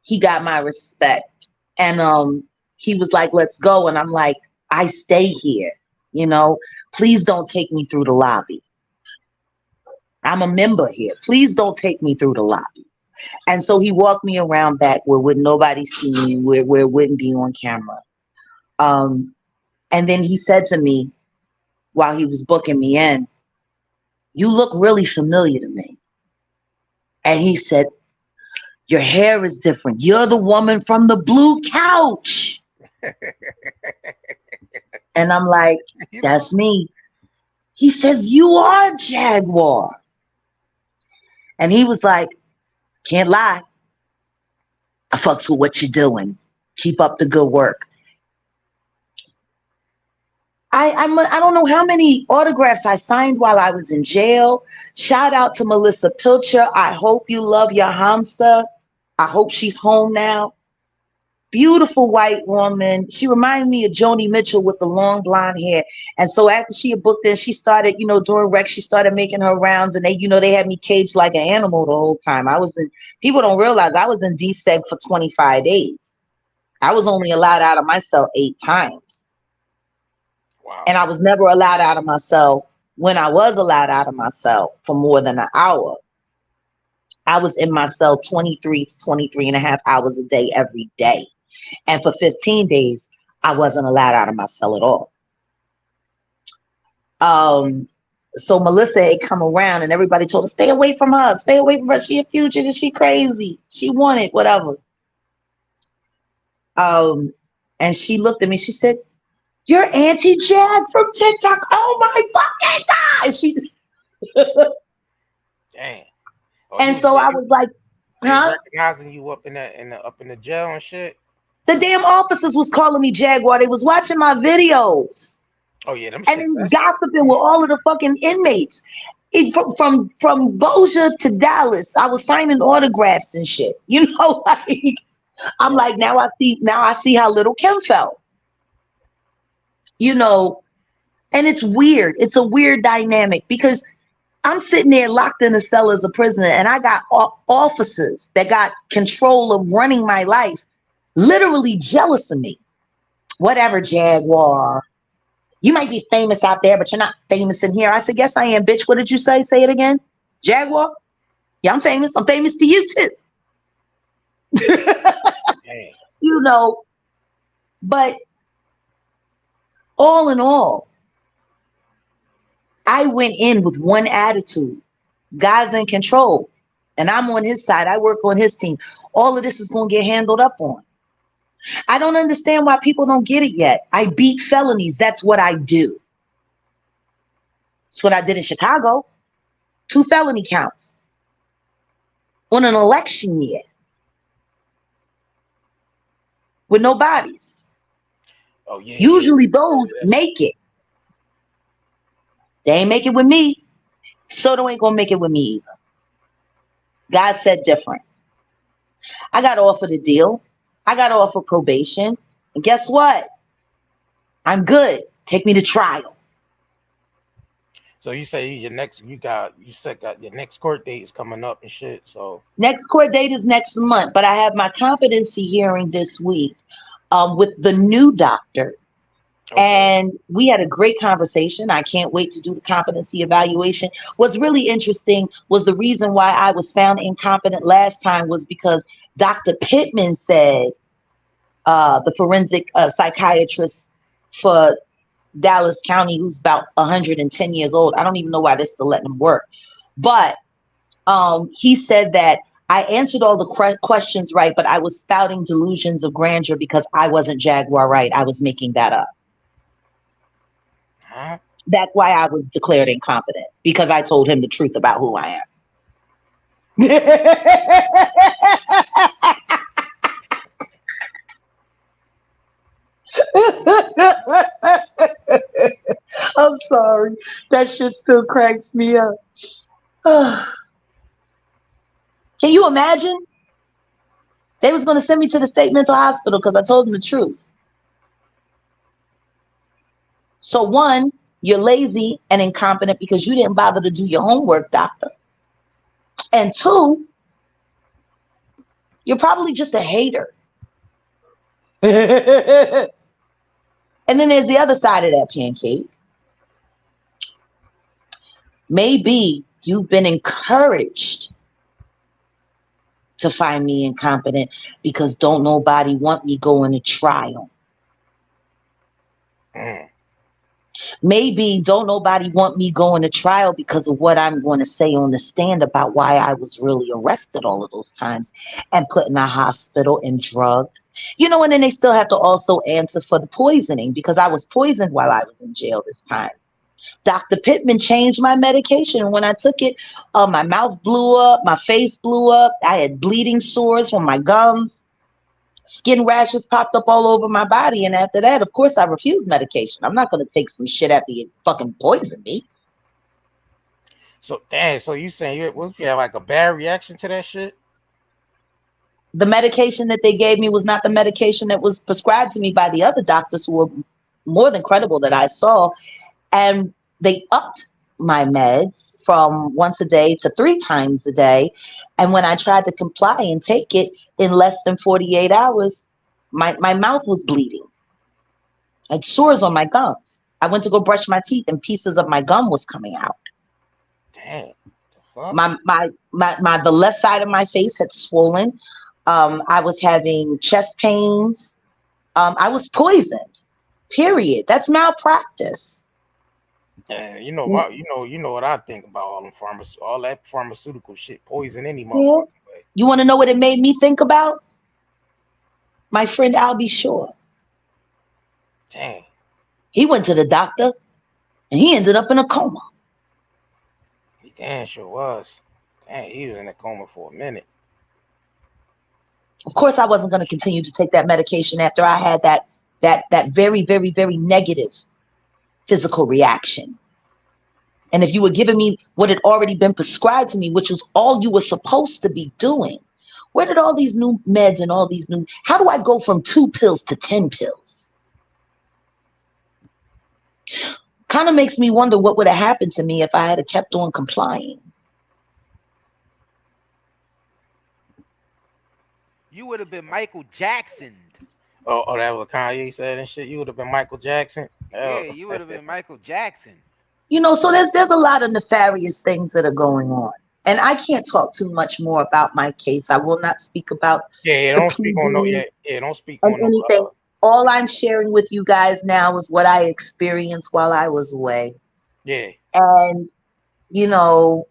he got my respect. And he was like, let's go. And I'm like, I stay here, you know, please don't take me through the lobby. I'm a member here. Please don't take me through the lobby. And so he walked me around back where would nobody see me, where it wouldn't be on camera. And then he said to me while he was booking me in, you look really familiar to me. And he said, your hair is different. You're the woman from the blue couch. And I'm like, that's me. He says, you are Jaguar. And he was like, can't lie. I fucks with what you're doing. Keep up the good work. I don't know how many autographs I signed while I was in jail. Shout out to Melissa Pilcher. I hope you love your hamster. I hope she's home now. Beautiful white woman. She reminded me of Joni Mitchell with the long blonde hair. And so after she had booked in, she started, you know, during rec, she started making her rounds, and they had me caged like an animal the whole time. People don't realize I was in DSEG for 25 days. I was only allowed out of my cell 8 times. Wow. And I was never allowed out of my cell. When I was allowed out of my cell for more than an hour, I was in my cell 23 to 23 and a half hours a day every day. And for 15 days, I wasn't allowed out of my cell at all. So Melissa had come around and everybody told her, stay away from her, stay away from her. She a fugitive, she crazy, she wanted whatever. And she looked at me, she said, you're Auntie Jag from TikTok. Oh my fucking God. She Damn. and so I was like, huh? Recognizing you up in the jail and shit. The damn officers was calling me Jaguar. They was watching my videos. Oh yeah, them and then gossiping with all of the fucking inmates. From Bossier to Dallas, I was signing autographs and shit. You know, like I'm like, now I see how little Kim felt. You know, and it's weird. It's a weird dynamic because I'm sitting there locked in a cell as a prisoner, and I got officers that got control of running my life, literally jealous of me. Whatever, Jaguar. You might be famous out there, but you're not famous in here. I said, yes, I am, bitch. What did you say? Say it again. Jaguar? Yeah, I'm famous. I'm famous to you, too. You know, but all in all, I went in with one attitude. God's in control, and I'm on his side. I work on his team. All of this is going to get handled up on. I don't understand why people don't get it yet. I beat felonies. That's what I do. That's what I did in Chicago. 2 felony counts on an election year with no bodies. Oh yeah. Usually those make it. They ain't make it with me. Soto ain't gonna make it with me either. God said different. I got offered a deal. I got offered probation. And guess what? I'm good. Take me to trial. So you say your next court date is coming up and shit. So next court date is next month, but I have my competency hearing this week with the new doctor. Okay. And we had a great conversation. I can't wait to do the competency evaluation. What's really interesting was the reason why I was found incompetent last time was because Dr. Pittman said, the forensic psychiatrist for Dallas County, who's about 110 years old. I don't even know why they're still letting him work. But he said that I answered all the questions right, but I was spouting delusions of grandeur because I wasn't Jaguar Wright. I was making that up. Huh? That's why I was declared incompetent, because I told him the truth about who I am. I'm sorry. That shit still cracks me up. Can you imagine? They was going to send me to the state mental hospital because I told them the truth. So 1, you're lazy and incompetent because you didn't bother to do your homework, doctor. And 2, you're probably just a hater. And then there's the other side of that pancake. Maybe you've been encouraged to find me incompetent because don't nobody want me going to trial. Maybe don't nobody want me going to trial because of what I'm going to say on the stand about why I was really arrested all of those times and put in a hospital and drugged. You know, and then they still have to also answer for the poisoning because I was poisoned while I was in jail this time. Dr. Pittman changed my medication. And when I took it, my mouth blew up, my face blew up. I had bleeding sores from my gums. Skin rashes popped up all over my body. And after that, of course, I refused medication. I'm not going to take some shit after you fucking poison me. So, damn, so you saying you had like a bad reaction to that shit? The medication that they gave me was not the medication that was prescribed to me by the other doctors who were more than credible that I saw. And they upped my meds from once a day to 3 times a day. And when I tried to comply and take it in less than 48 hours, my mouth was bleeding. I had sores on my gums. I went to go brush my teeth and pieces of my gum was coming out. Damn. The left side of my face had swollen. I was having chest pains. I was poisoned. Period. That's malpractice. And you know what? You know what I think about all that pharmaceutical shit, poison any Yeah. motherfucking way. You want to know what it made me think about? My friend Albie Shore. Dang. He went to the doctor and he ended up in a coma. He damn sure was. Dang, he was in a coma for a minute. Of course, I wasn't going to continue to take that medication after I had that very, very, very negative physical reaction. And if you were giving me what had already been prescribed to me, which was all you were supposed to be doing, where did all these new meds and all these new, how do I go from 2 pills to 10 pills? Kind of makes me wonder what would have happened to me if I had kept on complying. You would have been Michael Jackson. Oh, that was what Kanye said and shit. You would have been Michael Jackson. Yeah, you would have been Michael Jackson. You know, so there's a lot of nefarious things that are going on. And I can't talk too much more about my case. I will not speak about don't speak on no don't speak on anything. All I'm sharing with you guys now is what I experienced while I was away. Yeah. And, you know,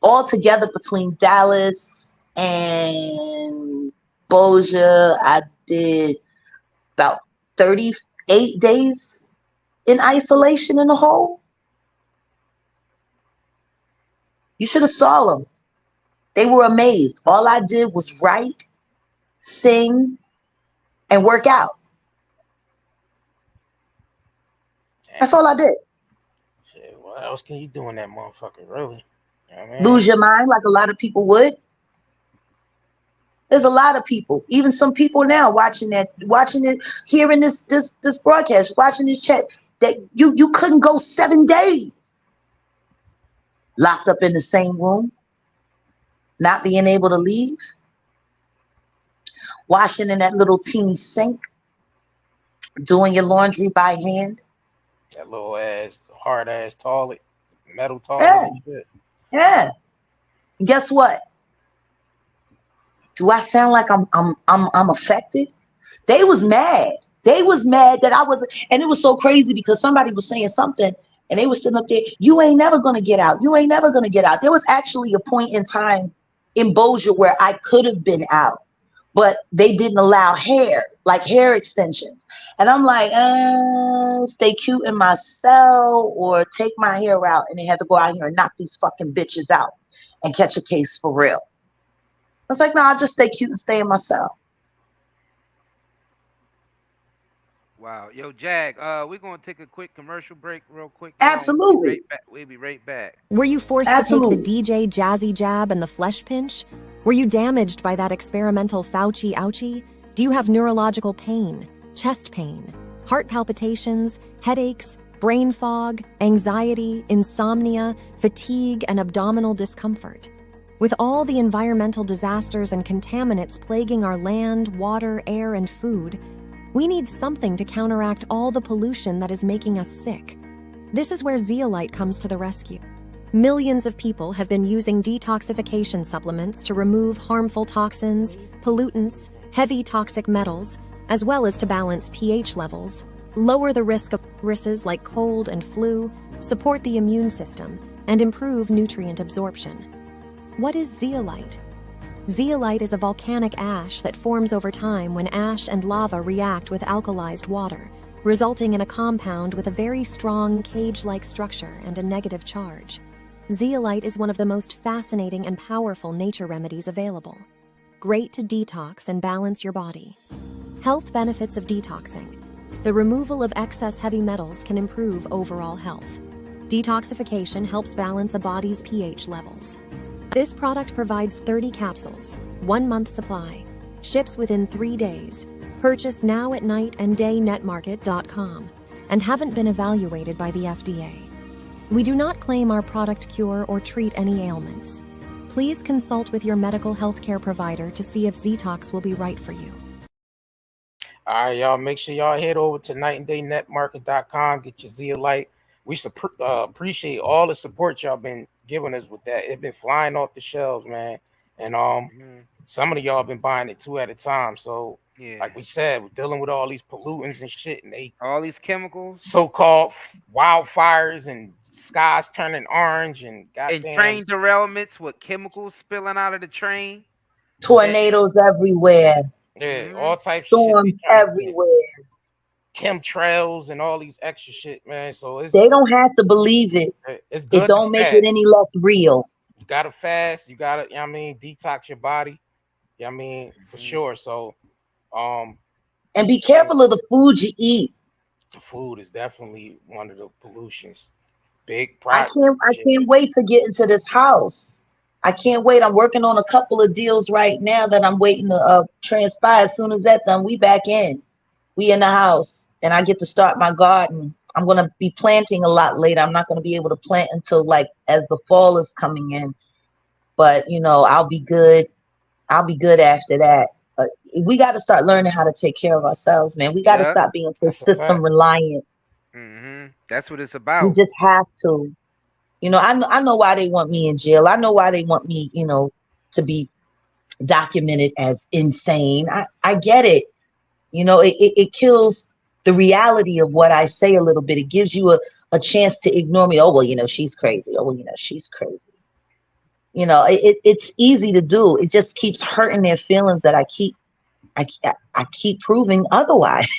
all together between Dallas and Bossier, I did about 38 days in isolation in a hole. You should have saw them. They were amazed. All I did was write, sing, and work out. That's all I did. Shit, what else can you do in that motherfucker, really? Lose your mind like a lot of people would. There's a lot of people, even some people now watching it, hearing this broadcast, watching this chat, that you couldn't go 7 days locked up in the same room, not being able to leave, washing in that little teeny sink, doing your laundry by hand. That little hard ass toilet, metal toilet and shit. Yeah. And guess what? Do I sound like I'm affected? They was mad. They was mad that I wasn't, and it was so crazy because somebody was saying something and they were sitting up there, you ain't never gonna get out. You ain't never gonna get out. There was actually a point in time in Bossier where I could have been out, but they didn't allow hair extensions. And I'm like, stay cute in my cell or take my hair out. And they had to go out here and knock these fucking bitches out and catch a case for real. I was like, no, I'll just stay cute and stay in my cell. Wow. Yo, Jag, we're going to take a quick commercial break real quick. Absolutely. We'll be right back. Were you forced to take the DJ Jazzy Jab and the flesh pinch? Were you damaged by that experimental Fauci ouchie? Do you have neurological pain, chest pain, heart palpitations, headaches, brain fog, anxiety, insomnia, fatigue, and abdominal discomfort? With all the environmental disasters and contaminants plaguing our land, water, air, and food, we need something to counteract all the pollution that is making us sick. This is where zeolite comes to the rescue. Millions of people have been using detoxification supplements to remove harmful toxins, pollutants, heavy toxic metals, as well as to balance pH levels, lower the risk of viruses like cold and flu, support the immune system, and improve nutrient absorption. What is zeolite? Zeolite is a volcanic ash that forms over time when ash and lava react with alkalized water, resulting in a compound with a very strong cage-like structure and a negative charge. Zeolite is one of the most fascinating and powerful nature remedies available. Great to detox and balance your body. Health benefits of detoxing. The removal of excess heavy metals can improve overall health. Detoxification helps balance a body's pH levels. This product provides 30 capsules, 1 month supply, ships within 3 days, purchase now at nightanddayNetmarket.com, and haven't been evaluated by the FDA. We do not claim our product cure or treat any ailments. Please consult with your medical healthcare provider to see if Zetox will be right for you. All right, y'all, make sure y'all head over to nightanddayNetmarket.com, get your zeolite. We appreciate all the support y'all been giving us with that. It's been flying off the shelves, man. And some of y'all been buying it 2 at a time. So Like we said, we're dealing with all these pollutants and shit, and all these chemicals, so-called wildfires, and skies turning orange, and goddamn train derailments with chemicals spilling out of the train, tornadoes everywhere. Yeah, all types storms of shit everywhere. Chemtrails and all these extra shit, man. So it's they don't have to believe it. It's good. It don't make it any less real. You gotta fast. You gotta, you know what I mean, detox your body. You know what I mean, for sure. So, and be careful of the food you eat. The food is definitely one of the pollutions. Big I can't wait to get into this house. I can't wait. I'm working on a couple of deals right now that I'm waiting to transpire. As soon as that's done, we back in. We in the house, and I get to start my garden. I'm going to be planting a lot later. I'm not going to be able to plant until like as the fall is coming in. But, you know, I'll be good. I'll be good after that. We got to start learning how to take care of ourselves, man. We got to stop being so system reliant. That's what it's about. We just have to. You know, I know why they want me in jail. I know why they want me, you know, to be documented as insane. I get it. You know, it kills the reality of what I say a little bit. It gives you a chance to ignore me. Oh, well, you know, she's crazy. Oh, well, you know, she's crazy. You know, it's easy to do. It just keeps hurting their feelings that I keep proving otherwise.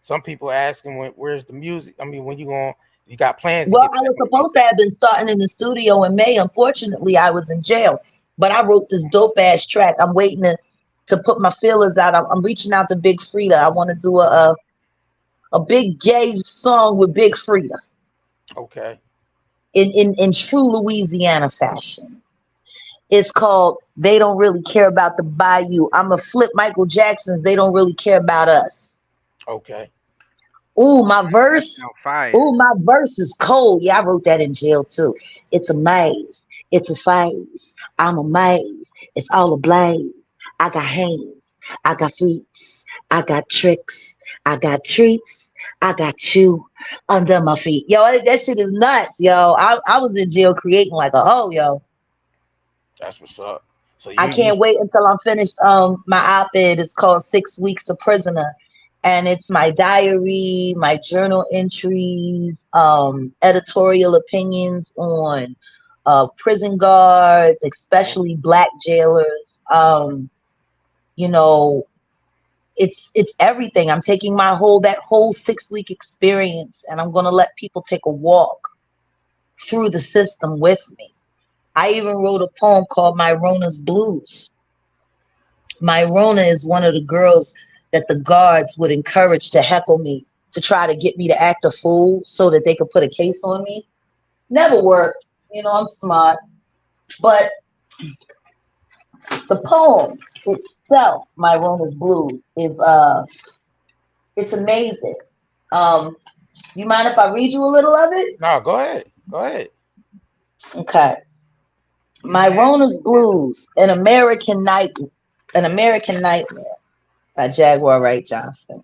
Some people asking, where's the music? I mean, when you got plans? Well, I was supposed to have been starting in the studio in May. Unfortunately, I was in jail, but I wrote this dope ass track. I'm waiting to put my feelers out. I'm reaching out to Big Frida. I want to do a big gay song with Big Frida. Okay. In true Louisiana fashion. It's called They Don't Really Care About the Bayou. I'm a flip Michael Jackson's They Don't Really Care About Us. Okay. Ooh, my verse. Ooh, my verse is cold. Yeah, I wrote that in jail too. It's a maze. It's a phase. I'm a maze. It's all ablaze. I got hands. I got feet. I got tricks. I got treats. I got you under my feet. Yo, that shit is nuts, yo. I was in jail creating like a hoe, yo. That's what's up. So I can't wait until I'm finished my op-ed. It's called 6 Weeks a Prisoner. And it's my diary, my journal entries, editorial opinions on prison guards, especially Black jailers. You know, it's everything. I'm taking that whole 6 week experience, and I'm gonna let people take a walk through the system with me. I even wrote a poem called My Rona's Blues. My Rona is one of the girls that the guards would encourage to heckle me, to try to get me to act a fool so that they could put a case on me. Never worked. You know, I'm smart. But the poem itself, My Rona's Blues, is it's amazing. You mind if I read you a little of it? No, go ahead. Go ahead. Okay. My Rona's Blues, an American Nightmare by Jaguar, Wright Johnson.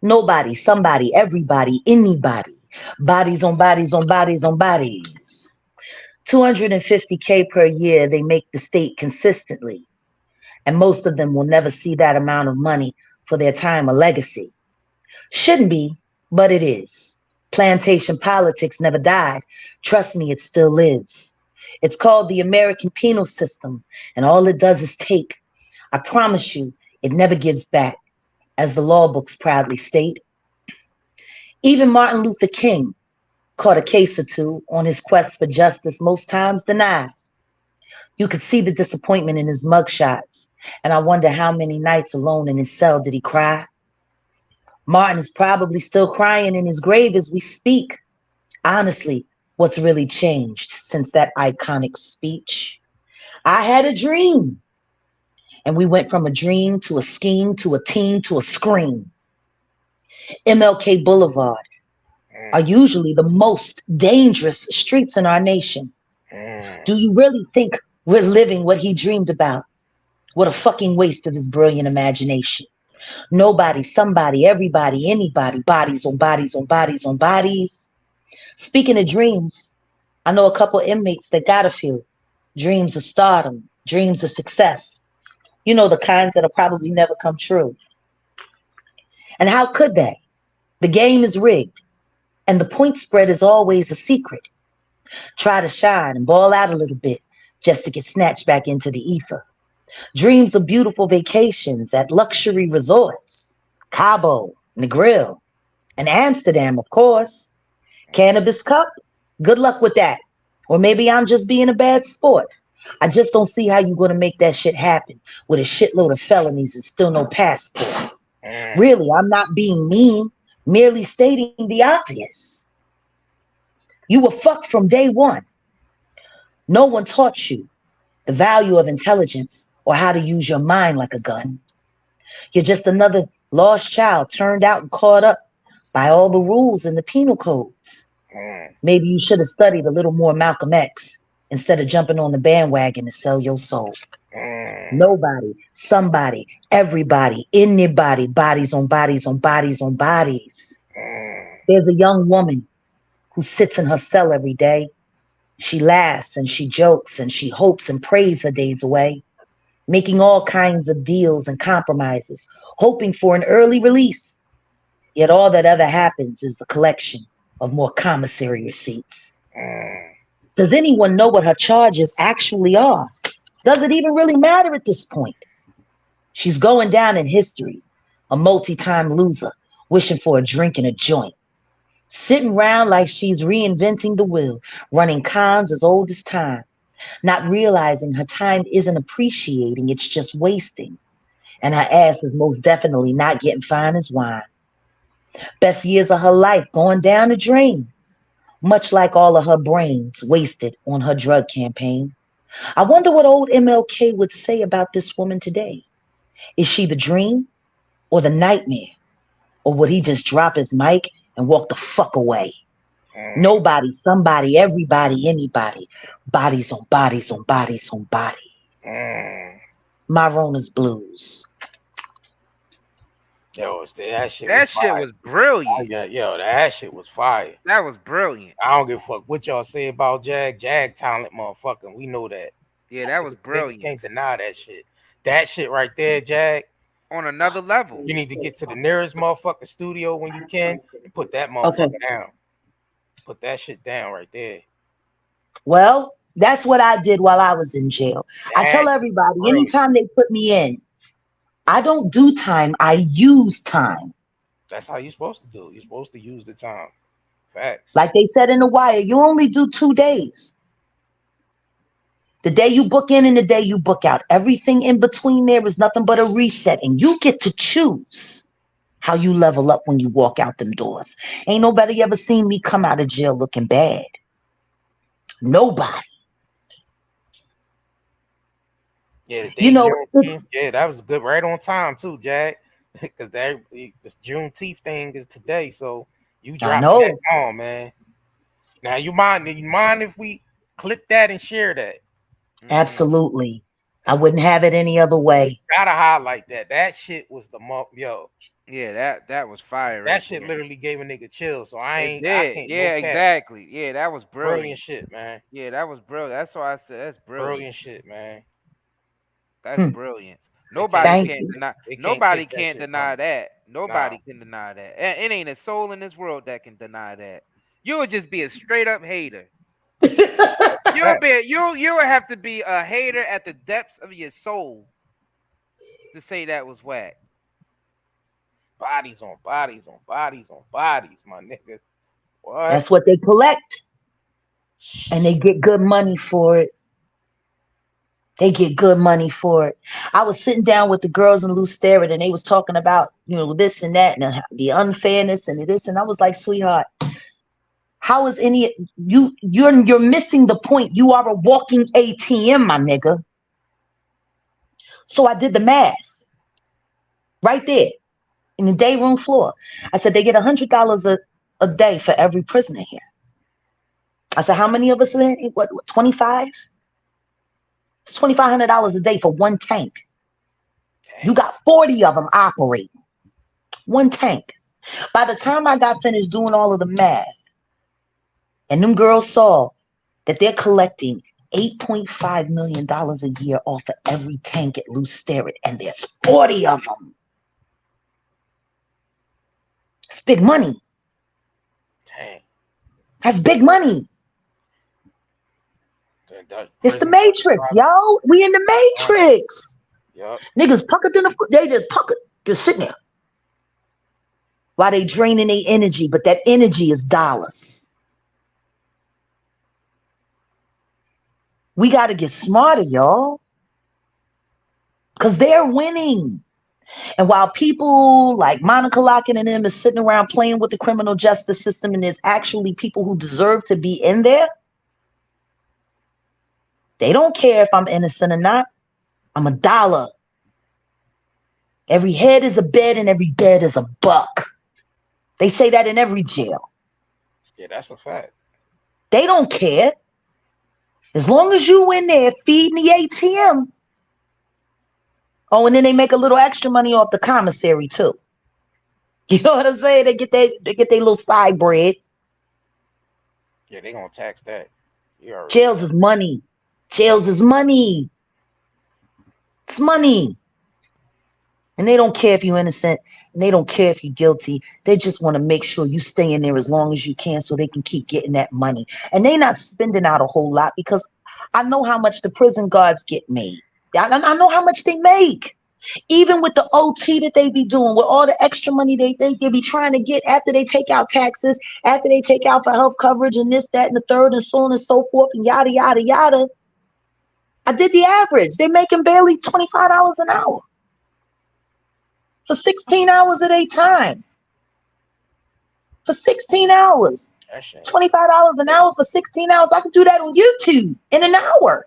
Nobody, somebody, everybody, anybody. Bodies on bodies on bodies on bodies. $250K per year they make the state consistently. And most of them will never see that amount of money for their time or legacy. Shouldn't be, but it is. Plantation politics never died. Trust me, it still lives. It's called the American penal system, and all it does is take. I promise you, it never gives back, as the law books proudly state. Even Martin Luther King caught a case or two on his quest for justice, most times denied. You could see the disappointment in his mugshots, and I wonder how many nights alone in his cell did he cry. Martin is probably still crying in his grave as we speak. Honestly, what's really changed since that iconic speech? I had a dream. And we went from a dream to a scheme to a team to a scream. MLK Boulevard are usually the most dangerous streets in our nation. Do you really think we're living what he dreamed about? What a fucking waste of his brilliant imagination. Nobody, somebody, everybody, anybody, bodies on bodies on bodies on bodies. Speaking of dreams, I know a couple inmates that got a few. Dreams of stardom, dreams of success. You know, the kinds that'll probably never come true. And how could they? The game is rigged, and the point spread is always a secret. Try to shine and ball out a little bit just to get snatched back into the ether. Dreams of beautiful vacations at luxury resorts, Cabo, Negril, and Amsterdam, of course. Cannabis cup? Good luck with that. Or maybe I'm just being a bad sport. I just don't see how you're going to make that shit happen with a shitload of felonies and still no passport. Really, I'm not being mean, merely stating the obvious. You were fucked from day one. No one taught you the value of intelligence or how to use your mind like a gun. You're just another lost child turned out and caught up by all the rules and the penal codes. Maybe you should have studied a little more Malcolm X instead of jumping on the bandwagon to sell your soul. Nobody, somebody, everybody, anybody, bodies on bodies on bodies on bodies. There's a young woman who sits in her cell every day. She laughs and she jokes and she hopes and prays her days away, making all kinds of deals and compromises, hoping for an early release. Yet all that ever happens is the collection of more commissary receipts. Does anyone know what her charges actually are? Does it even really matter at this point? She's going down in history, a multi-time loser, wishing for a drink and a joint, sitting around like she's reinventing the wheel, running cons as old as time, not realizing her time isn't appreciating, it's just wasting. And her ass is most definitely not getting fine as wine. Best years of her life going down the drain, much like all of her brains wasted on her drug campaign. I wonder what old MLK would say about this woman today. Is she the dream or the nightmare? Or would he just drop his mic and walk the fuck away? Nobody, somebody, everybody, anybody. Bodies on bodies on bodies on bodies. Myrona's Blues. Yo, that shit was brilliant. Yo, that shit was fire. That was brilliant. I don't give a fuck what y'all say about Jag. Jag talent, motherfucker. We know that. Yeah, that was brilliant. Niggas can't deny that shit. That shit right there, Jag. On another level. You need to get to the nearest motherfucking studio when you can and put that motherfucker down. Put that shit down right there. Well, that's what I did while I was in jail. I tell everybody, anytime they put me in, I don't do time, I use time. That's how you're supposed to do. You're supposed to use the time. Facts. Like they said in The Wire, you only do 2 days. The day you book in and the day you book out. Everything in between there is nothing but a reset. And you get to choose how you level up when you walk out them doors. Ain't nobody ever seen me come out of jail looking bad. Nobody. Yeah, yeah, that was good, right on time too, Jack. Because this Juneteenth thing is today, so you dropped that on, man. Now you mind if we clip that and share that? Absolutely. I wouldn't have it any other way. Gotta highlight that. That shit was the yo. Yeah, that was fire. That shit literally gave a nigga chills. So I can't. Yeah, exactly. Yeah, that was brilliant. Brilliant shit, man. Yeah, that was brilliant. That's why I said that's brilliant. Brilliant shit, man. That's brilliant. Nobody can't deny. Nobody can't deny that. Nobody can deny that. It ain't a soul in this world that can deny that. You would just be a straight up hater. You would have to be a hater at the depths of your soul to say that was whack. Bodies on bodies on bodies on bodies, my nigga. What? That's what they collect. And they get good money for it. They get good money for it. I was sitting down with the girls in Loose Sterrett and they was talking about, this and that and the unfairness and this. And I was like, sweetheart, how is you're missing the point. You are a walking ATM, my nigga. So I did the math right there in the day room floor. I said, they get $100 a day for every prisoner here. I said, how many of us are there? What 25? It's $2,500 a day for one tank. You got 40 of them operating. One tank. By the time I got finished doing all of the math, and them girls saw that they're collecting $8.5 million a year off of every tank at Loose Sterrett, and there's 40 of them. It's big money. Dang. That's big money. It's the Matrix, yo. We in the Matrix. Yep. Niggas puckered in the foot. They just puckered, just sitting there. While they draining their energy, but that energy is dollars. We got to get smarter, y'all. Because they're winning. And while people like Monica Lockett and them is sitting around playing with the criminal justice system, and there's actually people who deserve to be in there, they don't care if I'm innocent or not. I'm a dollar. Every head is a bed and every bed is a buck. They say that in every jail. Yeah, that's a fact. They don't care. As long as you in there feeding the ATM. Oh, and then they make a little extra money off the commissary too. You know what I'm saying? They get their little side bread. Yeah, they gonna tax that. Jails is money. Jails is money. It's money. And they don't care if you're innocent, and they don't care if you're guilty. They just want to make sure you stay in there as long as you can so they can keep getting that money. And they're not spending out a whole lot, because I know how much the prison guards get made. I know how much they make. Even with the OT that they be doing, with all the extra money they be trying to get after they take out taxes, after they take out for health coverage and this, that, and the third, and so on and so forth, and yada, yada, yada. I did the average. They're making barely $25 an hour for 16 hours of their time. For 16 hours. $25 an hour for 16 hours. I can do that on YouTube in an hour.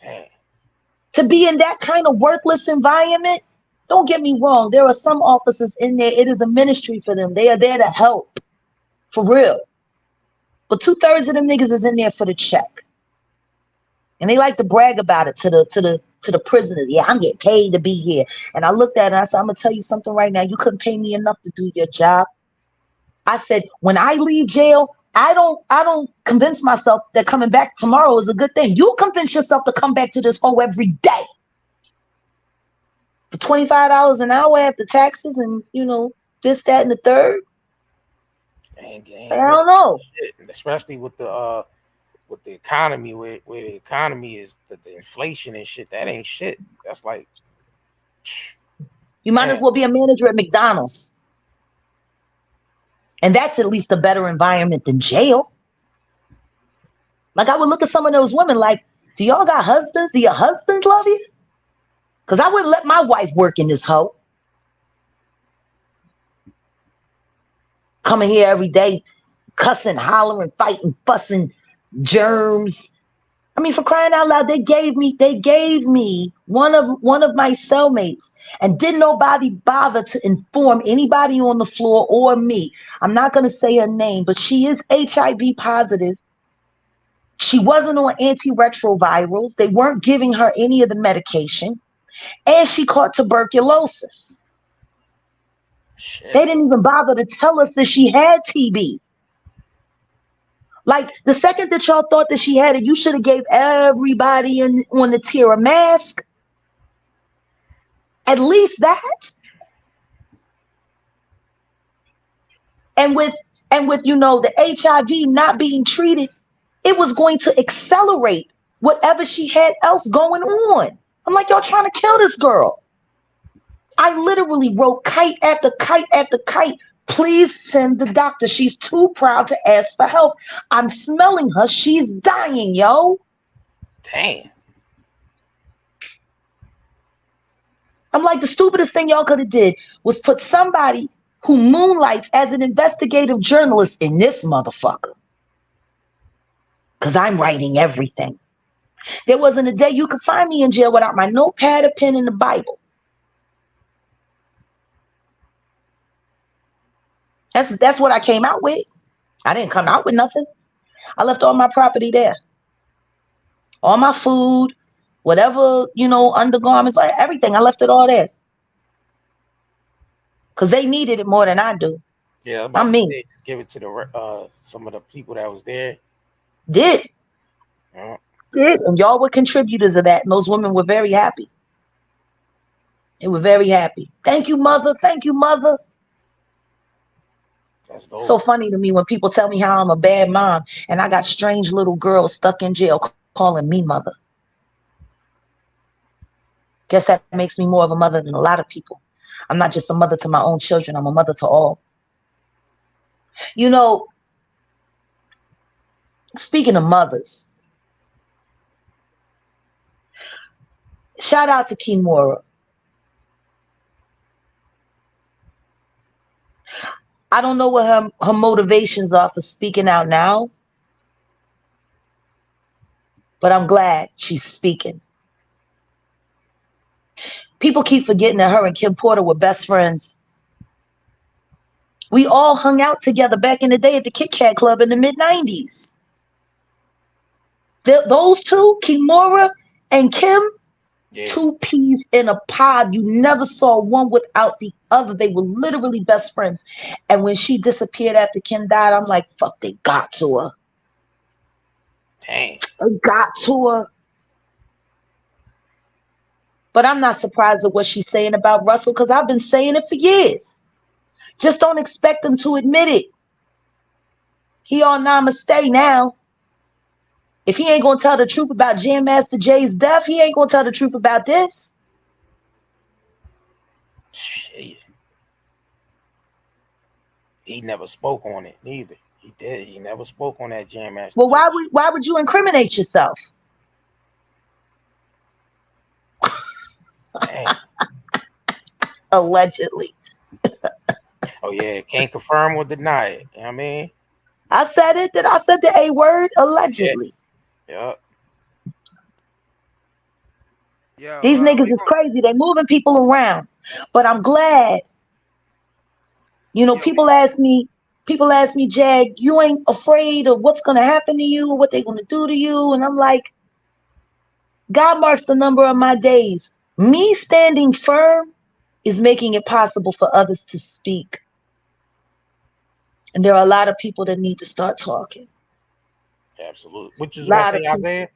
Dang. To be in that kind of worthless environment, don't get me wrong. There are some officers in there. It is a ministry for them. They are there to help. For real. But 2/3 of them niggas is in there for the check. And they like to brag about it to the prisoners. Yeah, I'm getting paid to be here. And I looked at it and I said, I'm gonna tell you something right now. You couldn't pay me enough to do your job. I said, when I leave jail, I don't convince myself that coming back tomorrow is a good thing. You convince yourself to come back to this hole every day. For $25 an hour after taxes and, this, that, and the third. I don't know. Shit. Especially with the economy, where the economy is the inflation and shit. That ain't shit. That's like, you might as well be a manager at McDonald's. And that's at least a better environment than jail. Like, I would look at some of those women like, do y'all got husbands? Do your husbands love you? Because I wouldn't let my wife work in this hoe. Coming here every day, cussing, hollering, fighting, fussing, germs. I mean, for crying out loud, they gave me one of my cellmates, and didn't nobody bother to inform anybody on the floor or me. I'm not going to say her name, but she is HIV positive. She wasn't on antiretrovirals. They weren't giving her any of the medication, and she caught tuberculosis. Shit. They didn't even bother to tell us that she had TB. Like, the second that y'all thought that she had it, you should have gave everybody on the tier a mask. At least that. And with the HIV not being treated, it was going to accelerate whatever she had else going on. I'm like, y'all trying to kill this girl. I literally wrote kite after kite after kite. Please send the doctor. She's too proud to ask for help. I'm smelling her. She's dying, yo. Damn. I'm like, the stupidest thing y'all could have did was put somebody who moonlights as an investigative journalist in this motherfucker. Because I'm writing everything. There wasn't a day you could find me in jail without my notepad, a pen, and the Bible. That's what I came out with. I didn't come out with nothing. I left all my property there. All my food, whatever, undergarments, everything. I left it all there. Because they needed it more than I do. Yeah, I'm about to say, just give it to the some of the people that was there. Did. And y'all were contributors of that, and those women were very happy. They were very happy. Thank you, mother. Thank you, mother. That's dope. So funny to me when people tell me how I'm a bad mom, and I got strange little girls stuck in jail calling me mother. Guess that makes me more of a mother than a lot of people. I'm not just a mother to my own children. I'm a mother to all. You know, speaking of mothers, shout out to Kimora. I don't know what her motivations are for speaking out now, but I'm glad she's speaking. People keep forgetting that her and Kim Porter were best friends. We all hung out together back in the day at the Kit Kat Club in the mid-90s. Those two, Kimora and Kim, two peas in a pod. You never saw one without the other. They were literally best friends. And when she disappeared after Kim died, I'm like, fuck, they got to her. Dang. They got to her. But I'm not surprised at what she's saying about Russell, because I've been saying it for years. Just don't expect him to admit it. He on namaste now. If he ain't gonna tell the truth about Jam Master Jay's death, he ain't gonna tell the truth about this. Shit. He never spoke on it neither. He did. He never spoke on that Jam Master. Well, why would you incriminate yourself? Allegedly. Oh yeah, can't confirm or deny it. You know what I mean? I said it. Did I said the A word? Allegedly. Yeah. These niggas is crazy. They moving people around. But I'm glad. You know, people ask me, Jag, you ain't afraid of what's gonna happen to you or what they're gonna do to you. And I'm like, God marks the number of my days. Me standing firm is making it possible for others to speak. And there are a lot of people that need to start talking. Absolutely. What you was gonna say, Isaiah?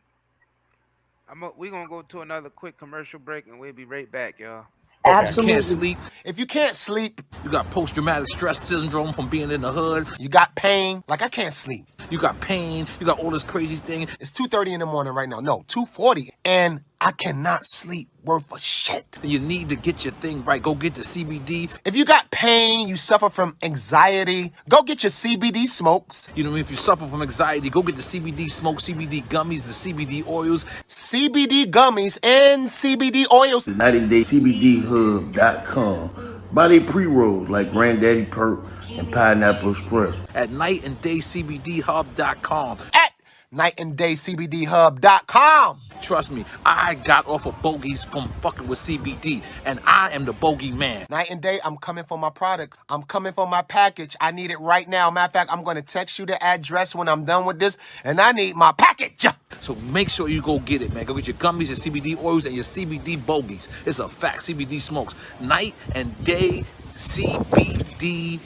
We're gonna go to another quick commercial break, and we'll be right back, y'all. Okay. Absolutely. You can't sleep. If you can't sleep, you got post-traumatic stress syndrome from being in the hood. You got pain. Like, I can't sleep. You got pain. You got all this crazy thing. It's 2:30 in the morning right now. No, 2:40. And I cannot sleep worth a shit. You need to get your thing right. Go get the CBD. If you got pain, you suffer from anxiety, go get your CBD smokes. You know, if you suffer from anxiety, go get the CBD smoke, CBD gummies, the CBD oils. CBD gummies and CBD oils. NightandDayCBDHub.com. Buy their pre-rolls like Granddaddy Perk and Pineapple Express. At NightandDayCBDHub.com. At NightandDayCBDHub.com. Trust me, I got off of bogeys from fucking with CBD, and I am the bogey man. Night and Day, I'm coming for my products. I'm coming for my package. I need it right now. Matter of fact, I'm going to text you the address when I'm done with this, and I need my package. So make sure you go get it, man. Go get your gummies, your CBD oils, and your CBD bogeys. It's a fact. CBD smokes. Night and Day CBDHub.com.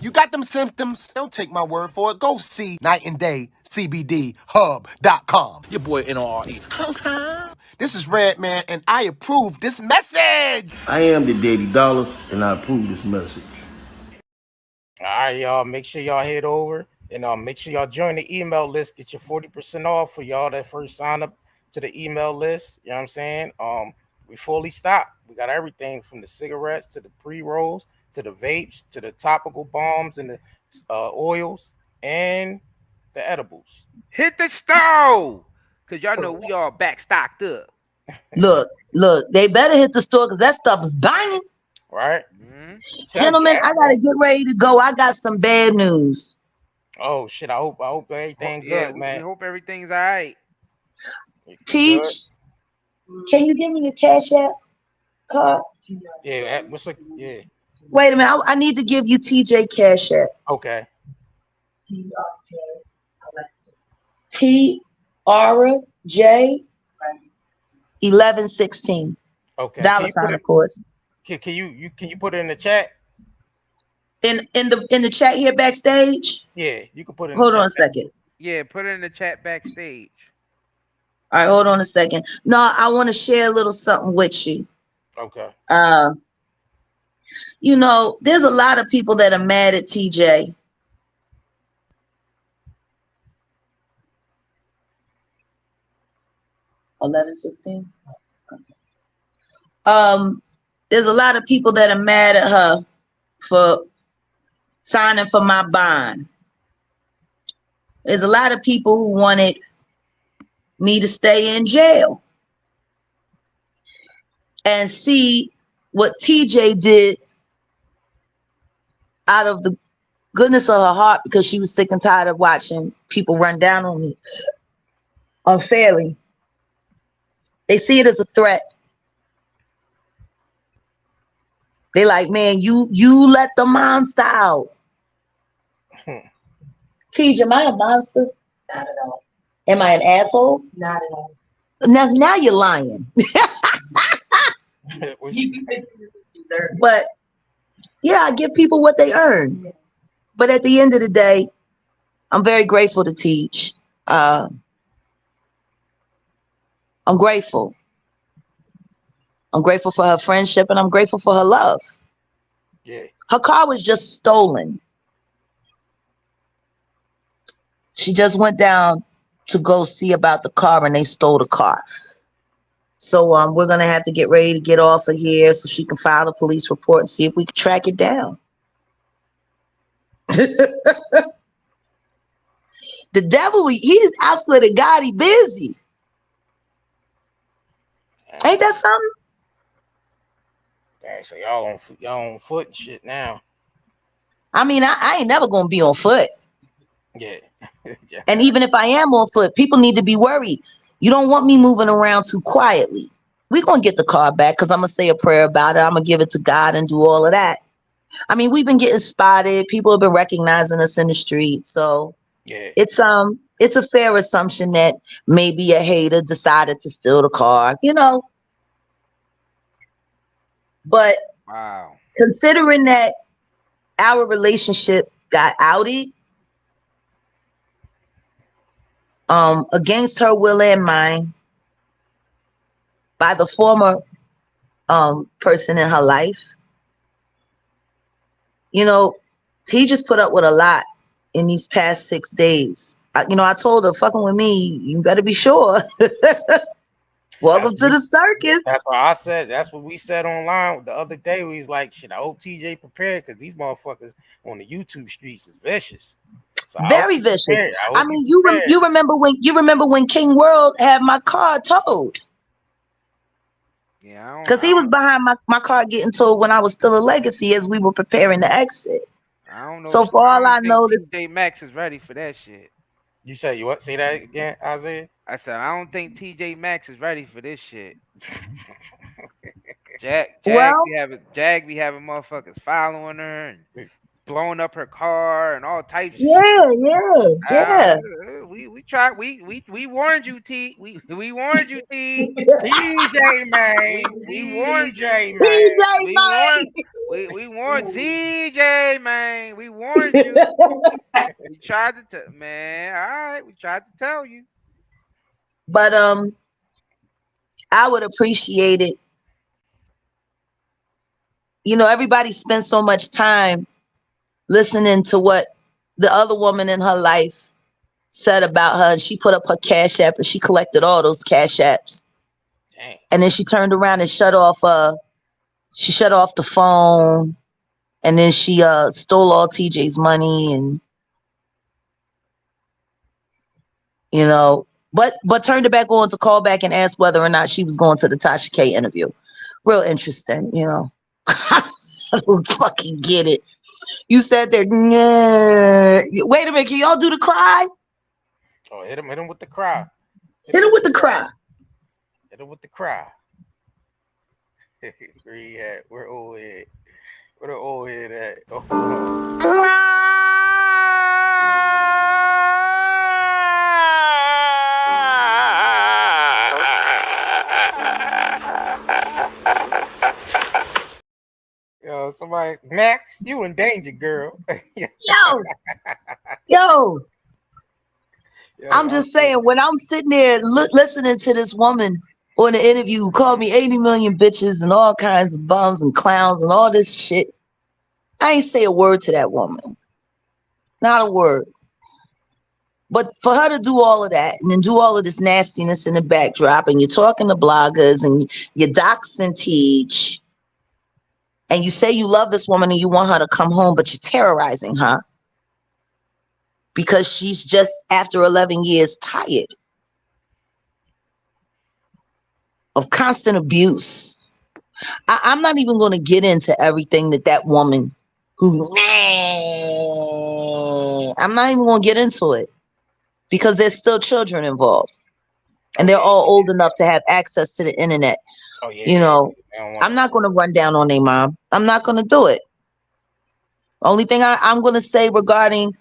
You got them symptoms? Don't take my word for it. Go see Night and Day CBDHub.com. Your boy NRE. This is Redman, and I approve this message. I am the Daddy Dollars, and I approve this message. All right, y'all. Make sure y'all head over and make sure y'all join the email list. Get your 40% off for y'all that first sign up to the email list. You know what I'm saying? We fully stocked. We got everything from the cigarettes to the pre-rolls to the vapes to the topical balms and the oils and the edibles. Hit the stove, because y'all know we all back stocked up. Look, they better hit the store because that stuff is banging. Right. Mm-hmm. Gentlemen, I gotta get ready to go. I got some bad news. Oh shit! I hope everything good, man. We hope everything's all right. Teach, can you give me your Cash App card? Yeah, what's like? Yeah. Wait a minute, I need to give you TJ Cash App. Okay. TRJ 1116. Okay. $, of course. Can you put it in the chat? In the chat here backstage? Yeah, you can put it in Hold the on chat. a second. Yeah, put it in the chat backstage. All right, hold on a second. No, I want to share a little something with you. Okay. You know, there's a lot of people that are mad at TJ. $11.16. There's a lot of people that are mad at her for signing for my bond. There's a lot of people who wanted me to stay in jail and see what TJ did out of the goodness of her heart, because she was sick and tired of watching people run down on me unfairly. They see it as a threat. They like, man, you let the monster out. TJ, am I a monster? Not at all. Am I an asshole? Not at all. Now you're lying. But yeah, I give people what they earn. Yeah. But at the end of the day, I'm very grateful to teach. I'm grateful. I'm grateful for her friendship, and I'm grateful for her love. Yeah. Her car was just stolen. She just went down to go see about the car, and they stole the car. So we're gonna have to get ready to get off of here so she can file a police report and see if we can track it down. The devil, I swear to God, he busy. Ain't that something? Dang, so y'all on foot and shit now. I mean, I ain't never gonna be on foot. Yeah. Yeah. And even if I am on foot, people need to be worried. You don't want me moving around too quietly. We're gonna get the car back because I'm gonna say a prayer about it. I'm gonna give it to God and do all of that. I mean, we've been getting spotted. People have been recognizing us in the street. So yeah, it's a fair assumption that maybe a hater decided to steal the car, you know. But wow, considering that our relationship got outed against her will and mine by the former person in her life, you know, T just put up with a lot in these past 6 days. I told her, fucking with me, you better be sure. Welcome to the circus. That's what I said. That's what we said online the other day. We was like, shit, I hope TJ prepared because these motherfuckers on the YouTube streets is vicious. So very vicious. I mean, you remember when King World had my car towed? Yeah, because he was behind my car getting towed when I was still a legacy as we were preparing to exit. I don't know. So for all I know, TJ Maxx is ready for that shit. You say you what? Say that again, Isaiah? I said I don't think TJ Maxx is ready for this shit. Jag be having motherfuckers following her and blowing up her car and all types of shit. Yeah. We tried. We warned you, T. We warned you, T. TJ man. We warned TJ man. We warned TJ man. We warned you. We tried to tell, man. All right, we tried to tell you. But I would appreciate it. You know, everybody spends so much time listening to what the other woman in her life said about her. And she put up her Cash App and she collected all those Cash Apps. Dang. And then she turned around and shut off the phone. And then she stole all TJ's money and, you know, but turned it back on to call back and ask whether or not she was going to the Tasha K interview. Real interesting, you know. I don't fucking get it. You said there. Nah. Wait a minute. Can y'all do the cry? Oh, hit him with the cry. Hit him with the cry. Hit him with the cry. Where he at? Where old head? Where the old head at? Yo, somebody, Max, you in danger, girl. Yo. I'm just saying, when I'm sitting there listening to this woman on the interview who called me 80 million bitches and all kinds of bums and clowns and all this shit, I ain't say a word to that woman. Not a word. But for her to do all of that and then do all of this nastiness in the backdrop, and you're talking to bloggers and you dox and teach, and you say you love this woman and you want her to come home, but you're terrorizing her because she's just, after 11 years, tired of constant abuse. I'm not even going to get into everything that woman I'm not even going to get into it because there's still children involved and they're all old enough to have access to the internet. I'm not going to run down on their mom. I'm not going to do it. Only thing I'm going to say regarding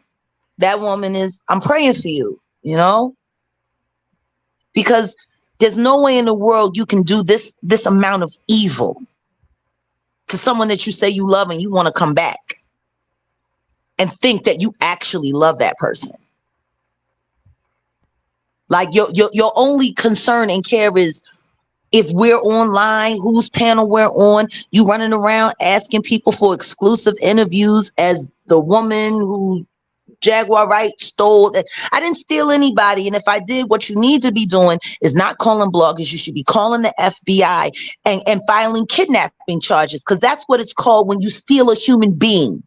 that woman is I'm praying for you, because there's no way in the world you can do this amount of evil to someone that you say you love and you want to come back and think that you actually love that person. Like your only concern and care is if we're online, whose panel we're on. You running around asking people for exclusive interviews as the woman who Jaguar Wright stole. I didn't steal anybody. And if I did, what you need to be doing is not calling bloggers. You should be calling the FBI and filing kidnapping charges, because that's what it's called when you steal a human being.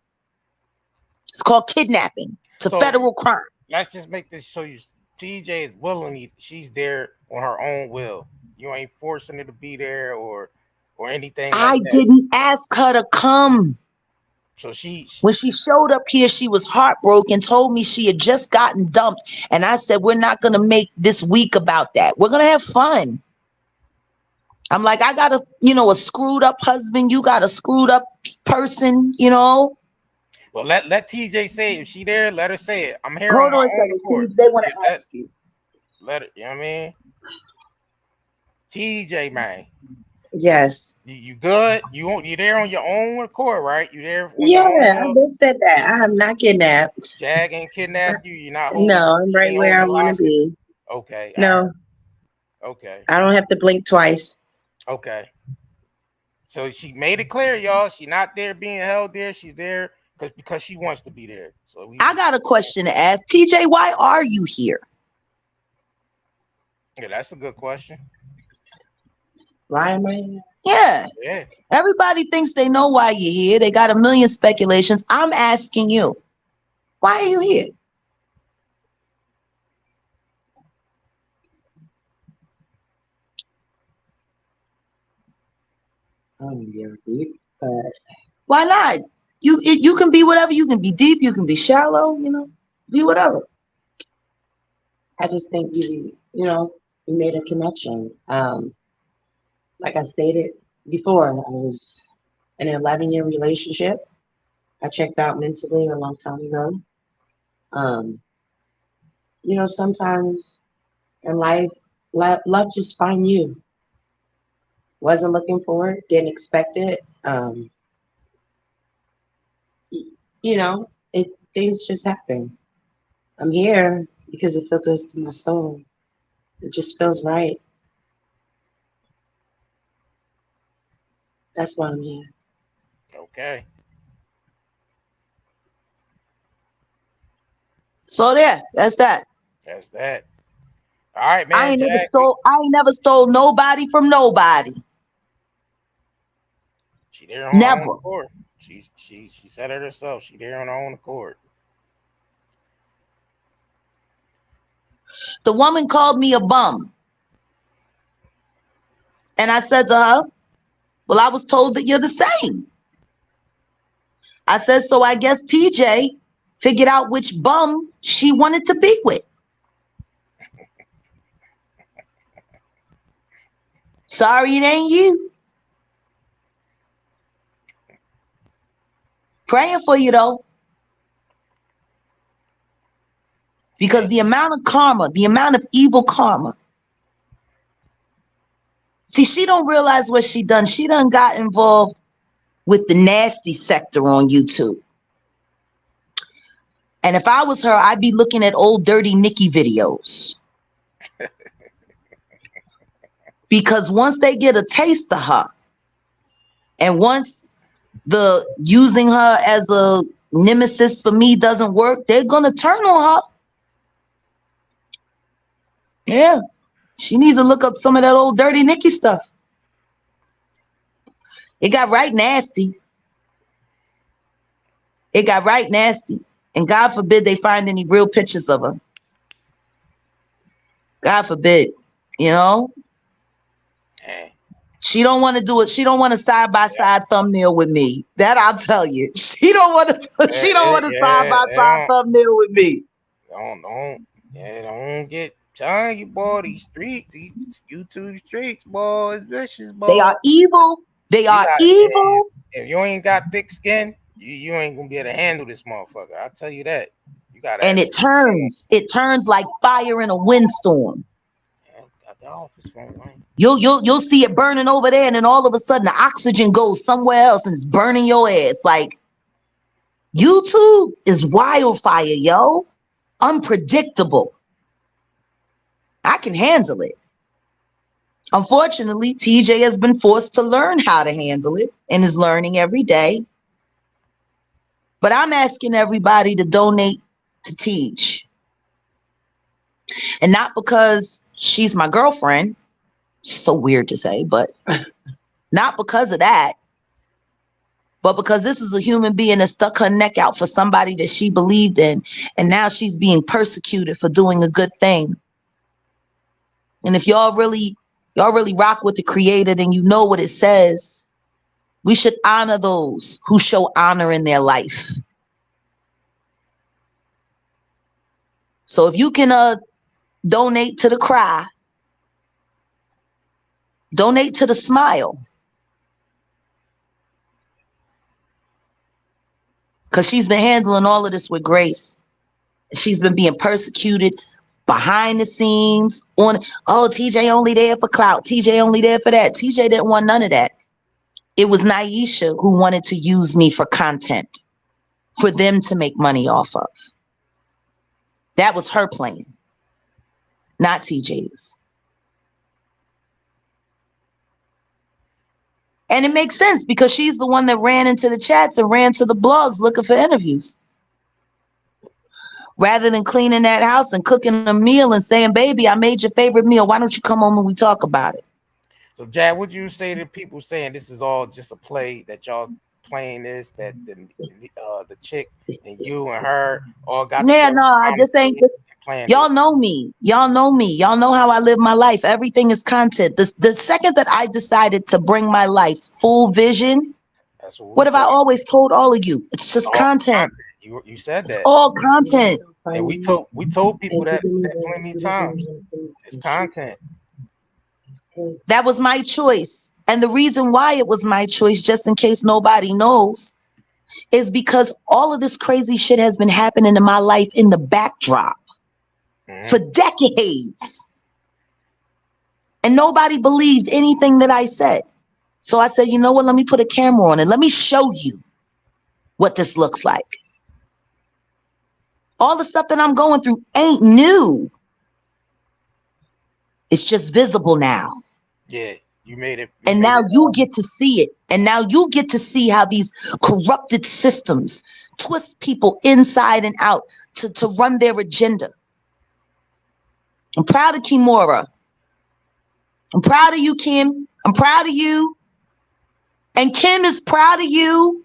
It's called kidnapping. It's a federal crime. Let's just make this so TJ is willing. She's there on her own will. You ain't forcing her to be there or anything like I that. didn't ask her to come. So when she showed up here, she was heartbroken, told me she had just gotten dumped. And I said, we're not going to make this week about that. We're going to have fun. I'm like, I got a screwed up husband. You got a screwed up person, Well, let TJ say it. If she there, let her say it. I'm here. Hold on a second, TJ. They want to ask you. Let it, you know what I mean? TJ, man. Yes. You good? You there on your own accord, right? You there? Yeah, I just said that. I am not kidnapped. Jag ain't kidnapped you. You're not. No, I'm right where I want to be. Okay. No. Right. Okay. I don't have to blink twice. Okay. So she made it clear, y'all. She's not there being held there. She's there because she wants to be there. So I got a question to ask. TJ, why are you here? Yeah, that's a good question. Why am I here? Yeah. Everybody thinks they know why you're here. They got a million speculations. I'm asking you, why are you here? Deep, but why not? You can be whatever. You can be deep. You can be shallow. Be whatever. I just think we made a connection. Like I stated before, I was in an 11-year relationship. I checked out mentally a long time ago. Sometimes in life, love just find you. Wasn't looking for it, didn't expect it. Things just happen. I'm here because it feels good to my soul. It just feels right. That's why I'm here. Okay. So that's that. That's that. All right, man. I ain't never stole nobody from nobody. She there on never. Her own accord. She said it herself. She there on her own accord. The woman called me a bum. And I said to her, well, I was told that you're the same. I said, so I guess TJ figured out which bum she wanted to be with. Sorry, it ain't you. Praying for you, though. Because the amount of karma, the amount of evil karma. See, she don't realize what she done. She done got involved with the nasty sector on YouTube. And if I was her, I'd be looking at old Dirty Nikki videos. Because once they get a taste of her, and once the using her as a nemesis for me doesn't work, they're gonna turn on her. Yeah, she needs to look up some of that old Dirty Nikki stuff. It got right nasty. It got right nasty. And God forbid they find any real pictures of her. God forbid, you know? She don't want to do it. She don't want a side-by-side thumbnail with me. That I'll tell you. She don't want to she don't want a side-by-side thumbnail with me. Don't get telling you, boy, these YouTube streets, boy, it's vicious, boy. They are evil. They are evil. If you ain't got thick skin, you ain't gonna be able to handle this motherfucker. I'll tell you that. You gotta. And it turns like fire in a windstorm. Got the office phone, right? You'll see it burning over there, and then all of a sudden the oxygen goes somewhere else and it's burning your ass. Like, YouTube is wildfire, yo. Unpredictable. I can handle it. Unfortunately, TJ has been forced to learn how to handle it and is learning every day. But I'm asking everybody to donate to Teach. And not because she's my girlfriend. So weird to say, but not because of that. But because this is a human being that stuck her neck out for somebody that she believed in. And now she's being persecuted for doing a good thing. And if y'all really rock with the Creator, then you know what it says. We should honor those who show honor in their life. So if you can donate to the cry, donate to the smile. Because she's been handling all of this with grace. She's been being persecuted behind the scenes. TJ only there for clout. TJ only there for that. TJ didn't want none of that. It was Naisha who wanted to use me for content, for them to make money off of. That was her plan, not TJ's. And it makes sense because she's the one that ran into the chats and ran to the blogs looking for interviews. Rather than cleaning that house and cooking a meal and saying, baby, I made your favorite meal. Why don't you come home and we talk about it? So, Jad, would you say to people saying this is all just a play, that y'all playing this, that the chick and you and her all got this ain't this. Y'all know me. Y'all know me. Y'all know how I live my life. Everything is content. The second that I decided to bring my life full vision, what have I always told all of you? It's just content. You said that. It's all content. And we told people that plenty of times. It's content. That was my choice. And the reason why it was my choice, just in case nobody knows, is because all of this crazy shit has been happening in my life in the backdrop for decades. And nobody believed anything that I said. So I said, you know what? Let me put a camera on it. Let me show you what this looks like. All the stuff that I'm going through ain't new. It's just visible now. Yeah, you made it. And now you get to see it. And now you get to see how these corrupted systems twist people inside and out to run their agenda. I'm proud of Kimora. I'm proud of you, Kim. I'm proud of you. And Kim is proud of you.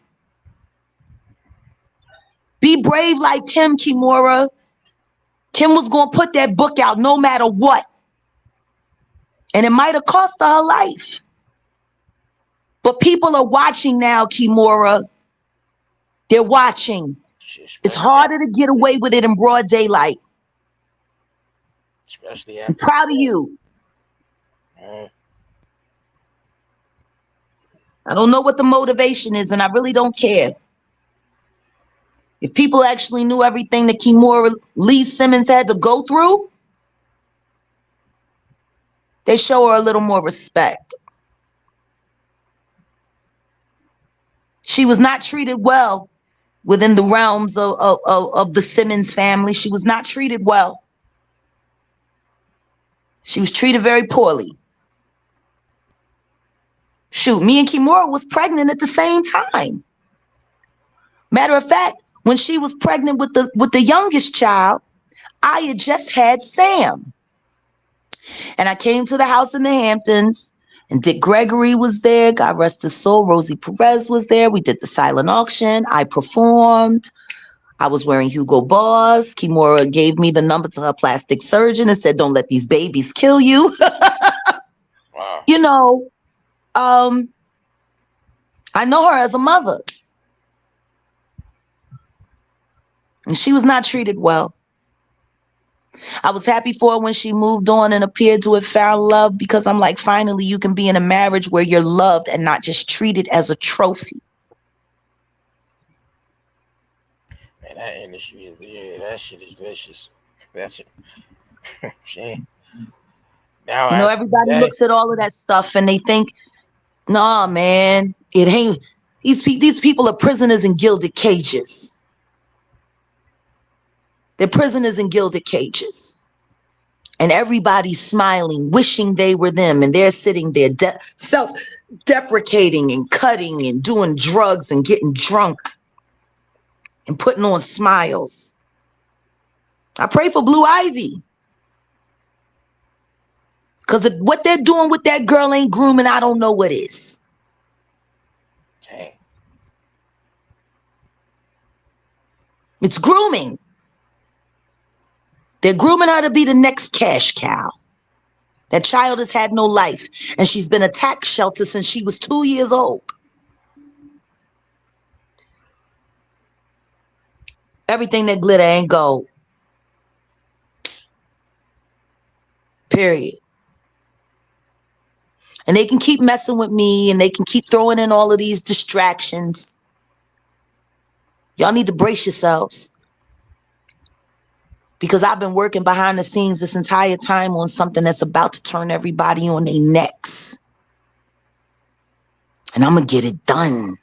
Be brave like Kim, Kimora. Kim was going to put that book out no matter what. And it might have cost her her life. But people are watching now, Kimora. They're watching. It's harder to get away with it in broad daylight. Especially I'm proud of you. I don't know what the motivation is, and I really don't care. If people actually knew everything that Kimora Lee Simmons had to go through, they show her a little more respect. She was not treated well within the realms of the Simmons family. She was not treated well. She was treated very poorly. Shoot, me and Kimora was pregnant at the same time. Matter of fact, when she was pregnant with the youngest child, I had just had Sam. And I came to the house in the Hamptons, and Dick Gregory was there. God rest his soul. Rosie Perez was there. We did the silent auction. I performed. I was wearing Hugo Boss. Kimora gave me the number to her plastic surgeon and said, don't let these babies kill you. Wow. You know, I know her as a mother. And she was not treated well. I was happy for her when she moved on and appeared to have found love, because I'm like, finally, you can be in a marriage where you're loved and not just treated as a trophy. Man, that industry, that shit is vicious. That shit. Now, you know, everybody looks at all of that stuff and they think, nah, man, it ain't. These people are prisoners in gilded cages. They're prisoners in gilded cages. And everybody's smiling, wishing they were them. And they're sitting there self-deprecating and cutting and doing drugs and getting drunk and putting on smiles. I pray for Blue Ivy. Because if what they're doing with that girl ain't grooming, I don't know what is. Dang. It's grooming. They're grooming her to be the next cash cow. That child has had no life, and she's been a tax shelter since she was 2 years old. Everything that glitter ain't gold. Period. And they can keep messing with me, and they can keep throwing in all of these distractions. Y'all need to brace yourselves. Because I've been working behind the scenes this entire time on something that's about to turn everybody on their necks. And I'm going to get it done.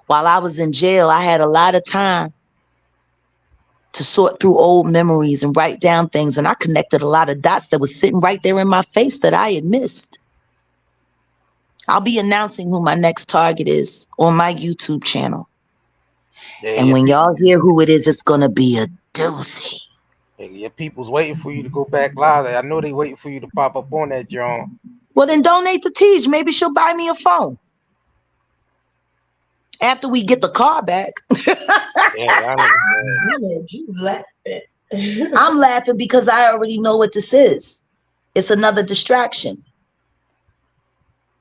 While I was in jail, I had a lot of time to sort through old memories and write down things. And I connected a lot of dots that was sitting right there in my face that I had missed. I'll be announcing who my next target is on my YouTube channel. And when y'all hear who it is, it's going to be a doozy. Your people's waiting for you to go back live. I know they waiting for you to pop up on that, John. Well, then donate to Tej. Maybe she'll buy me a phone. After we get the car back. Yeah, I know. You laughing. I'm laughing because I already know what this is. It's another distraction.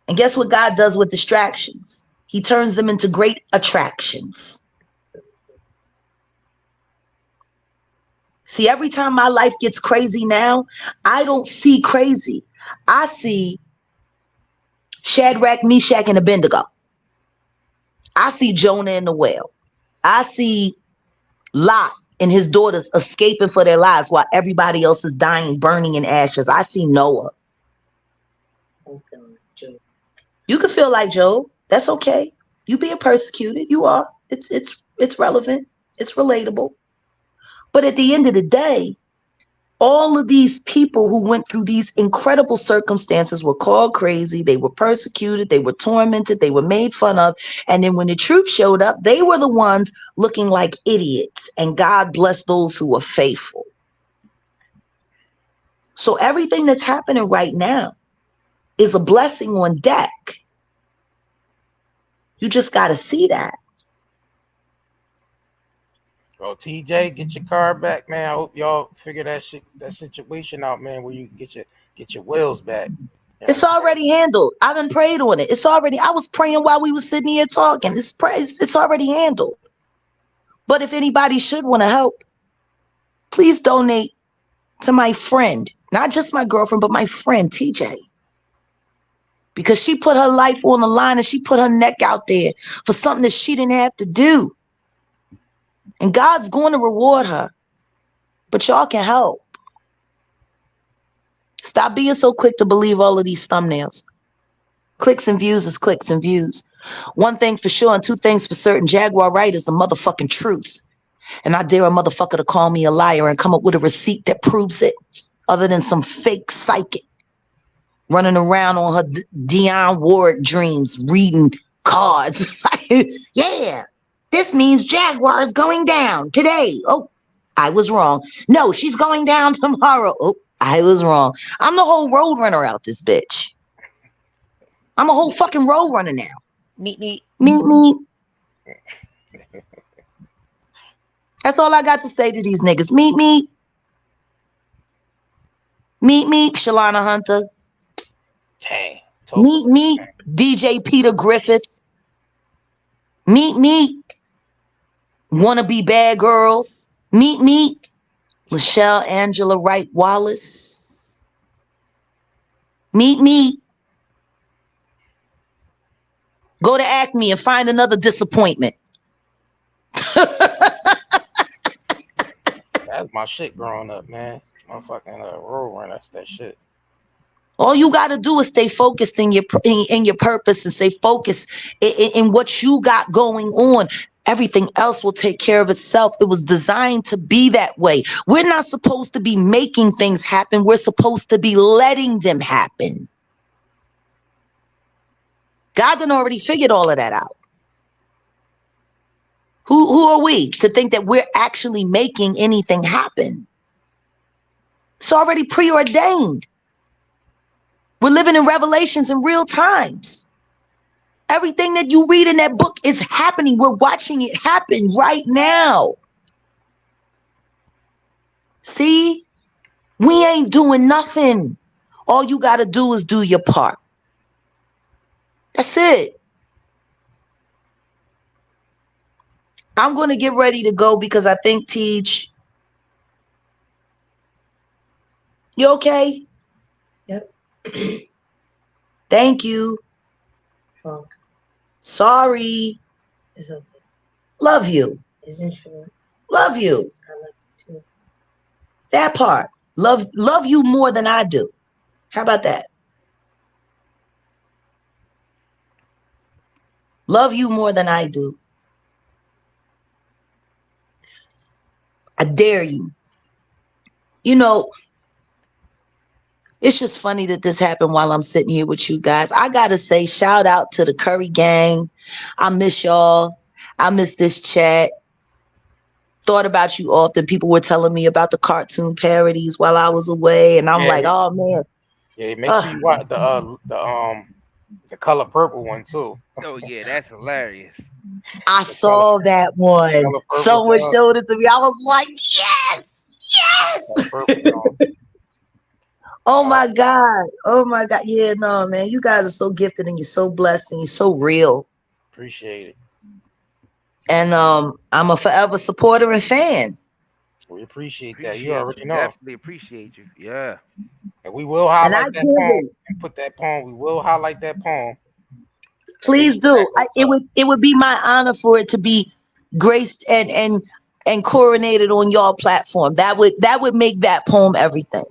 And guess what God does with distractions? He turns them into great attractions. See, every time my life gets crazy now, I don't see crazy. I see Shadrach, Meshach, and Abednego. I see Jonah and the whale. I see Lot and his daughters escaping for their lives while everybody else is dying, burning in ashes. I see Noah. You can feel like Job. That's okay. You being persecuted. You are. It's relevant. It's relatable. But at the end of the day, all of these people who went through these incredible circumstances were called crazy. They were persecuted. They were tormented. They were made fun of. And then when the truth showed up, they were the ones looking like idiots. And God bless those who were faithful. So everything that's happening right now is a blessing on deck. You just got to see that. Well, TJ, get your car back, man. I hope y'all figure that situation out, man, where you get your wheels back. You know it's already handled. I've been prayed on it. It's already. I was praying while we were sitting here talking. It's already handled. But if anybody should want to help, please donate to my friend, not just my girlfriend, but my friend TJ, because she put her life on the line and she put her neck out there for something that she didn't have to do. And God's going to reward her. But y'all can help. Stop being so quick to believe all of these thumbnails. Clicks and views is clicks and views. One thing for sure and two things for certain, Jaguar Wright is the motherfucking truth. And I dare a motherfucker to call me a liar and come up with a receipt that proves it, other than some fake psychic running around on her Dionne Ward dreams, reading cards. Yeah, this means Jaguar is going down today. Oh, I was wrong. No, she's going down tomorrow. Oh, I was wrong. I'm the whole road runner out this bitch. I'm a whole fucking road runner now. Meet. That's all I got to say to these niggas. Meet, Shalana Hunter. Dang. Meet, DJ Peter Griffith. Meet, wannabe bad girls. Meet, Michelle Angela Wright Wallace. Meet. Go to Acme and find another disappointment. That's my shit growing up, man. My fucking road run. That's that shit. All you got to do is stay focused in your purpose and stay focused in what you got going on. Everything else will take care of itself. It was designed to be that way. We're not supposed to be making things happen. We're supposed to be letting them happen. God done already figured all of that out. Who are we to think that we're actually making anything happen? It's already preordained. We're living in revelations in real times. Everything that you read in that book is happening. We're watching it happen right now. See? We ain't doing nothing. All you got to do is do your part. That's it. I'm going to get ready to go because I think, Tej, you okay? Yep. Thank you. Funk. Sorry. It's okay. Love you. Isn't sure. Love you. I love you too. That part. Love you more than I do. How about that? Love you more than I do. I dare you. You know, it's just funny that this happened while I'm sitting here with you guys. I got to say, shout out to the Curry gang. I miss y'all. I miss this chat. Thought about you often. People were telling me about the cartoon parodies while I was away. And I'm like, oh, man. Yeah, make sure you watch the Color Purple one, too. Oh, yeah, that's hilarious. I saw that one. Someone showed it to me. I was like, yes. Oh my God. Yeah, no, man. You guys are so gifted and you're so blessed and you're so real. Appreciate it. And I'm a forever supporter and fan. We appreciate that. You already know. Definitely appreciate you. Yeah. And we will highlight that poem and put that poem. We will highlight that poem. Please do. It would be my honor for it to be graced and coronated on y'all platform. That would make that poem everything.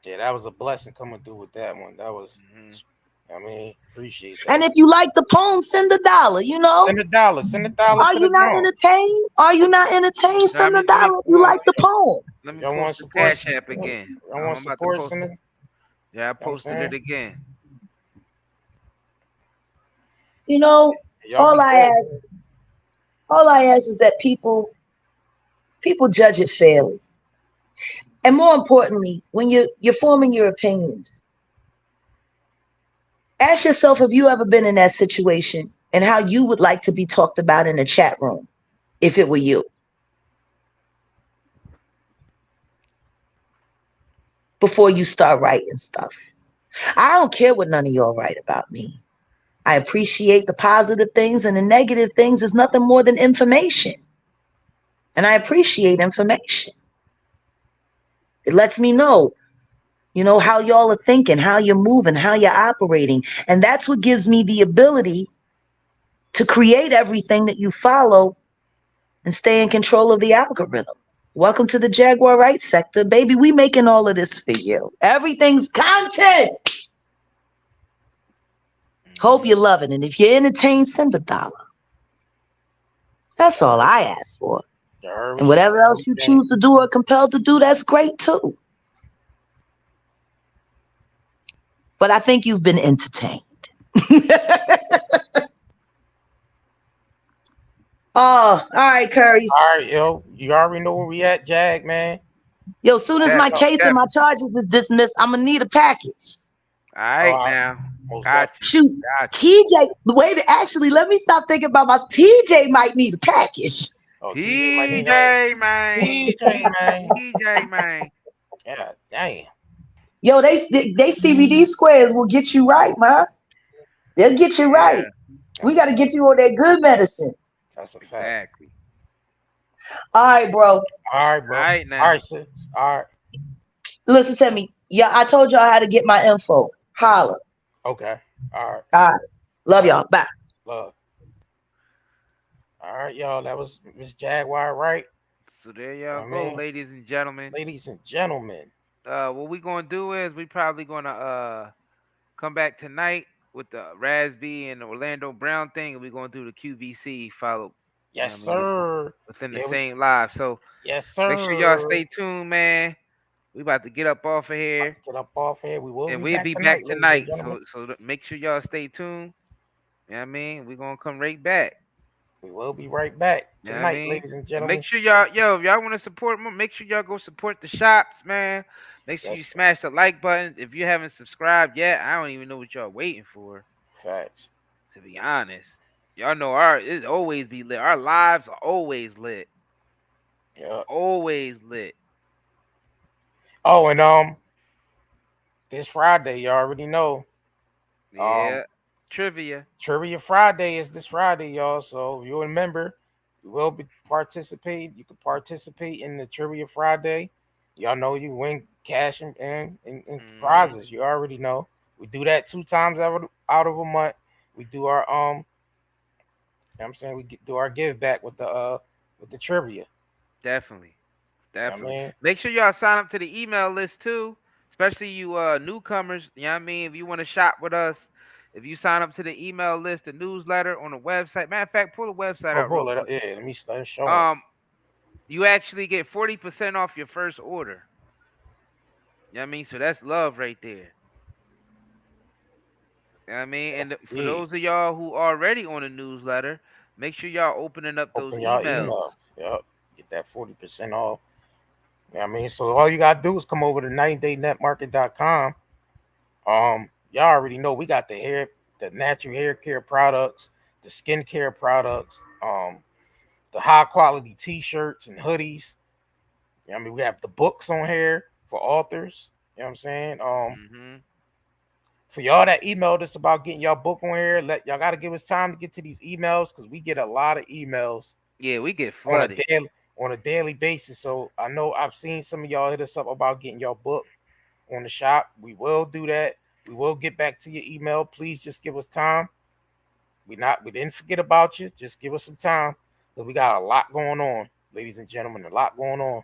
Yeah, that was a blessing coming through with that one. That was, I mean, appreciate that. And if you like the poem, send $1. You know, send $1. Send $1. Are you not entertained? Are you not entertained? Send $1 if you like the poem. Let me post the Cash App again. I want support. Yeah, I posted it again. You know, all I ask is that people judge it fairly. And more importantly, when you're forming your opinions, ask yourself if you ever been in that situation and how you would like to be talked about in a chat room if it were you. Before you start writing stuff. I don't care what none of y'all write about me. I appreciate the positive things, and the negative things is nothing more than information. And I appreciate information. It lets me know, how y'all are thinking, how you're moving, how you're operating. And that's what gives me the ability to create everything that you follow and stay in control of the algorithm. Welcome to the Jaguar Wright sector. Baby, we making all of this for you. Everything's content. Hope you're loving it. If you're entertained, send $1. That's all I ask for. And whatever else you choose to do or compelled to do, that's great too. But I think you've been entertained. Oh, all right, Curry's. All right, yo. You already know where we at, Jag, man. Yo, as soon as my case and my charges is dismissed, I'm gonna need a package. All right, now. Got you. Shoot, TJ. Wait, actually, let me stop thinking about my TJ might need a package. TJ, man. TJ, man. Yeah, damn. Yo, they CBD squares will get you right, man. They'll get you right. We got to get you on that good medicine. That's a fact. Exactly. All right, bro. All right, bro. All right, now. All right, sis. All right. Listen to me. Yeah, I told y'all how to get my info. Holla. Okay. All right. All right. Love y'all. Bye. Love. All right, y'all. That was Miss Jaguar, right? So there y'all go, ladies and gentlemen. Ladies and gentlemen. What we gonna do is we probably gonna come back tonight with the Raspy and the Orlando Brown thing, and we're gonna do the QVC follow. Yes, sir. Within the same live. So yes, sir. Make sure y'all stay tuned, man. We about to get up off of here. Get up off here. We will. And we'll be back tonight. So make sure y'all stay tuned. You know what I mean? We're gonna come right back. We will be right back tonight, ladies and gentlemen. Make sure y'all, if y'all want to support more, make sure y'all go support the shops, man. Make sure you smash the like button. If you haven't subscribed yet, I don't even know what y'all waiting for. Facts. To be honest, y'all know it always be lit. Our lives are always lit. Yeah, always lit. Oh, and this Friday, you already know. Yeah. Trivia Friday is this Friday, y'all. So if you remember, you will be participating. You can participate in the Trivia Friday. Y'all know you win cash and prizes. You already know. We do that 2 times out of a month. We do our do our give back with the trivia. Definitely. You know what I mean? Make sure y'all sign up to the email list too, especially you newcomers. You know what I mean? If you want to shop with us. If you sign up to the email list, the newsletter on the website. Matter of fact, pull the website out. Pull it up. Yeah, let me start showing. You actually get 40% off your first order. You know what I mean? So that's love right there. You know what I mean? And for those of y'all who already on the newsletter, make sure y'all opening up those emails. Yep. Get that 40% off. You know what I mean? So all you gotta do is come over to 90daynetmarket.com. Y'all already know we got the natural hair care products, the skincare products, the high quality t-shirts and hoodies. You know what I mean? We have the books on here for authors. You know what I'm saying? For y'all that emailed us about getting y'all book on here, y'all gotta give us time to get to these emails because we get a lot of emails. Yeah, we get flooded on a daily basis. So I know I've seen some of y'all hit us up about getting y'all book on the shop. We will do that. We will get back to your email. Please just give us time. We didn't forget about you. Just give us some time. Because we got a lot going on, ladies and gentlemen. A lot going on.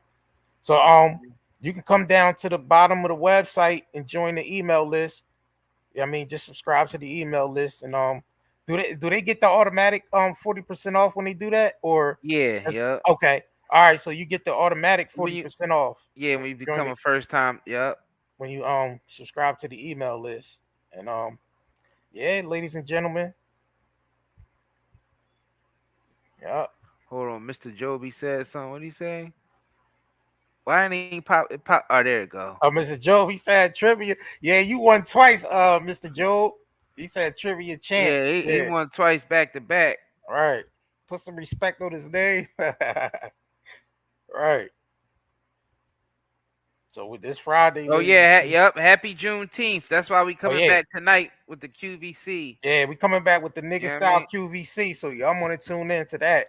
So you can come down to the bottom of the website and join the email list. I mean, just subscribe to the email list. And do they get the automatic 40% off when they do that? Or yeah. Okay. All right. So you get the automatic 40% off. Yeah, when you become a first time. Yep. When you subscribe to the email list. And yeah, ladies and gentlemen. Yeah. Hold on, Mr. Joby said something. What did he say? Why didn't he pop? Oh, there it go. Mr. Job, he said trivia. Yeah, you won twice, Mr. Job. He said trivia champ. Yeah, he won twice back to back. All right. Put some respect on his name. Right. So with this Friday. Oh yeah, yep. Happy Juneteenth. That's why we coming back tonight with the QVC. Yeah, we coming back with the nigga style QVC. So y'all want to tune in to that.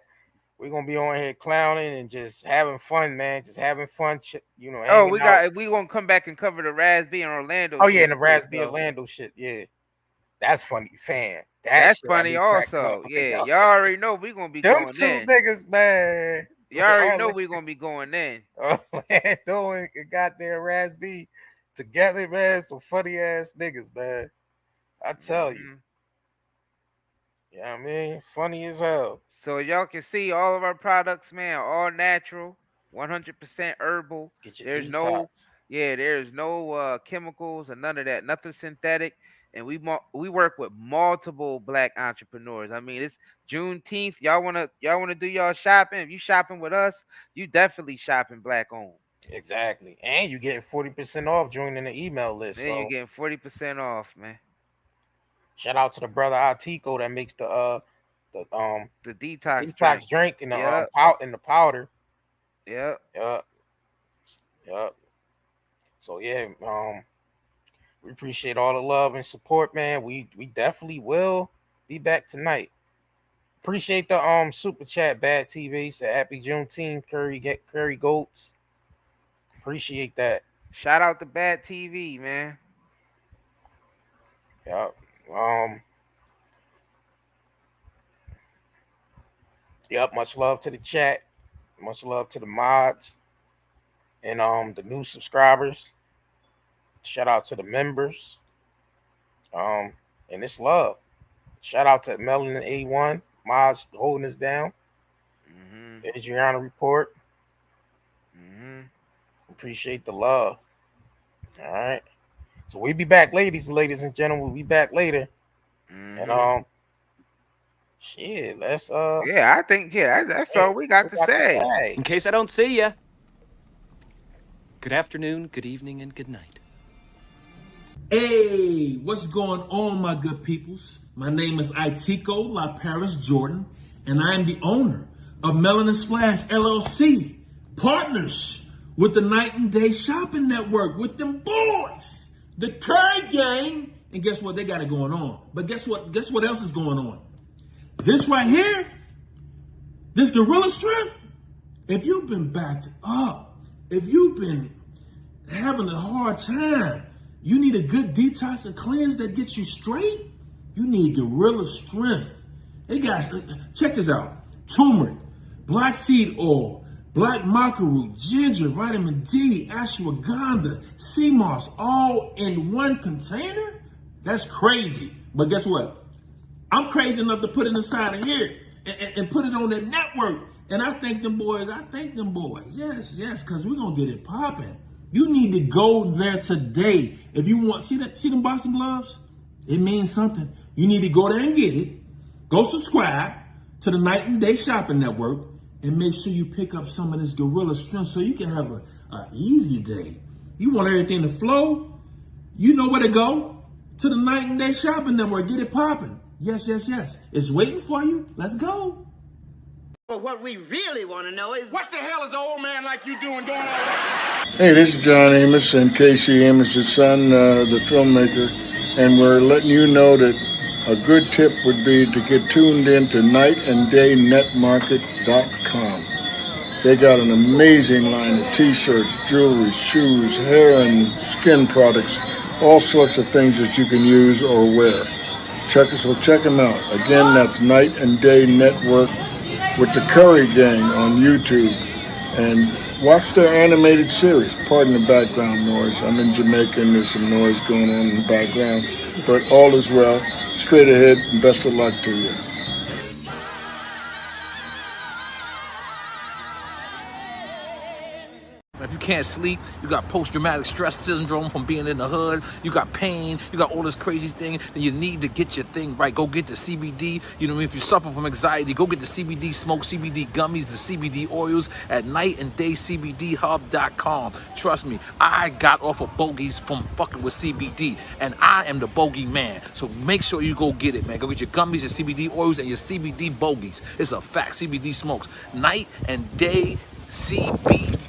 We're gonna be on here clowning and just having fun, man. Just having fun, you know. Oh, we gonna come back and cover the Raspy and Orlando. Oh yeah, and the Raspy Orlando shit. Yeah, that's funny, fan. That's funny also. Yeah, y'all already know we gonna be going in. Them two niggas, man. Y'all already know we gonna be going in. Orlando and goddamn Raspy together, man. Some funny ass niggas, man. I tell you. Yeah, I mean, funny as hell. So y'all can see all of our products, man, are all natural, 100% herbal. Get your There's detox. there's no chemicals and none of that, nothing synthetic. And we work with multiple black entrepreneurs. I mean, it's Juneteenth. Y'all wanna do y'all shopping? If you shopping with us, you definitely shopping black owned. Exactly, and you getting 40% off joining the email list. Then you're getting 40% off, man. Shout out to the brother Atico that makes the detox drink and the Yep. the powder. Yep. Yep. So yeah, we appreciate all the love and support, man. We definitely will be back tonight. Appreciate the super chat, Bad TV. Said happy Juneteenth, Curry Goats. Appreciate that. Shout out to Bad TV, man. Yep. Yep. Much love to the chat. Much love to the mods and the new subscribers. Shout out to the members. And it's love. Shout out to Melanin A1 mods holding us down. There's your honor report. Appreciate the love. All right. So we'll be back, ladies and gentlemen. We'll be back later. And shit, let's yeah, I think that's all we got to say. In case I don't see ya. Good afternoon, good evening, and good night. Hey, what's going on, my good peoples? My name is Itico La Paris Jordan, and I am the owner of Melanin Splash LLC, partners with the Night and Day Shopping Network, with them boys, the Curry Gang, and guess what? They got it going on. But guess what? Guess what else is going on? This right here, this Gorilla Strength. If you've been backed up, if you've been having a hard time, you need a good detox and cleanse that gets you straight, you need Gorilla Strength. Hey guys, check this out. Turmeric, black seed oil, black maca root, ginger, vitamin D, ashwagandha, sea moss, all in one container? That's crazy. But guess what? I'm crazy enough to put it inside of here and put it on that network. And I thank them boys. Yes, because we're going to get it popping. You need to go there today. If you want, see them boxing gloves? It means something. You need to go there and get it. Go subscribe to the Night and Day Shopping Network and make sure you pick up some of this Gorilla Strength so you can have an easy day. You want everything to flow? You know where to go. To the Night and Day Shopping Network. Get it popping. Yes. It's waiting for you. Let's go. But what we really want to know is, what the hell is an old man like you doing on? Hey, this is John Amos and Casey Amos' son, the filmmaker, and we're letting you know that a good tip would be to get tuned in to nightanddaynetmarket.com. They got an amazing line of t-shirts, jewelry, shoes, hair and skin products, all sorts of things that you can use or wear. Check them out. Again, that's Night and Day Network with the Curry Gang on YouTube. And watch their animated series. Pardon the background noise. I'm in Jamaica and there's some noise going on in the background. But all is well. Straight ahead and best of luck to you. If you can't sleep, you got post-traumatic stress syndrome from being in the hood, you got pain, you got all this crazy thing, then you need to get your thing right. Go get the CBD. You know, if you suffer from anxiety, go get the CBD smoke, CBD gummies, the CBD oils at nightanddayscbdhub.com. Trust me, I got off of bogeys from fucking with CBD, and I am the bogey man. So make sure you go get it, man. Go get your gummies, your CBD oils, and your CBD bogeys. It's a fact. CBD smokes. Night and Day CBD.